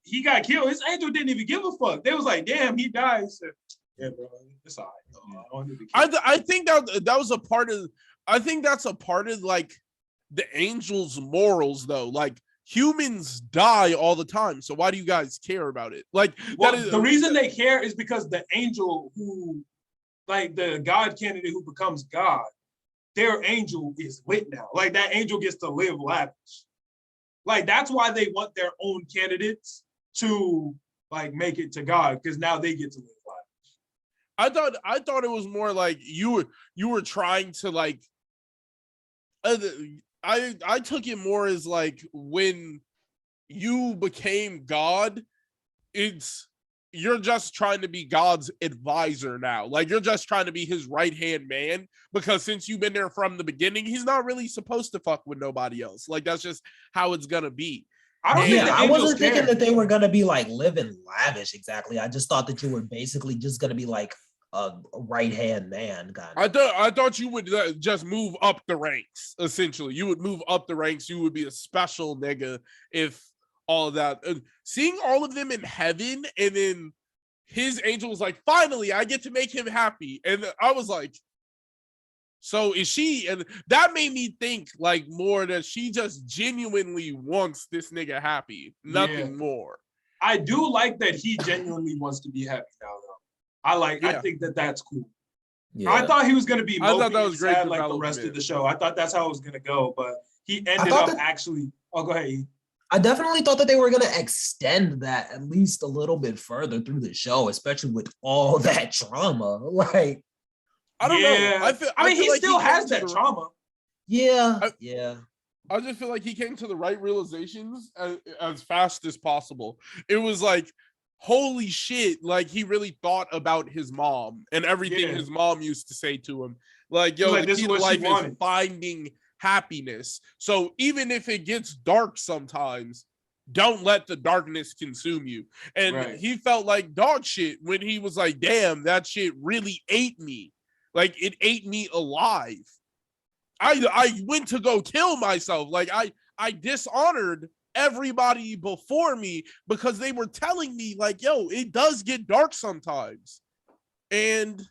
he got killed, his angel didn't even give a fuck. They was like, damn, he died. He said, yeah, bro, it's all right. I think that was a part of. I think that's a part of like the angel's morals, though. Like humans die all the time, so why do you guys care about it? Like, well, the reason they care is because the angel who, like the God candidate who becomes God, their angel is lit now. Like that angel gets to live lavish. Like that's why they want their own candidates to like make it to God because now they get to live life. I thought it was more like you were trying to like. I took it more as like when you became God, you're just trying to be God's advisor now. Like you're just trying to be his right-hand man because since you've been there from the beginning, he's not really supposed to fuck with nobody else. Like that's just how it's gonna be. I wasn't thinking that they were gonna be like living lavish exactly. I just thought that you were basically just gonna be like a right-hand man kind of. I thought you would just move up the ranks. Essentially, you would move up the ranks. You would be a special nigga if all of that. Seeing all of them in heaven, and then his angel was like, "Finally, I get to make him happy," and I was like, "So is she?" And that made me think like more that she just genuinely wants this nigga happy, nothing more. I do like that he genuinely wants to be happy now, though. I think that that's cool. Yeah. I thought he was going to be mopey sad like the rest of the show. I thought that's how it was going to go, but he ended up actually. Oh, go ahead. I definitely thought that they were going to extend that at least a little bit further through the show, especially with all that trauma. Like, I don't know. I mean, he still has that trauma. Yeah. I just feel like he came to the right realizations as fast as possible. It was like, holy shit, like he really thought about his mom and everything his mom used to say to him. Like, yo, the key to life is finding happiness. So even if it gets dark sometimes, don't let the darkness consume you. And he felt like dog shit when he was like, damn, that shit really ate me. Like it ate me alive. I went to go kill myself. Like I dishonored everybody before me because they were telling me like, yo, it does get dark sometimes. And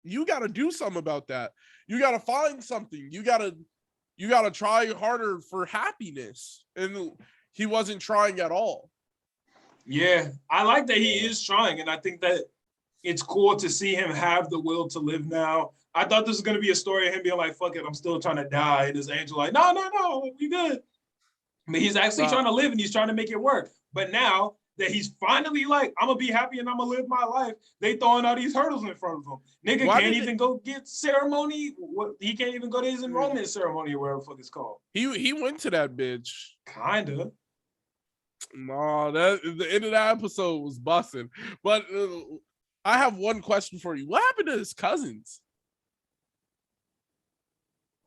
you got to do something about that. You got to find something. You got to try harder for happiness. And he wasn't trying at all. Yeah, I like that he is trying. And I think that it's cool to see him have the will to live now. I thought this was going to be a story of him being like, fuck it, I'm still trying to die. And his angel like, no, we good. I mean, he's actually trying to live and he's trying to make it work. But now that he's finally like, I'm going to be happy and I'm going to live my life, they throwing all these hurdles in front of him. Nigga can't even go get ceremony. He can't even go to his enrollment ceremony or whatever the fuck it's called. He went to that bitch. Kinda. No, the end of that episode was busting. But I have one question for you. What happened to his cousins?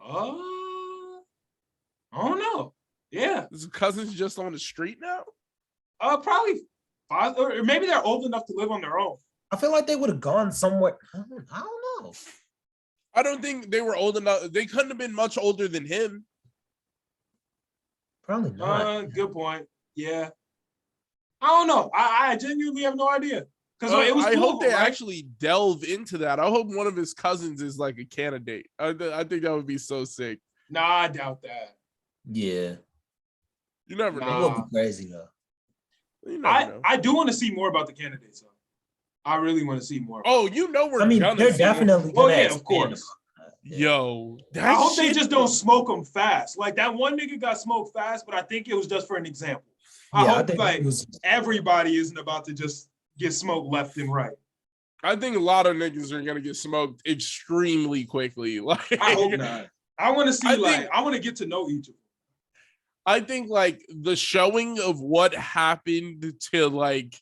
I don't know. Yeah. His cousins just on the street now? Probably 5, or maybe they're old enough to live on their own. I feel like they would have gone somewhere. I don't know. I don't think they were old enough. They couldn't have been much older than him. Probably not. Good point. Yeah. I don't know. I genuinely have no idea. Because I hope they actually delve into that. I hope one of his cousins is like a candidate. I think that would be so sick. Nah, I doubt that. Yeah. You never know. It would be crazy though. I do want to see more about the candidates though. I really want to see more. Oh, you know they're definitely gonna of course. Yo, I hope they just don't smoke them fast. Like that one nigga got smoked fast, but I think it was just for an example. I hope like everybody isn't about to just get smoked left and right. I think a lot of niggas are gonna get smoked extremely quickly. Like I hope not. I want to see I want to get to know each of them. I think like the showing of what happened to like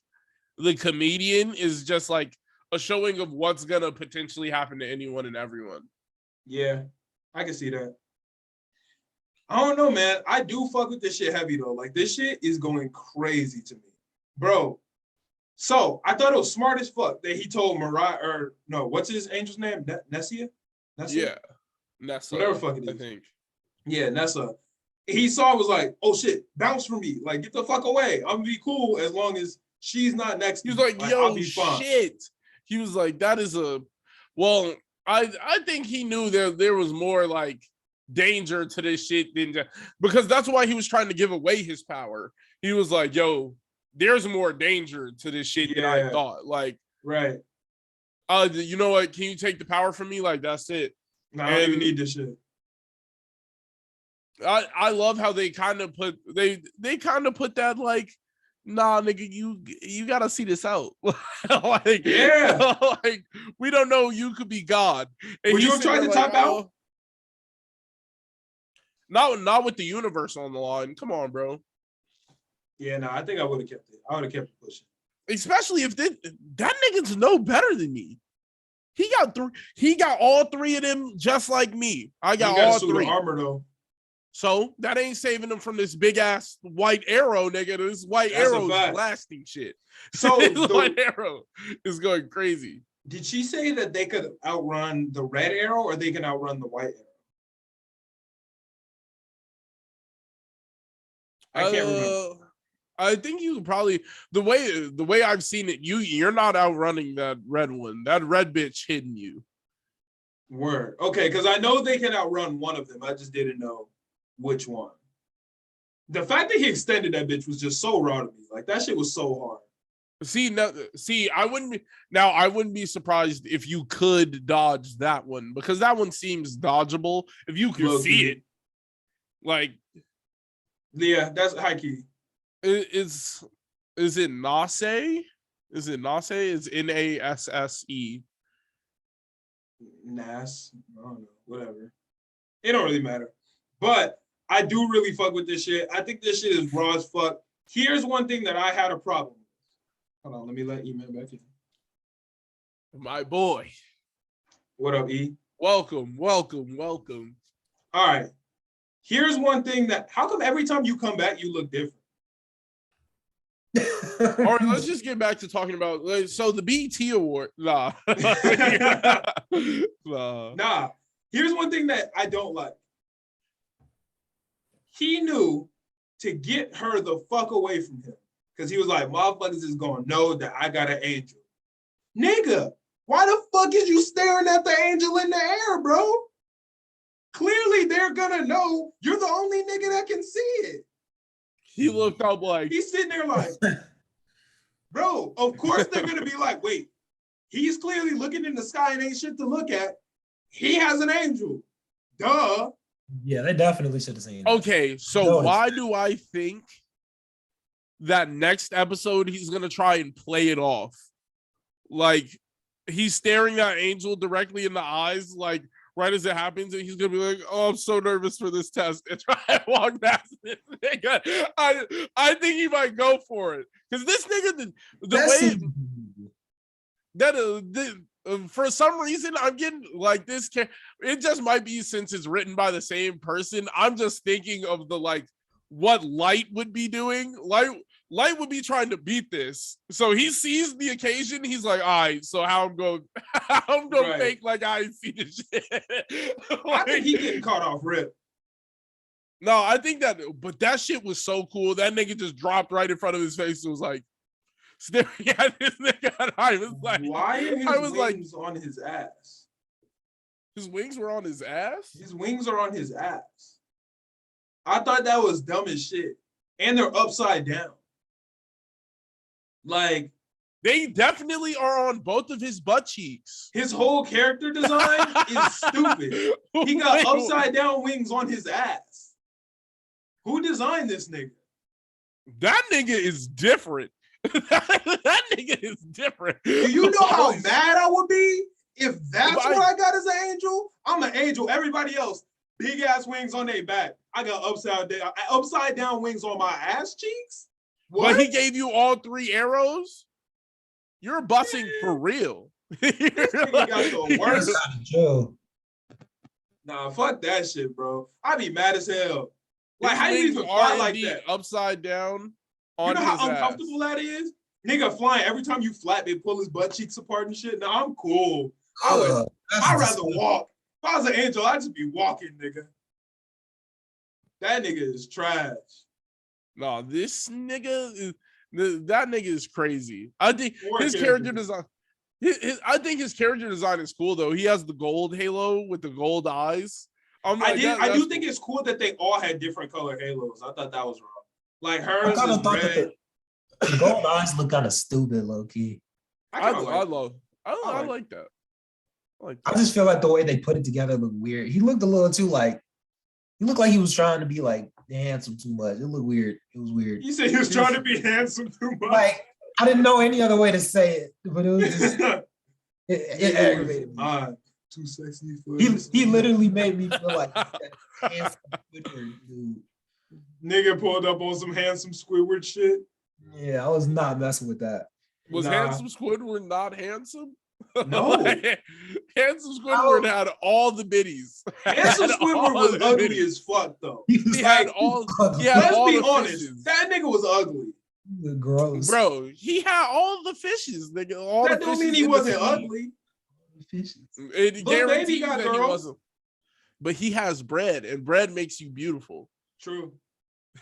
the comedian is just like a showing of what's gonna potentially happen to anyone and everyone. Yeah, I can see that. I don't know, man. I do fuck with this shit heavy though. Like this shit is going crazy to me, bro. So I thought it was smart as fuck that he told Mariah, or no, what's his angel's name? Nessia? Yeah, Nessa. Whatever fuck it is. I think. Yeah, Nessa. He saw was like, oh shit, bounce from me. Like, get the fuck away. I'm gonna be cool as long as she's not next to me. He was like, yo, shit. He was like, that is well, I think he knew there was more like danger to this shit than because that's why he was trying to give away his power. He was like, yo, there's more danger to this shit than I thought. Like, right. You know what? Can you take the power from me? Like, that's it. No, I don't even need this shit. I love how they kind of put that like nah, nigga, you gotta see this out. Like, Yeah. like we don't know. You could be God. And Would you he's have sitting tried to there top like, out? Not with the universe on the line. Come on, bro. Yeah, no, I think I would have kept it. I would have kept it pushing. Especially if that nigga's no better than me. He got all three of them just like me. I got got all a suit three. of armor though. So that ain't saving him from this big ass white arrow, nigga. This white arrow is blasting shit. So this white arrow is going crazy. Did she say that they could outrun the red arrow or they can outrun the white arrow? I can't remember. I think you probably the way I've seen it, you're not outrunning that red one. That red bitch hitting you. Word. Okay, because I know they can outrun one of them. I just didn't know which one. The fact that he extended that bitch was just so raw to me. Like that shit was so hard. I wouldn't be surprised if you could dodge that one because that one seems dodgeable if you could see it. Like, yeah, that's high key. Is it Nase? Is it Nase? It's Nasse. Nas. I don't know. Whatever. It don't really matter. But I do really fuck with this shit. I think this shit is raw as fuck. Here's one thing that I had a problem with. Hold on, let me let E-Man back in. My boy. What up, E? Welcome. All right. Here's one thing that, how come every time you come back, you look different? All right, let's just get back to talking about, so the BET Award. Nah. Nah. Here's one thing that I don't like. He knew to get her the fuck away from him. Because he was like, motherfuckers is going to know that I got an angel. Nigga, why the fuck is you staring at the angel in the air, bro? Clearly, they're going to know you're the only nigga that can see it. He looked up like... He's sitting there like, bro, of course they're going to be like, wait, he's clearly looking in the sky and ain't shit to look at. He has an angel. Duh. Yeah, they definitely should have seen it. Okay, so why do I think that next episode he's gonna try and play it off? Like he's staring that angel directly in the eyes, like right as it happens, and he's gonna be like, "Oh, I'm so nervous for this test," and try and walk past this nigga. I think he might go for it because this nigga, the way that for some reason I'm getting like this. It just might be since it's written by the same person. I'm just thinking of the like what Light would be doing. Light would be trying to beat this. So he sees the occasion. He's like, all right, so how I'm going to fake like I ain't see this shit. I think he getting caught off rip. No, I think but that shit was so cool. That nigga just dropped right in front of his face. It was like, staring at this nigga. And I was like, why are his wings on his ass? His wings were on his ass? His wings are on his ass. I thought that was dumb as shit. And they're upside down. Like, they definitely are on both of his butt cheeks. His whole character design is stupid. He got upside down wings on his ass. Who designed this nigga? That nigga is different. That nigga is different. Do you know how mad I would be if that's what I got as an angel? I'm an angel. Everybody else, big ass wings on their back. I got upside down wings on my ass cheeks. What? But he gave you all 3 arrows? You're bussing for real. This nigga got the worst. Nah, fuck that shit, bro. I be mad as hell. Like, how you even fly like that? Upside down. You know how uncomfortable that is? Nigga flying, every time you flap, they pull his butt cheeks apart and shit. No, I'm cool. I'd rather walk. If I was an angel, I'd just be walking, nigga. That nigga is trash. No, this nigga that nigga is crazy. I think his character design. I think his character design is cool though. He has the gold halo with the gold eyes. I do think it's cool that they all had different color halos. I thought that was wrong. Like hers is red. The gold eyes look kind of stupid, low key. I like that. I just feel like the way they put it together looked weird. He looked a little too like. He looked like he was trying to be like handsome too much. It looked weird. It was weird. You said he was trying to be handsome too much. Like, I didn't know any other way to say it, but it was just it aggravated me. Too sexy for he literally made me feel like handsome Squidward dude. Nigga pulled up on some handsome Squidward shit. Yeah, I was not messing with that. Was handsome Squidward not handsome? No. Like, handsome Squidward had all the biddies. Handsome Squidward was ugly as fuck though. He had all. Let's be honest. Fishes. That nigga was ugly. Gross, bro. He had all the fishes. Nigga, all that the don't fishes mean he wasn't ugly. It guarantees that he wasn't. But he has bread, and bread makes you beautiful. True.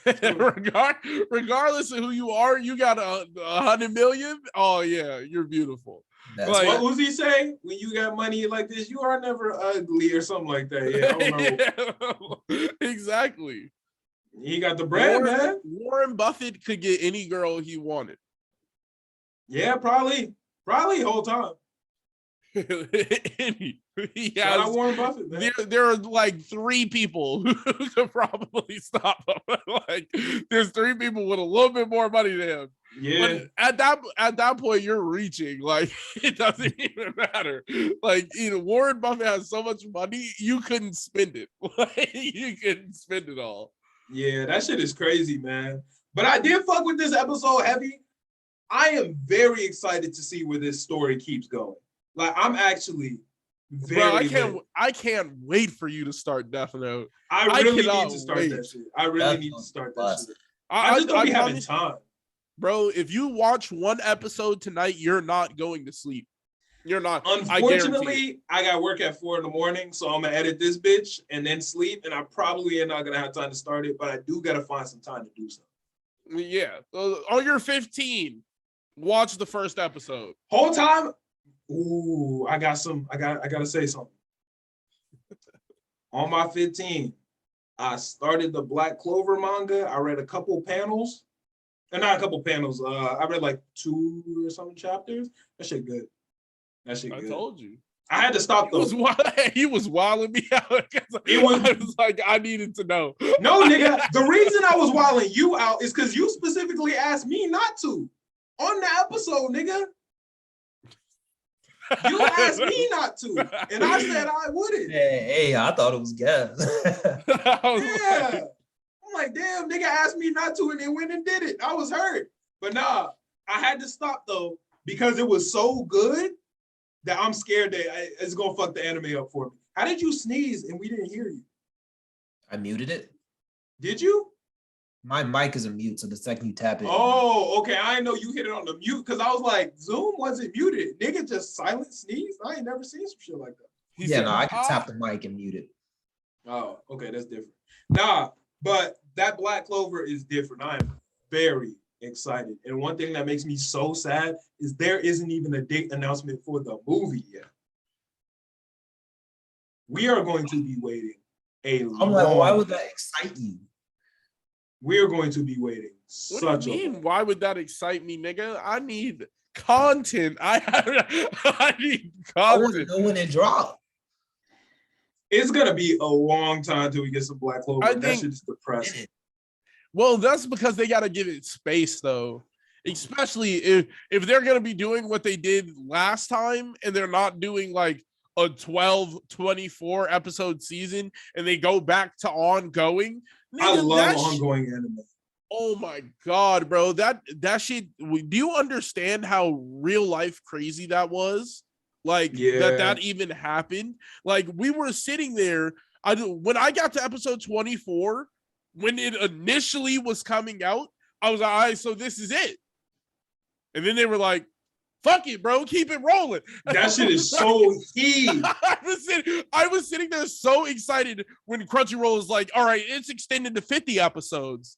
Regardless of who you are, you got 100 million. Oh yeah, you're beautiful. That's like, what was he saying? When you got money like this, you are never ugly or something like that. Yeah, I don't know. Yeah, exactly. He got the bread, man. Warren Buffett could get any girl he wanted. Yeah, probably whole time. He has, Warren Buffett, man. There are like 3 people who could probably stop him. Like, there's 3 people with a little bit more money than him. Yeah. But at that point, you're reaching. Like, it doesn't even matter. Like, Warren Buffett has so much money, you couldn't spend it. Like, you couldn't spend it all. Yeah, that shit is crazy, man. But I did fuck with this episode heavy. I am very excited to see where this story keeps going. Like, I'm actually very. Bro, I can't wait for you to start Death Note. I really need to start that shit. I really need to start that shit. I just don't be having time. Bro, if you watch one episode tonight, you're not going to sleep. You're not. Unfortunately, I got work at 4 a.m, so I'm gonna edit this bitch and then sleep, and I probably am not gonna have time to start it, but I do gotta find some time to do something. Yeah. On your 15, watch the first episode. Whole time. Ooh, I gotta say something. On my 15, I started the Black Clover manga. I read a couple panels. And not a couple panels. I read like 2 or something chapters. That shit good. I told you. I had to stop though. He was wilding me out. I was like, I needed to know. No, nigga. The reason I was wilding you out is because you specifically asked me not to. On the episode, nigga. You asked me not to. And I said I wouldn't. Hey, I thought it was gas. Yeah. I'm like, damn, nigga asked me not to and then went and did it. I was hurt. But nah, I had to stop though because it was so good that I'm scared that it's going to fuck the anime up for me. How did you sneeze and we didn't hear you? I muted it. Did you? My mic is a mute, so the second you tap it. Oh, okay. I didn't know you hit it on the mute because I was like, Zoom wasn't muted. Nigga just silent sneeze. I ain't never seen some shit like that. I can tap the mic and mute it. Oh, okay. That's different. Nah, but that Black Clover is different. I am very excited. And one thing that makes me so sad is there isn't even a date announcement for the movie yet. We are going to be waiting I'm like, why would that excite you? We're going to be waiting. What do you mean? Why would that excite me, nigga? I need content. I need content. I want to know when it drops. It's gonna be a long time till we get some Black Clover. That shit is depressing. Well, that's because they got to give it space, though. Especially if they're gonna be doing what they did last time, and they're not doing like a 12, 24 episode season, and they go back to ongoing. Nigga, I love ongoing anime. Oh my god, bro! That shit. Do you understand how real life crazy that was? Like that even happened. Like we were sitting there. When I got to episode 24, when it initially was coming out, I was like, all right, so this is it. And then they were like, fuck it, bro, keep it rolling. That shit is so heat. I was sitting there so excited when Crunchyroll was like, all right, it's extended to 50 episodes.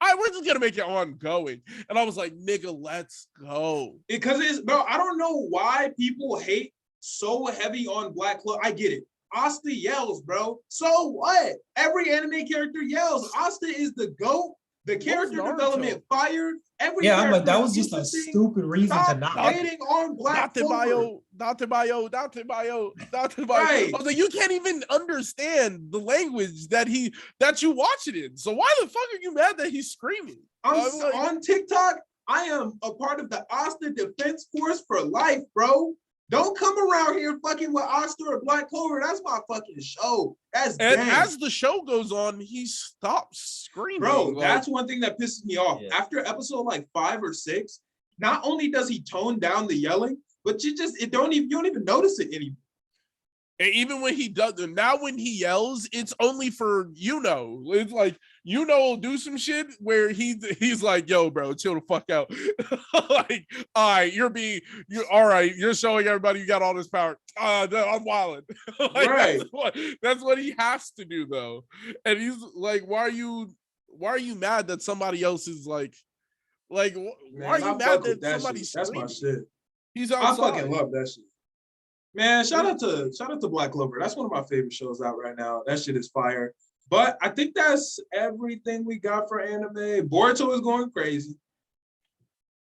We're just gonna make it ongoing. And I was like, nigga, let's go. Because it's, bro, I don't know why people hate so heavy on Black Clover. I get it. Asta yells, bro. So what? Every anime character yells. Asta is the GOAT. The character Naruto? development fired. Every Yeah, I'm like, that character was just a interesting. stupid reason to Stop not like it. hating on Black Clover. Datebayo. Right. I was like, you can't even understand the language that you watch it in. So why the fuck are you mad that he's screaming? I'm like, on TikTok. I am a part of the Asta Defense Force for life, bro. Don't come around here fucking with Asta or Black Clover. That's my fucking show. That's and gang. as the show goes on, he stops screaming. Bro, like, that's one thing that pisses me off. Yeah. After episode like 5 or 6, not only does he tone down the yelling, but you don't even notice it anymore. and even when he does, now when he yells, it's only for It's like will do some shit where he's like, "Yo, bro, chill the fuck out." Like, all right, all right. You're showing everybody you got all this power. I'm wilding. Like, right. That's what he has to do though. And he's like, "Why are you mad that somebody else is like why are you mad that somebody's That's my shit. He's outside. I fucking love that shit. Man, shout out to Black Clover. That's one of my favorite shows out right now. That shit is fire. But I think that's everything we got for anime. Boruto is going crazy.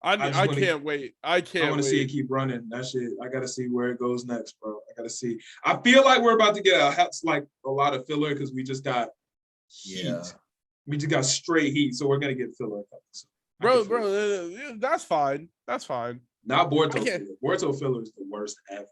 I can't wait. I want to see it keep running. That shit. I gotta see where it goes next, bro. I gotta see. I feel like we're about to get a lot of filler because we just got heat. Yeah. We just got straight heat, so we're gonna get filler. So bro, that's fine. That's fine. Not Boruto filler. Boruto filler is the worst ever.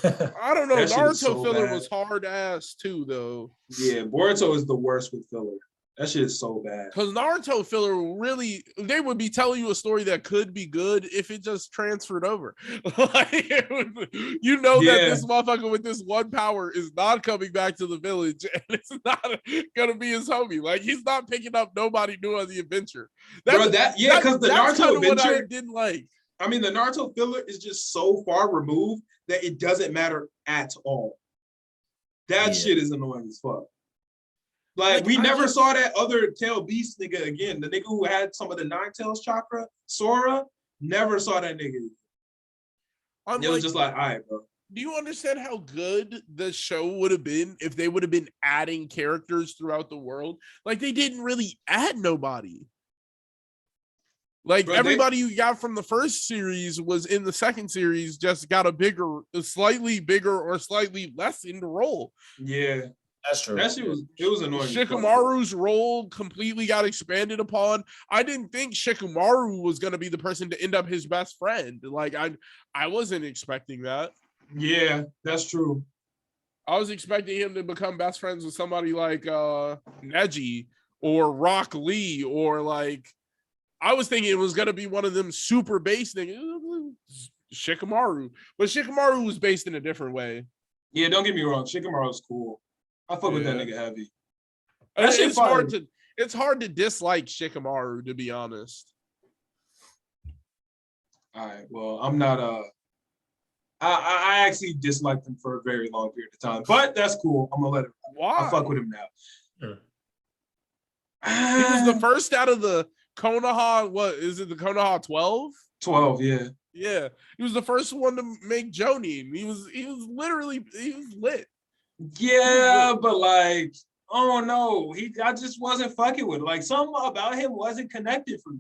I don't know. Naruto so filler bad. was hard ass too, though. Yeah, Boruto is the worst with filler. That shit is so bad. Because Naruto filler really, they would be telling you a story that could be good if it just transferred over. That this motherfucker with this one power is not coming back to the village, and it's not gonna be his homie. Like, he's not picking up nobody new on the adventure. Because the Naruto adventure, what I didn't like. I mean, the Naruto filler is just so far removed that it doesn't matter at all. That shit is annoying as fuck. Like we never saw that other tail beast nigga again. The nigga who had some of the 9 tails chakra, Sora, never saw that nigga. It was just like, all right, bro. Do you understand how good the show would have been if they would have been adding characters throughout the world? Like, they didn't really add nobody. Like, bro, everybody you got from the first series was in the second series, just got a slightly bigger or slightly less in the role. Yeah, that's true. That shit was annoying. Shikamaru's role completely got expanded upon. I didn't think Shikamaru was going to be the person to end up his best friend. Like, I wasn't expecting that. Yeah, that's true. I was expecting him to become best friends with somebody like Neji or Rock Lee, or like, I was thinking it was going to be one of them super base niggas, Shikamaru. But Shikamaru was based in a different way. Yeah, don't get me wrong. Shikamaru's cool. I fuck with that nigga heavy. It's hard to dislike Shikamaru, to be honest. All right, well, I'm not I actually disliked him for a very long period of time, but that's cool. I'm gonna let him. Why? I fuck with him now. Sure. He was the first out of the Konoha. What is it? The Konoha 12? 12, yeah. Yeah, he was the first one to make Jonin. He was lit. Yeah, but like, oh no, I just wasn't fucking with it. Like, something about him wasn't connected for me.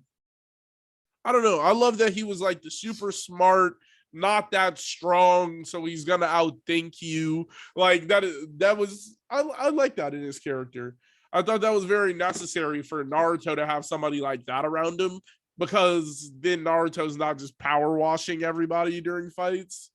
I don't know. I love that he was like the super smart, not that strong, so he's gonna outthink you. Like that was I like that in his character. I thought that was very necessary for Naruto to have somebody like that around him, because then Naruto's not just power washing everybody during fights.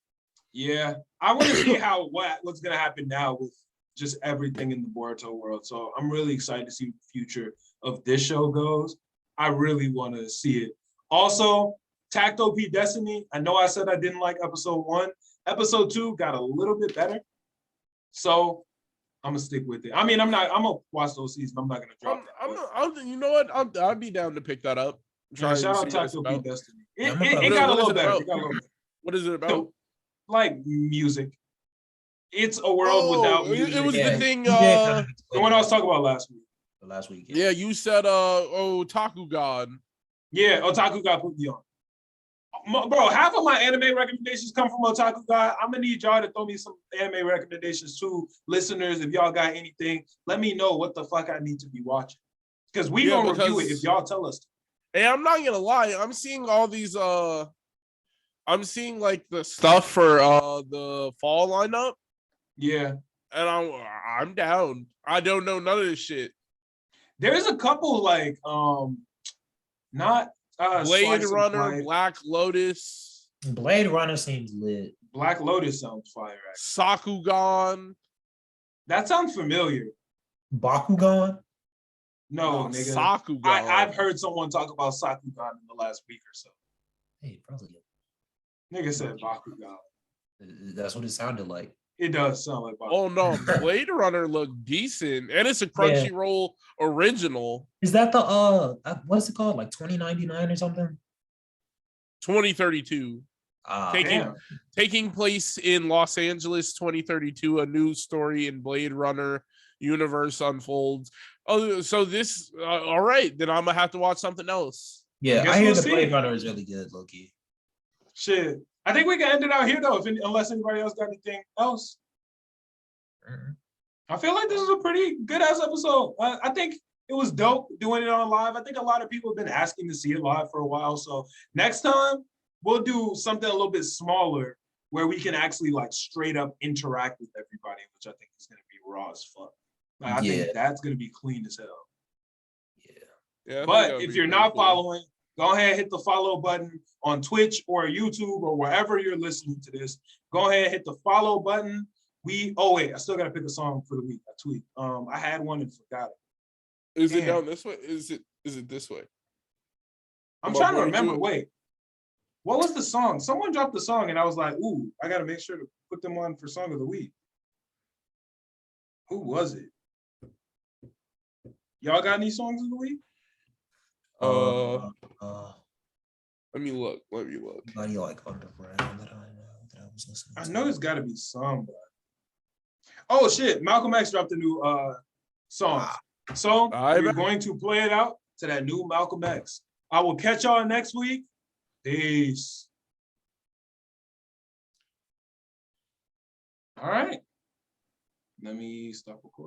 Yeah, I want to see what's gonna happen now with just everything in the Boruto world. So I'm really excited to see what the future of this show goes. I really want to see it. Also, Tacto P Destiny. I know I said I didn't like episode 1. Episode 2 got a little bit better. So I'm gonna stick with it. I mean, I'm gonna watch those seasons. I'm not gonna drop that. You know what? I'd be down to pick that up. Shout out Tacto P Destiny. It got a little better. What is it about? Like music. It's a world without music. It was the thing. The one I was talking about last week. Yeah, you said Otaku God. Yeah, Otaku God put me on. Bro, half of my anime recommendations come from Otaku God. I'm gonna need y'all to throw me some anime recommendations too. Listeners, if y'all got anything, let me know what the fuck I need to be watching. Because we gonna review it if y'all tell us. Hey, I'm not gonna lie. I'm seeing all these. I'm seeing like the stuff for the fall lineup. Yeah, and I'm down. I don't know none of this shit. There's a couple like not Blade Runner, Black Lotus. Blade Runner seems lit. Black Lotus sounds fire. Actually. Sakugan. That sounds familiar. Bakugan? No, nigga. Sakugan. I've heard someone talk about Sakugan in the last week or so. Hey, probably. Nigga said Bakugan. That's what it sounded like. It does sound like Bakugan. Oh no, Blade Runner looked decent, and it's a Crunchyroll original. Is that the what is it called? Like 2099 or something? 2032. Taking place in Los Angeles, 2032. A new story in Blade Runner universe unfolds. Oh, so this all right? Then I'm gonna have to watch something else. Yeah, I hear the Blade Runner is really good, Loki. Shit, I think we can end it out here though, unless anybody else got anything else. Mm-hmm. I feel like this is a pretty good ass episode. I think it was dope doing it on live. I think a lot of people have been asking to see it live for a while. So next time we'll do something a little bit smaller where we can actually like straight up interact with everybody, which I think is going to be raw as fuck. I think that's going to be clean as hell. Yeah. But if you're not following, go ahead, hit the follow button on Twitch or YouTube or wherever you're listening to this. Go ahead, hit the follow button. I still gotta pick a song for the week. I tweet. I had one and forgot it. Is it down this way? Is it this way? I'm trying to remember. Wait, what was the song? Someone dropped the song and I was like, ooh, I gotta make sure to put them on for song of the week. Who was it? Y'all got any songs of the week? Let me look. Anybody like underground that I know that I was listening to? I know there's gotta be somebody. Oh shit, Malcolm X dropped a new song. So we're going to play it out to that new Malcolm X. I will catch y'all next week. Peace. All right. Let me stop recording.